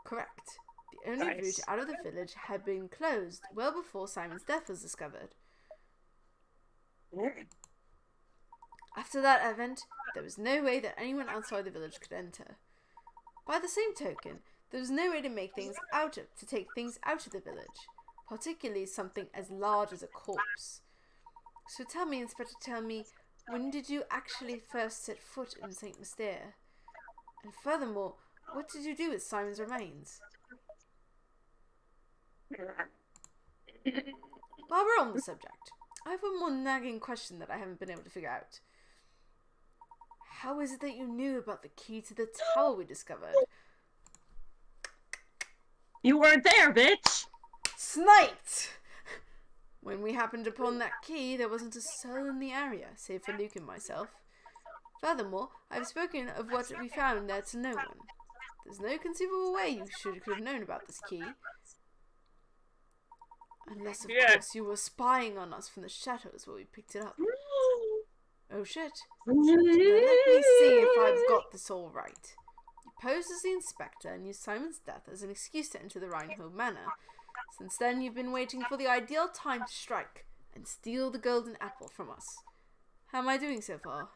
S2: Correct. The only route out of the village had been closed well before Simon's death was discovered. After that event, there was no way that anyone outside the village could enter. By the same token, there was no way to take things out of the village, particularly something as large as a corpse. So tell me, Inspector, when did you actually first set foot in St. Mystere? And furthermore, what did you do with Simon's remains? While we're on the subject, I have one more nagging question that I haven't been able to figure out. How is it that you knew about the key to the tower we discovered?
S4: You weren't there, bitch!
S2: Sniped! When we happened upon that key, there wasn't a soul in the area, save for Luke and myself. Furthermore, I've spoken of what we found there to no one. There's no conceivable way you could have known about this key. Unless, of course, you were spying on us from the shadows while we picked it up. Oh shit. Now let me see if I've got this all right. You posed as the inspector and used Simon's death as an excuse to enter the Rhinehill Manor. Since then, you've been waiting for the ideal time to strike and steal the golden apple from us. How am I doing so far?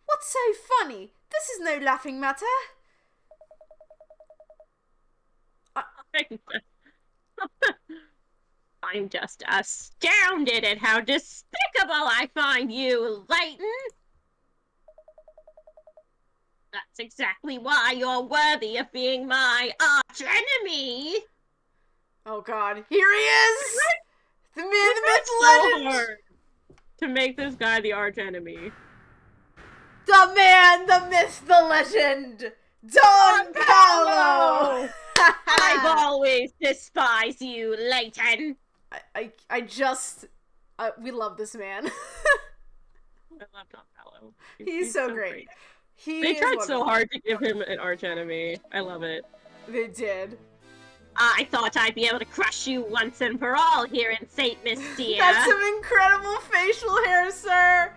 S2: What's so funny? This is no laughing matter.
S4: I'm just astounded at how despicable I find you, Layton! That's exactly why you're worthy of being my arch-enemy!
S2: Oh god, here he is! The man, the myth,
S4: so
S2: legend!
S4: hard to make this guy the arch-enemy.
S2: The man, the myth, the legend! Don Paolo!
S4: I've always despised you, Layton!
S2: We love this man.
S4: I love Don Paolo.
S2: He's so great.
S4: They tried so hard to give him an archenemy. I love it.
S2: They did.
S4: I thought I'd be able to crush you once and for all here in St. Mystere.
S2: That's some incredible facial hair, sir!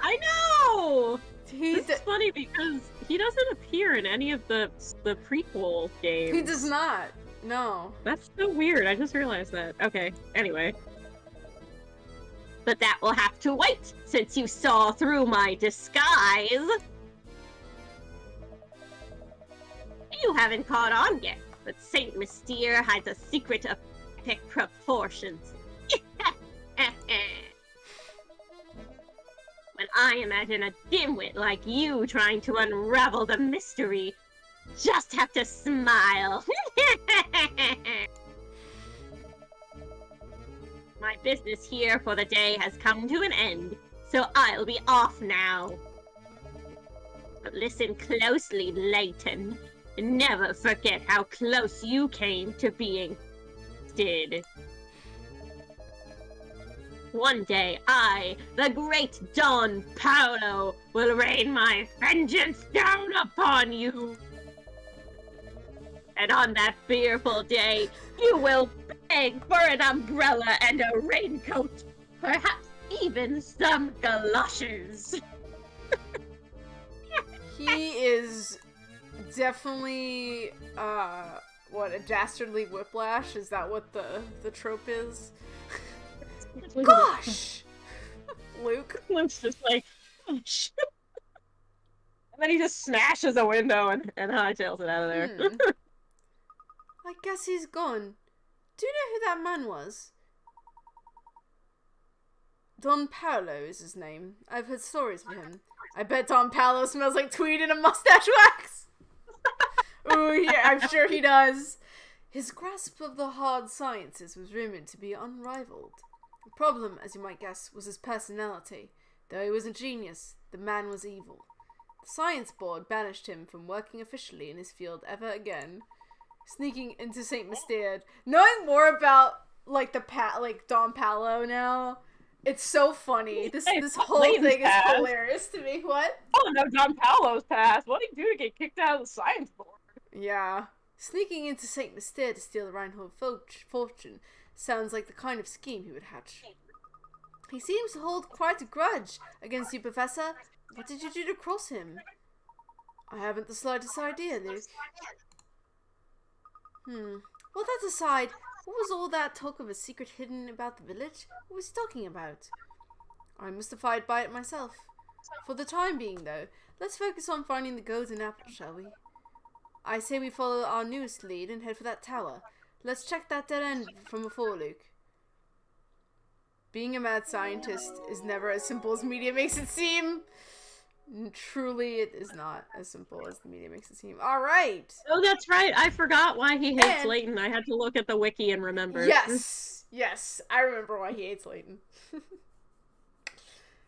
S4: I know! This is funny because he doesn't appear in any of the prequel games.
S2: He does not. No.
S4: That's so weird. I just realized that. Okay, anyway. But that will have to wait, since you saw through my disguise. You haven't caught on yet, but St. Mystere has a secret of epic proportions. When I imagine a dimwit like you trying to unravel the mystery, just have to smile. My business here for the day has come to an end, so I'll be off now. But listen closely, Layton. Never forget how close you came to being dead. One day, I, the great Don Paolo, will rain my vengeance down upon you. And on that fearful day, you will beg for an umbrella and a raincoat, perhaps even some galoshes.
S2: He is definitely, what, a dastardly whiplash? Is that what the trope is? Gosh!
S4: Luke's just like, gosh. And then he just smashes a window and hightails it out of there.
S2: I guess he's gone. Do you know who that man was? Don Paolo is his name. I've heard stories of him. I bet Don Paolo smells like tweed and a mustache wax. Ooh, yeah, I'm sure he does. His grasp of the hard sciences was rumored to be unrivaled. The problem, as you might guess, was his personality. Though he was a genius, the man was evil. The science board banished him from working officially in his field ever again. Sneaking into St. Mystère. Knowing more about, like, Don Paolo now, it's so funny. This whole thing is hilarious to me. What?
S4: Oh no, Don Paolo's passed. What did he do to get kicked out of the science board?
S2: Yeah. Sneaking into St. Mystère to steal the Reinhold fortune sounds like the kind of scheme he would hatch. He seems to hold quite a grudge against you, Professor. What did you do to cross him? I haven't the slightest idea, Luke. Well, that aside, what was all that talk of a secret hidden about the village? What was he talking about? I'm mystified by it myself. For the time being, though, let's focus on finding the golden apple, shall we? I say we follow our newest lead and head for that tower. Let's check that dead end from afar, Luke. Being a mad scientist is never as simple as the media makes it seem. Truly, it is not as simple as the media makes it seem. Alright!
S4: Oh, that's right. I forgot why he hates Layton. I had to look at the wiki and remember.
S2: Yes! Yes, I remember why he hates Layton.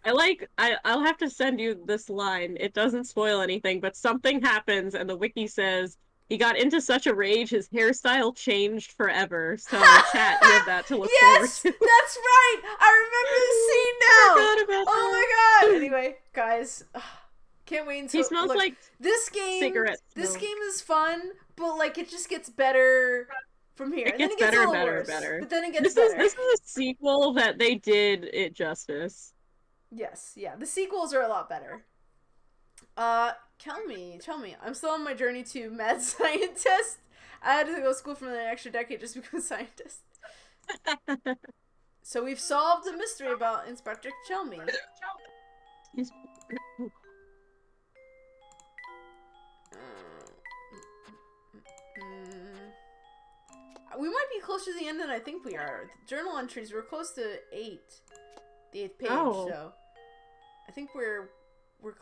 S4: I'll have to send you this line. It doesn't spoil anything, but something happens and the wiki says, he got into such a rage, his hairstyle changed forever. So, chat, you have that to look forward to.
S2: Yes! That's right! I remember the scene now! Oh my god! Anyway, guys, can't wait until...
S4: He smells like
S2: this game,
S4: cigarette
S2: This
S4: smoke.
S2: game is fun, but, like, it just gets better from here.
S4: It gets better and better and better.
S2: But then it gets better.
S4: This is a sequel that they did it justice.
S2: Yes, yeah. The sequels are a lot better. Tell me. I'm still on my journey to mad scientist. I had to go to school for an extra decade just to become a scientist. So we've solved the mystery about Inspector Chelmy. We might be closer to the end than I think we are. The journal entries, we're close to 8. The 8th page, so I think we're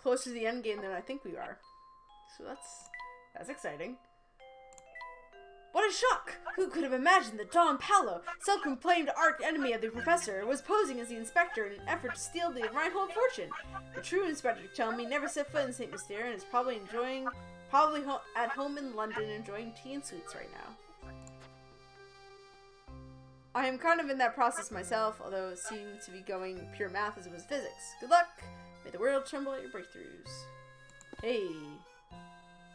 S2: closer to the end game than I think we are. So that's exciting. What a shock! Who could have imagined that Don Paolo, self-proclaimed arch enemy of the professor, was posing as the inspector in an effort to steal the Reinhold fortune? The true Inspector Chelmy never set foot in St. Mystère and is probably at home in London enjoying tea and sweets right now. I am kind of in that process myself, although it seemed to be going pure math as it was physics. Good luck! May the world tremble at your breakthroughs. Hey.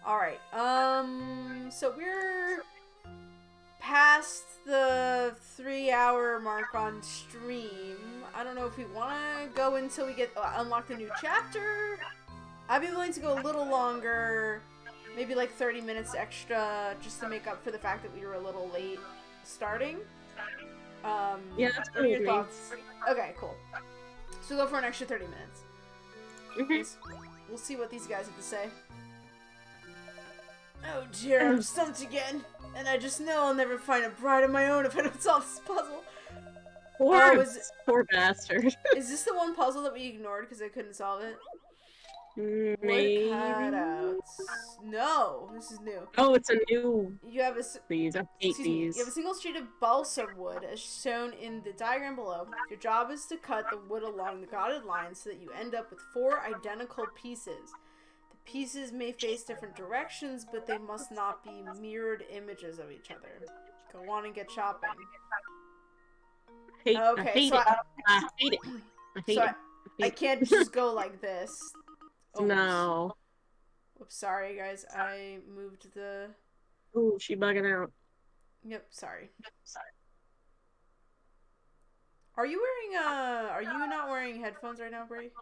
S2: Alright, so we're past the 3-hour mark on stream. I don't know if we want to go until we get unlock a new chapter. I'd be willing to go a little longer, maybe like 30 minutes extra, just to make up for the fact that we were a little late starting.
S4: Yeah, that's
S2: what are your
S4: cool.
S2: thoughts? Okay, cool. So we'll go for an extra 30 minutes. We'll see what these guys have to say. Oh dear, I'm stumped again. And I just know I'll never find a bride of my own if I don't solve this puzzle.
S4: Poor bastard.
S2: Is this the one puzzle that we ignored because I couldn't solve it?
S4: Maybe.
S2: No, this is new.
S4: Oh, it's a new.
S2: You have
S4: These. I hate these.
S2: You have a single sheet of balsa wood as shown in the diagram below. Your job is to cut the wood along the dotted line so that you end up with 4 identical pieces. The pieces may face different directions, but they must not be mirrored images of each other. Go on and get chopping.
S4: I hate it.
S2: I can't just go like this.
S4: Oh, no.
S2: Oops, sorry guys. I moved the...
S4: Ooh, she bugging out.
S2: Yep, sorry. Are you not wearing headphones right now, Brie?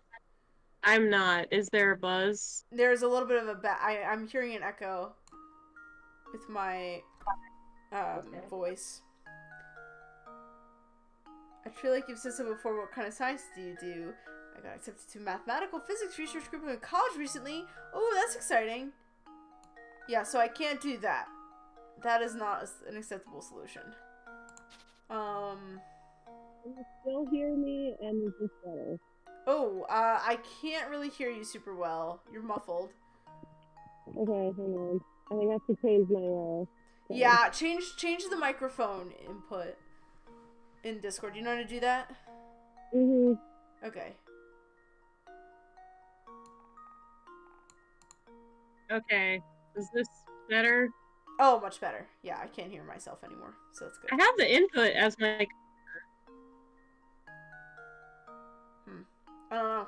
S4: I'm not. Is there a buzz?
S2: There's a little bit of a I'm hearing an echo with my voice. I feel like you've said so before. What kind of science do you do? I got accepted to mathematical physics research group in college recently. Oh, that's exciting. Yeah, so I can't do that. That is not an acceptable solution.
S4: you still hear me and is this better?
S2: Oh, I can't really hear you super well. You're muffled.
S4: Okay, hang on. I think I have to change my sound.
S2: Yeah, change the microphone input in Discord. Do you know how to do that?
S4: Mhm.
S2: Okay.
S1: Okay. Is this better?
S2: Oh, much better. Yeah, I can't hear myself anymore, so that's good.
S1: I have the input as my.
S2: I don't know.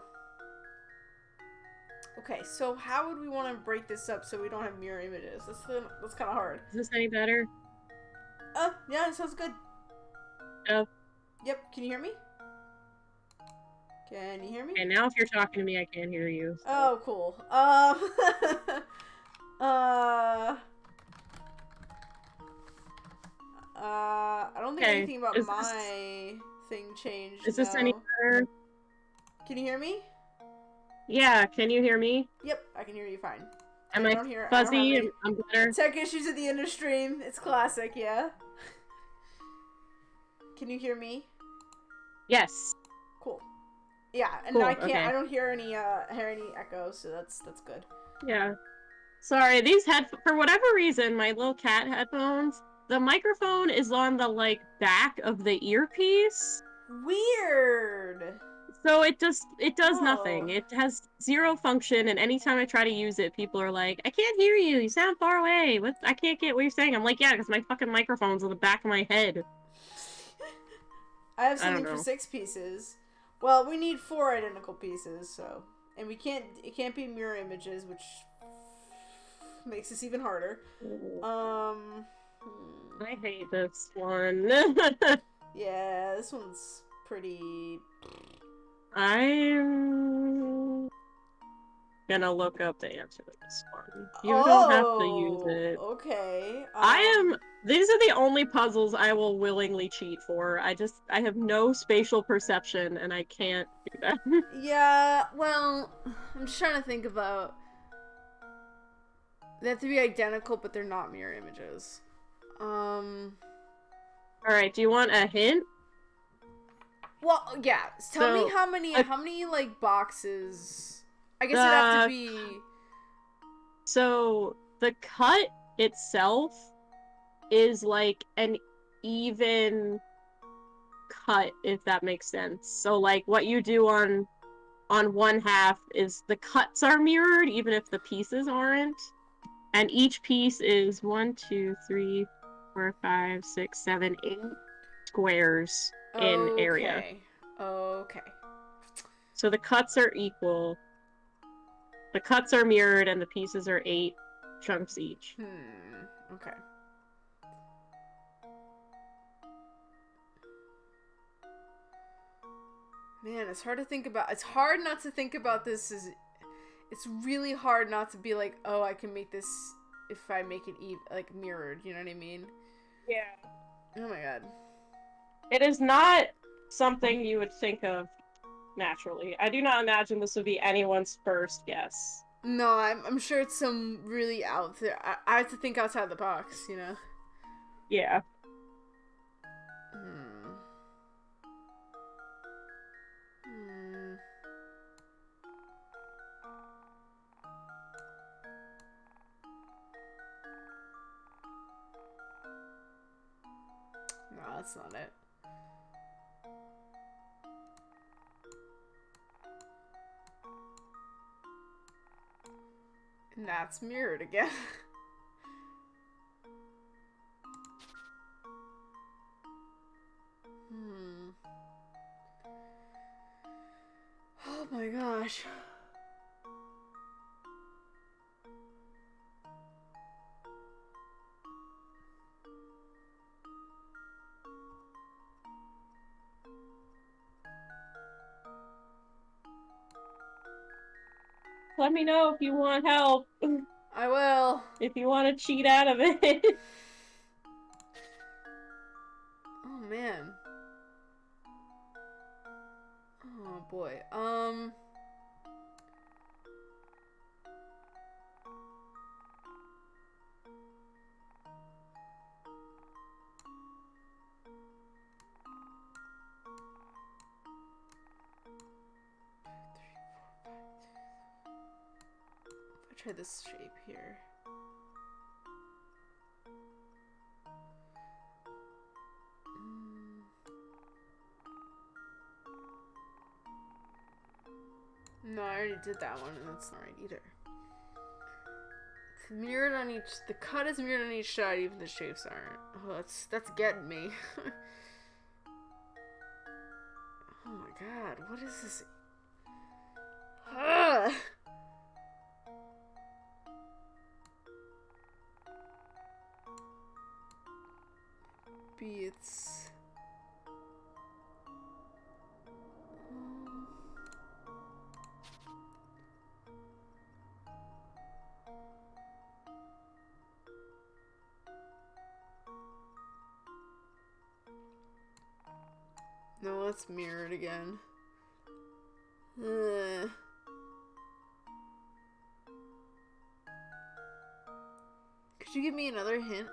S2: Okay, so how would we want to break this up so we don't have mirror images? That's kind of hard.
S1: Is this any better?
S2: Yeah, it sounds good.
S1: Oh.
S2: Yep, can you hear me? Can you hear me?
S1: Okay, now if you're talking to me, I can't hear you. So.
S2: Oh, cool. I don't think
S1: Okay,
S2: anything about
S1: is
S2: my thing changed.
S1: Is this any
S2: no.
S1: better?
S2: Can you hear me?
S1: Yeah, can you hear me?
S2: Yep, I can hear you fine.
S1: Am
S2: I
S1: I
S2: don't hear. I don't have
S1: fuzzy?
S2: any
S1: I'm better.
S2: tech issues at the end of stream. It's classic, yeah. Can you hear me?
S1: Yes.
S2: Cool. Yeah, and
S1: Cool,
S2: I can't.
S1: okay.
S2: I don't hear any echo, so that's good.
S1: Yeah. Sorry, these for whatever reason, my little cat headphones, the microphone is on the, like, back of the earpiece.
S2: Weird.
S1: So it does nothing.
S2: Oh.
S1: It has zero function, and anytime I try to use it, people are like, I can't hear you, you sound far away. I can't get what you're saying. I'm like, yeah, because my fucking microphone's on the back of my head.
S2: I have
S1: I don't
S2: something for
S1: know.
S2: 6 pieces. Well, we need 4 identical pieces, so. And it can't be mirror images, which makes this even harder.
S1: I hate this one.
S2: Yeah, this one's pretty.
S1: I'm gonna look up the answer to this one. You don't have to use
S2: Oh,
S1: it.
S2: okay.
S1: These are the only puzzles I will willingly cheat for. I have no spatial perception and I can't do that.
S2: Yeah, well, I'm just trying to think about. They have to be identical, but they're not mirror images.
S1: Alright, do you want a hint?
S2: Well, yeah. Tell me how many like boxes. I guess it'd have to be.
S1: So the cut itself is like an even cut, if that makes sense. So like what you do on one half is the cuts are mirrored, even if the pieces aren't. And each piece is 1, 2, 3, 4, 5, 6, 7, 8 squares in area.
S2: Okay.
S1: So the cuts are equal. The cuts are mirrored and the pieces are 8 chunks each.
S2: Okay. Man, it's hard to think about. It's hard not to think about this as. It's really hard not to be like, oh, I can make this if I make it like mirrored. You know what I mean?
S1: Yeah.
S2: Oh my god.
S1: It is not something you would think of naturally. I do not imagine this would be anyone's first guess.
S2: No, I'm sure it's some really out there. I have to think outside the box, you know?
S1: Yeah.
S2: No, that's not it. And that's mirrored again. Oh my gosh.
S1: Let me know if you want help.
S2: I will.
S1: If you want to cheat out of it.
S2: Oh man. Oh boy. try this shape here. No, I already did that one, and that's not right either. It's mirrored on each. The cut is mirrored on each side, even the shapes aren't. Oh, that's getting me. Oh my god, what is this? Ugh. It's. No, let's mirror it again. Could you give me another hint?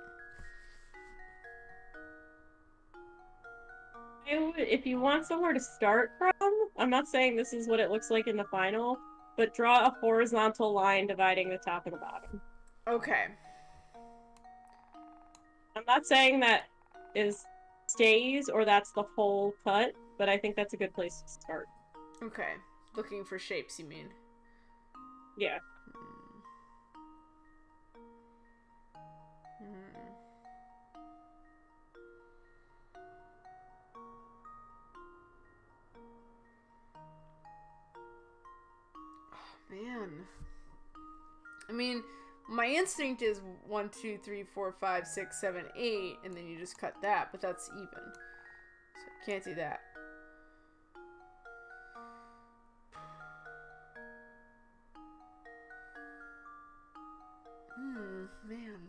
S4: If you want somewhere to start from, I'm not saying this is what it looks like in the final, but draw a horizontal line dividing the top and the bottom.
S2: Okay.
S4: I'm not saying that is stays or that's the whole cut, but I think that's a good place to start.
S2: Okay. Looking for shapes, you mean?
S4: Yeah.
S2: Oh, man. I mean, my instinct is 1, 2, 3, 4, 5, 6, 7, 8, and then you just cut that, but that's even. So I can't do that. Man.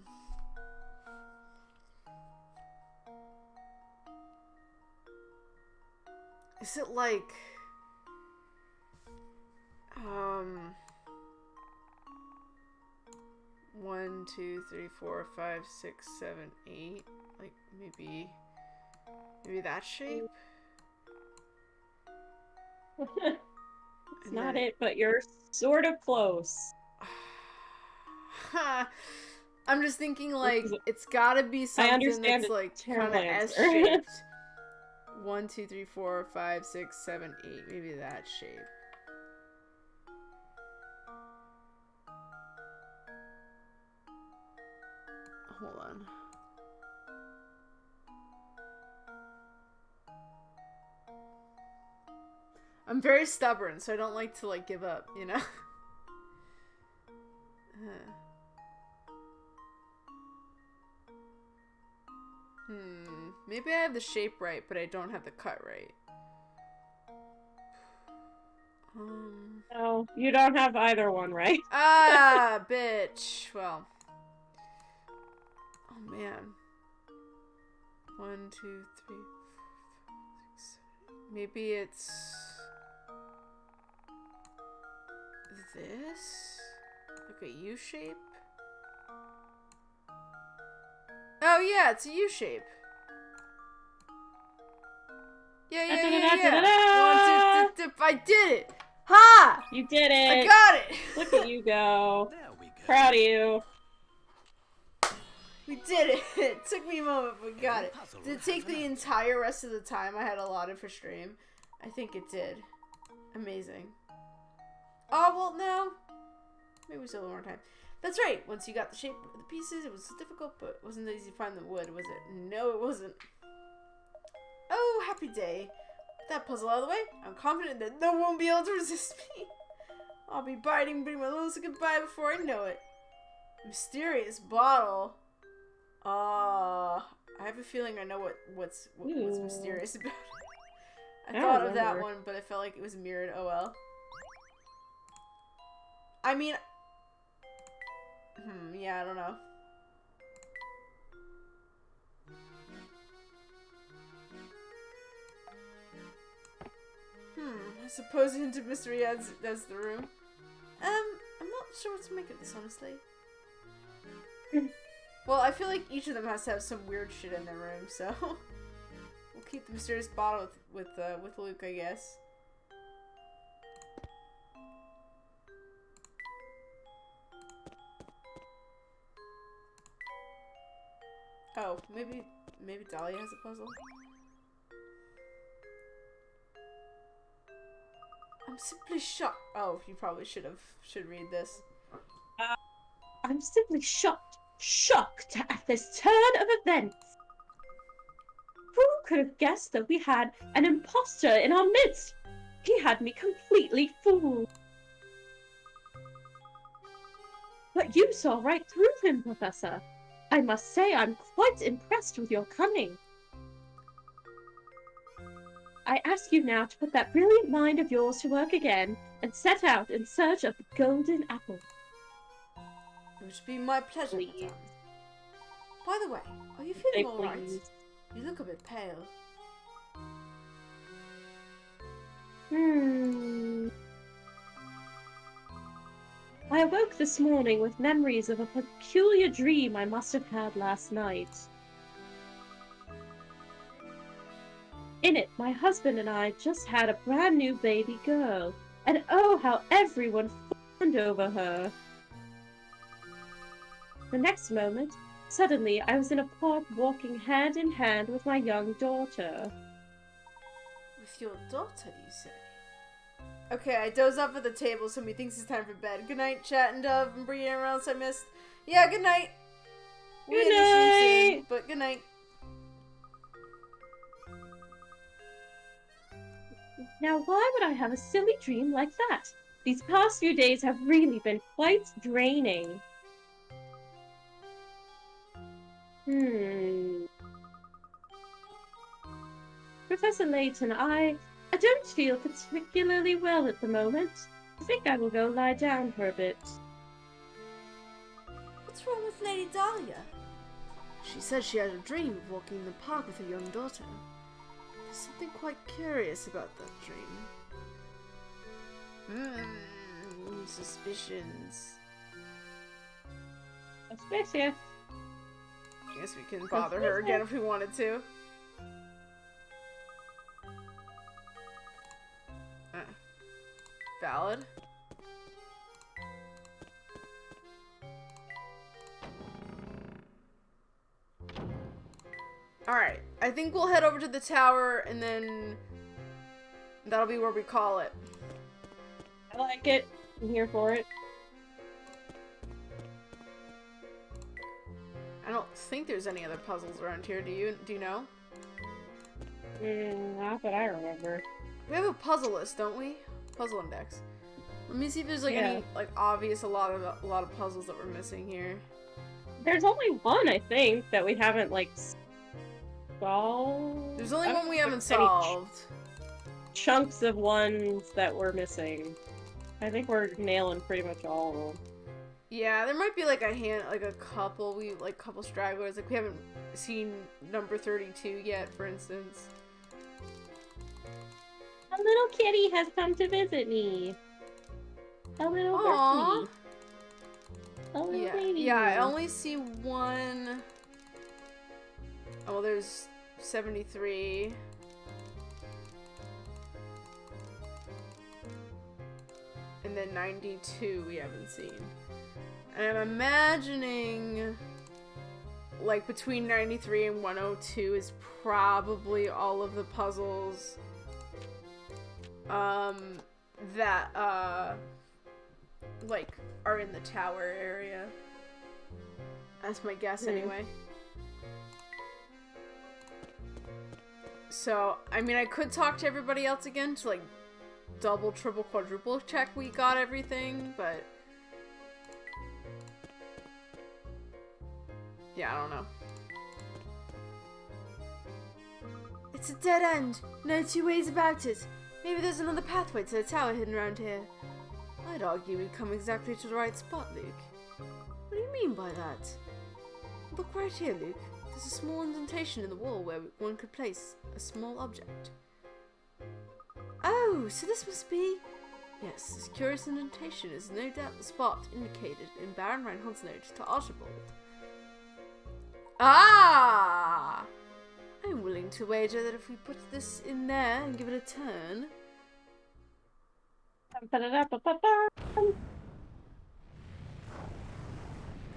S2: Is it like 1, 2, 3, 4, 5, 6, 7, 8? Like maybe that shape?
S4: It's not it, but you're sort of close.
S2: I'm just thinking like it's gotta be something that's like kind of S-shaped. 1, 2, 3, 4, 5, 6, 7, 8. Maybe that shape. Hold on. I'm very stubborn, so I don't like to like give up, you know? Maybe I have the shape right, but I don't have the cut right.
S4: No, you don't have either one right.
S2: Ah, bitch. Well. Oh, man. 1, 2, 3, 4, 5, 6, 7. Maybe it's this? Like a U shape? Oh, yeah, it's a U shape. Yeah. 1, 2, 3, I did it! Ha!
S4: You did it!
S2: I got it!
S4: Look at you go.
S6: There we go.
S4: Proud of you.
S2: We did it! It took me a moment, but we got it. Did it take the entire rest of the time I had allotted for stream? I think it did. Amazing. Oh, well, no. Maybe we still have more time. That's right. Once you got the shape of the pieces, it was difficult, but it wasn't easy to find the wood, was it? No, it wasn't. Oh, happy day. With that puzzle out of the way, I'm confident that no one will be able to resist me. I'll be biting my little goodbye before I know it. Mysterious bottle. I have a feeling I know what's mysterious about it. I thought of that one, but I felt like it was mirrored. Oh well. I mean, yeah, I don't know. I suppose the hint of mystery adds the room. I'm not sure what to make of this, honestly. Well, I feel like each of them has to have some weird shit in their room, so we'll keep the mysterious bottle with Luke, I guess. Oh, maybe Dahlia has a puzzle. I'm simply shocked. Oh, you probably should read this.
S4: I'm simply shocked at this turn of events. Who could have guessed that we had an imposter in our midst? He had me completely fooled. But you saw right through him, Professor. I must say I'm quite impressed with your cunning. I ask you now to put that brilliant mind of yours to work again and set out in search of the golden apple.
S2: It would be my pleasure,
S4: Please.
S2: madame. By the way, are you feeling all right? You look a bit pale.
S4: I awoke this morning with memories of a peculiar dream I must have had last night. In it, my husband and I just had a brand new baby girl, and oh, how everyone fawned over her. The next moment, suddenly I was in a park walking hand in hand with my young daughter.
S2: With your daughter, you say? Okay, I doze off at the table, so he thinks it's time for bed. Good night, Chat and Dove and Brienne and else I missed. Yeah, good night.
S4: Good night.
S2: Soon, but good night.
S4: Now, why would I have a silly dream like that? These past few days have really been quite draining. Professor Layton, I don't feel particularly well at the moment. I think I will go lie down for a bit.
S2: What's wrong with Lady Dahlia? She said she had a dream of walking in the park with her young daughter. There's something quite curious about that dream. Suspicions.
S4: Suspicious.
S2: Guess we can bother her again if we wanted to. Valid. Alright, I think we'll head over to the tower and then that'll be where we call it.
S4: I like it. I'm here for it.
S2: I don't think there's any other puzzles around here, do you know?
S4: Not that I remember.
S2: We have a puzzle list, don't we? Puzzle index. Let me see if there's like any like obvious a lot of puzzles that we're missing here.
S4: There's only one, I think, that we haven't like solved.
S2: There's only one we haven't solved.
S4: Chunks of ones that we're missing. I think we're nailing pretty much all of them.
S2: Yeah, there might be like a couple couple stragglers. Like we haven't seen number 32 yet, for instance.
S4: A little kitty has come to visit me. A little birdie. A little baby.
S2: Yeah, I only see one. Oh, well, there's 73. And then 92 we haven't seen. And I'm imagining like between 93 and 102 is probably all of the puzzles that like are in the tower area. That's my guess anyway. So, I mean, I could talk to everybody else again to like double, triple, quadruple check we got everything, but yeah, I don't know. It's a dead end. No two ways about it. Maybe there's another pathway to the tower hidden around here. I'd argue we've come exactly to the right spot, Luke. What do you mean by that? Look right here, Luke. There's a small indentation in the wall where one could place a small object. Oh, so this must be... Yes, this curious indentation is no doubt the spot indicated in Baron Reinhardt's note to Archibald. Ah! I'm willing to wager that if we put this in there and give it a turn...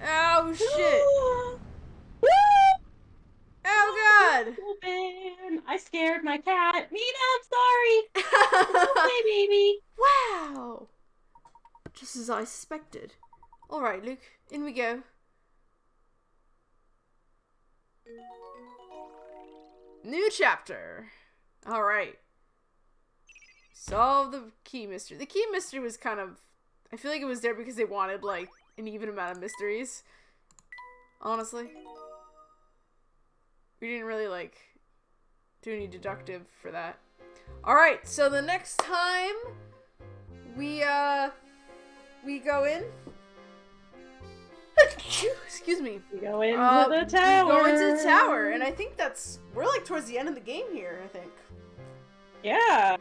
S2: Oh, shit!
S4: I scared my cat. Mina, I'm sorry. Hey, baby.
S2: Wow! Just as I suspected. Alright, Luke, in we go. New chapter. Alright. Solve the key mystery. The key mystery was kind of... I feel like it was there because they wanted, like, an even amount of mysteries. Honestly. We didn't really, like, do any deductive for that. Alright, so the next time we go in... Excuse me.
S4: We go into the tower.
S2: We go into the tower, and I think that's... We're, like, towards the end of the game here, I think.
S4: Yeah.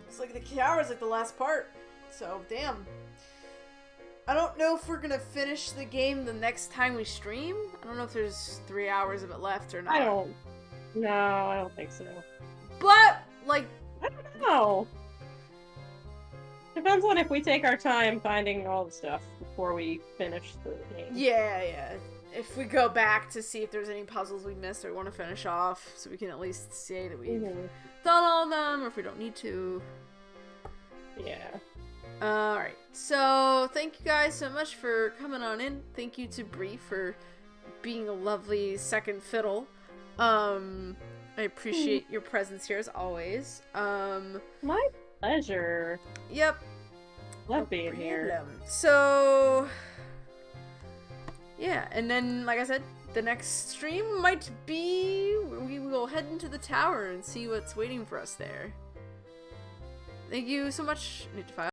S2: It's like the tower's like the last part. So, damn. I don't know if we're gonna finish the game the next time we stream. I don't know if there's 3 hours of it left or not.
S4: I don't think so.
S2: But, like...
S4: I don't know. Depends on if we take our time finding all the stuff before we finish the game.
S2: Yeah. If we go back to see if there's any puzzles we missed or we want to finish off, so we can at least say that we've done all of them, or if we don't need to.
S4: Yeah.
S2: Alright, so thank you guys so much for coming on in. Thank you to Bree for being a lovely second fiddle. I appreciate your presence here as always.
S4: My pleasure.
S2: Yep.
S4: Love being here.
S2: So, yeah, and then, like I said, the next stream might be we will head into the tower and see what's waiting for us there. Thank you so much, Nitafile.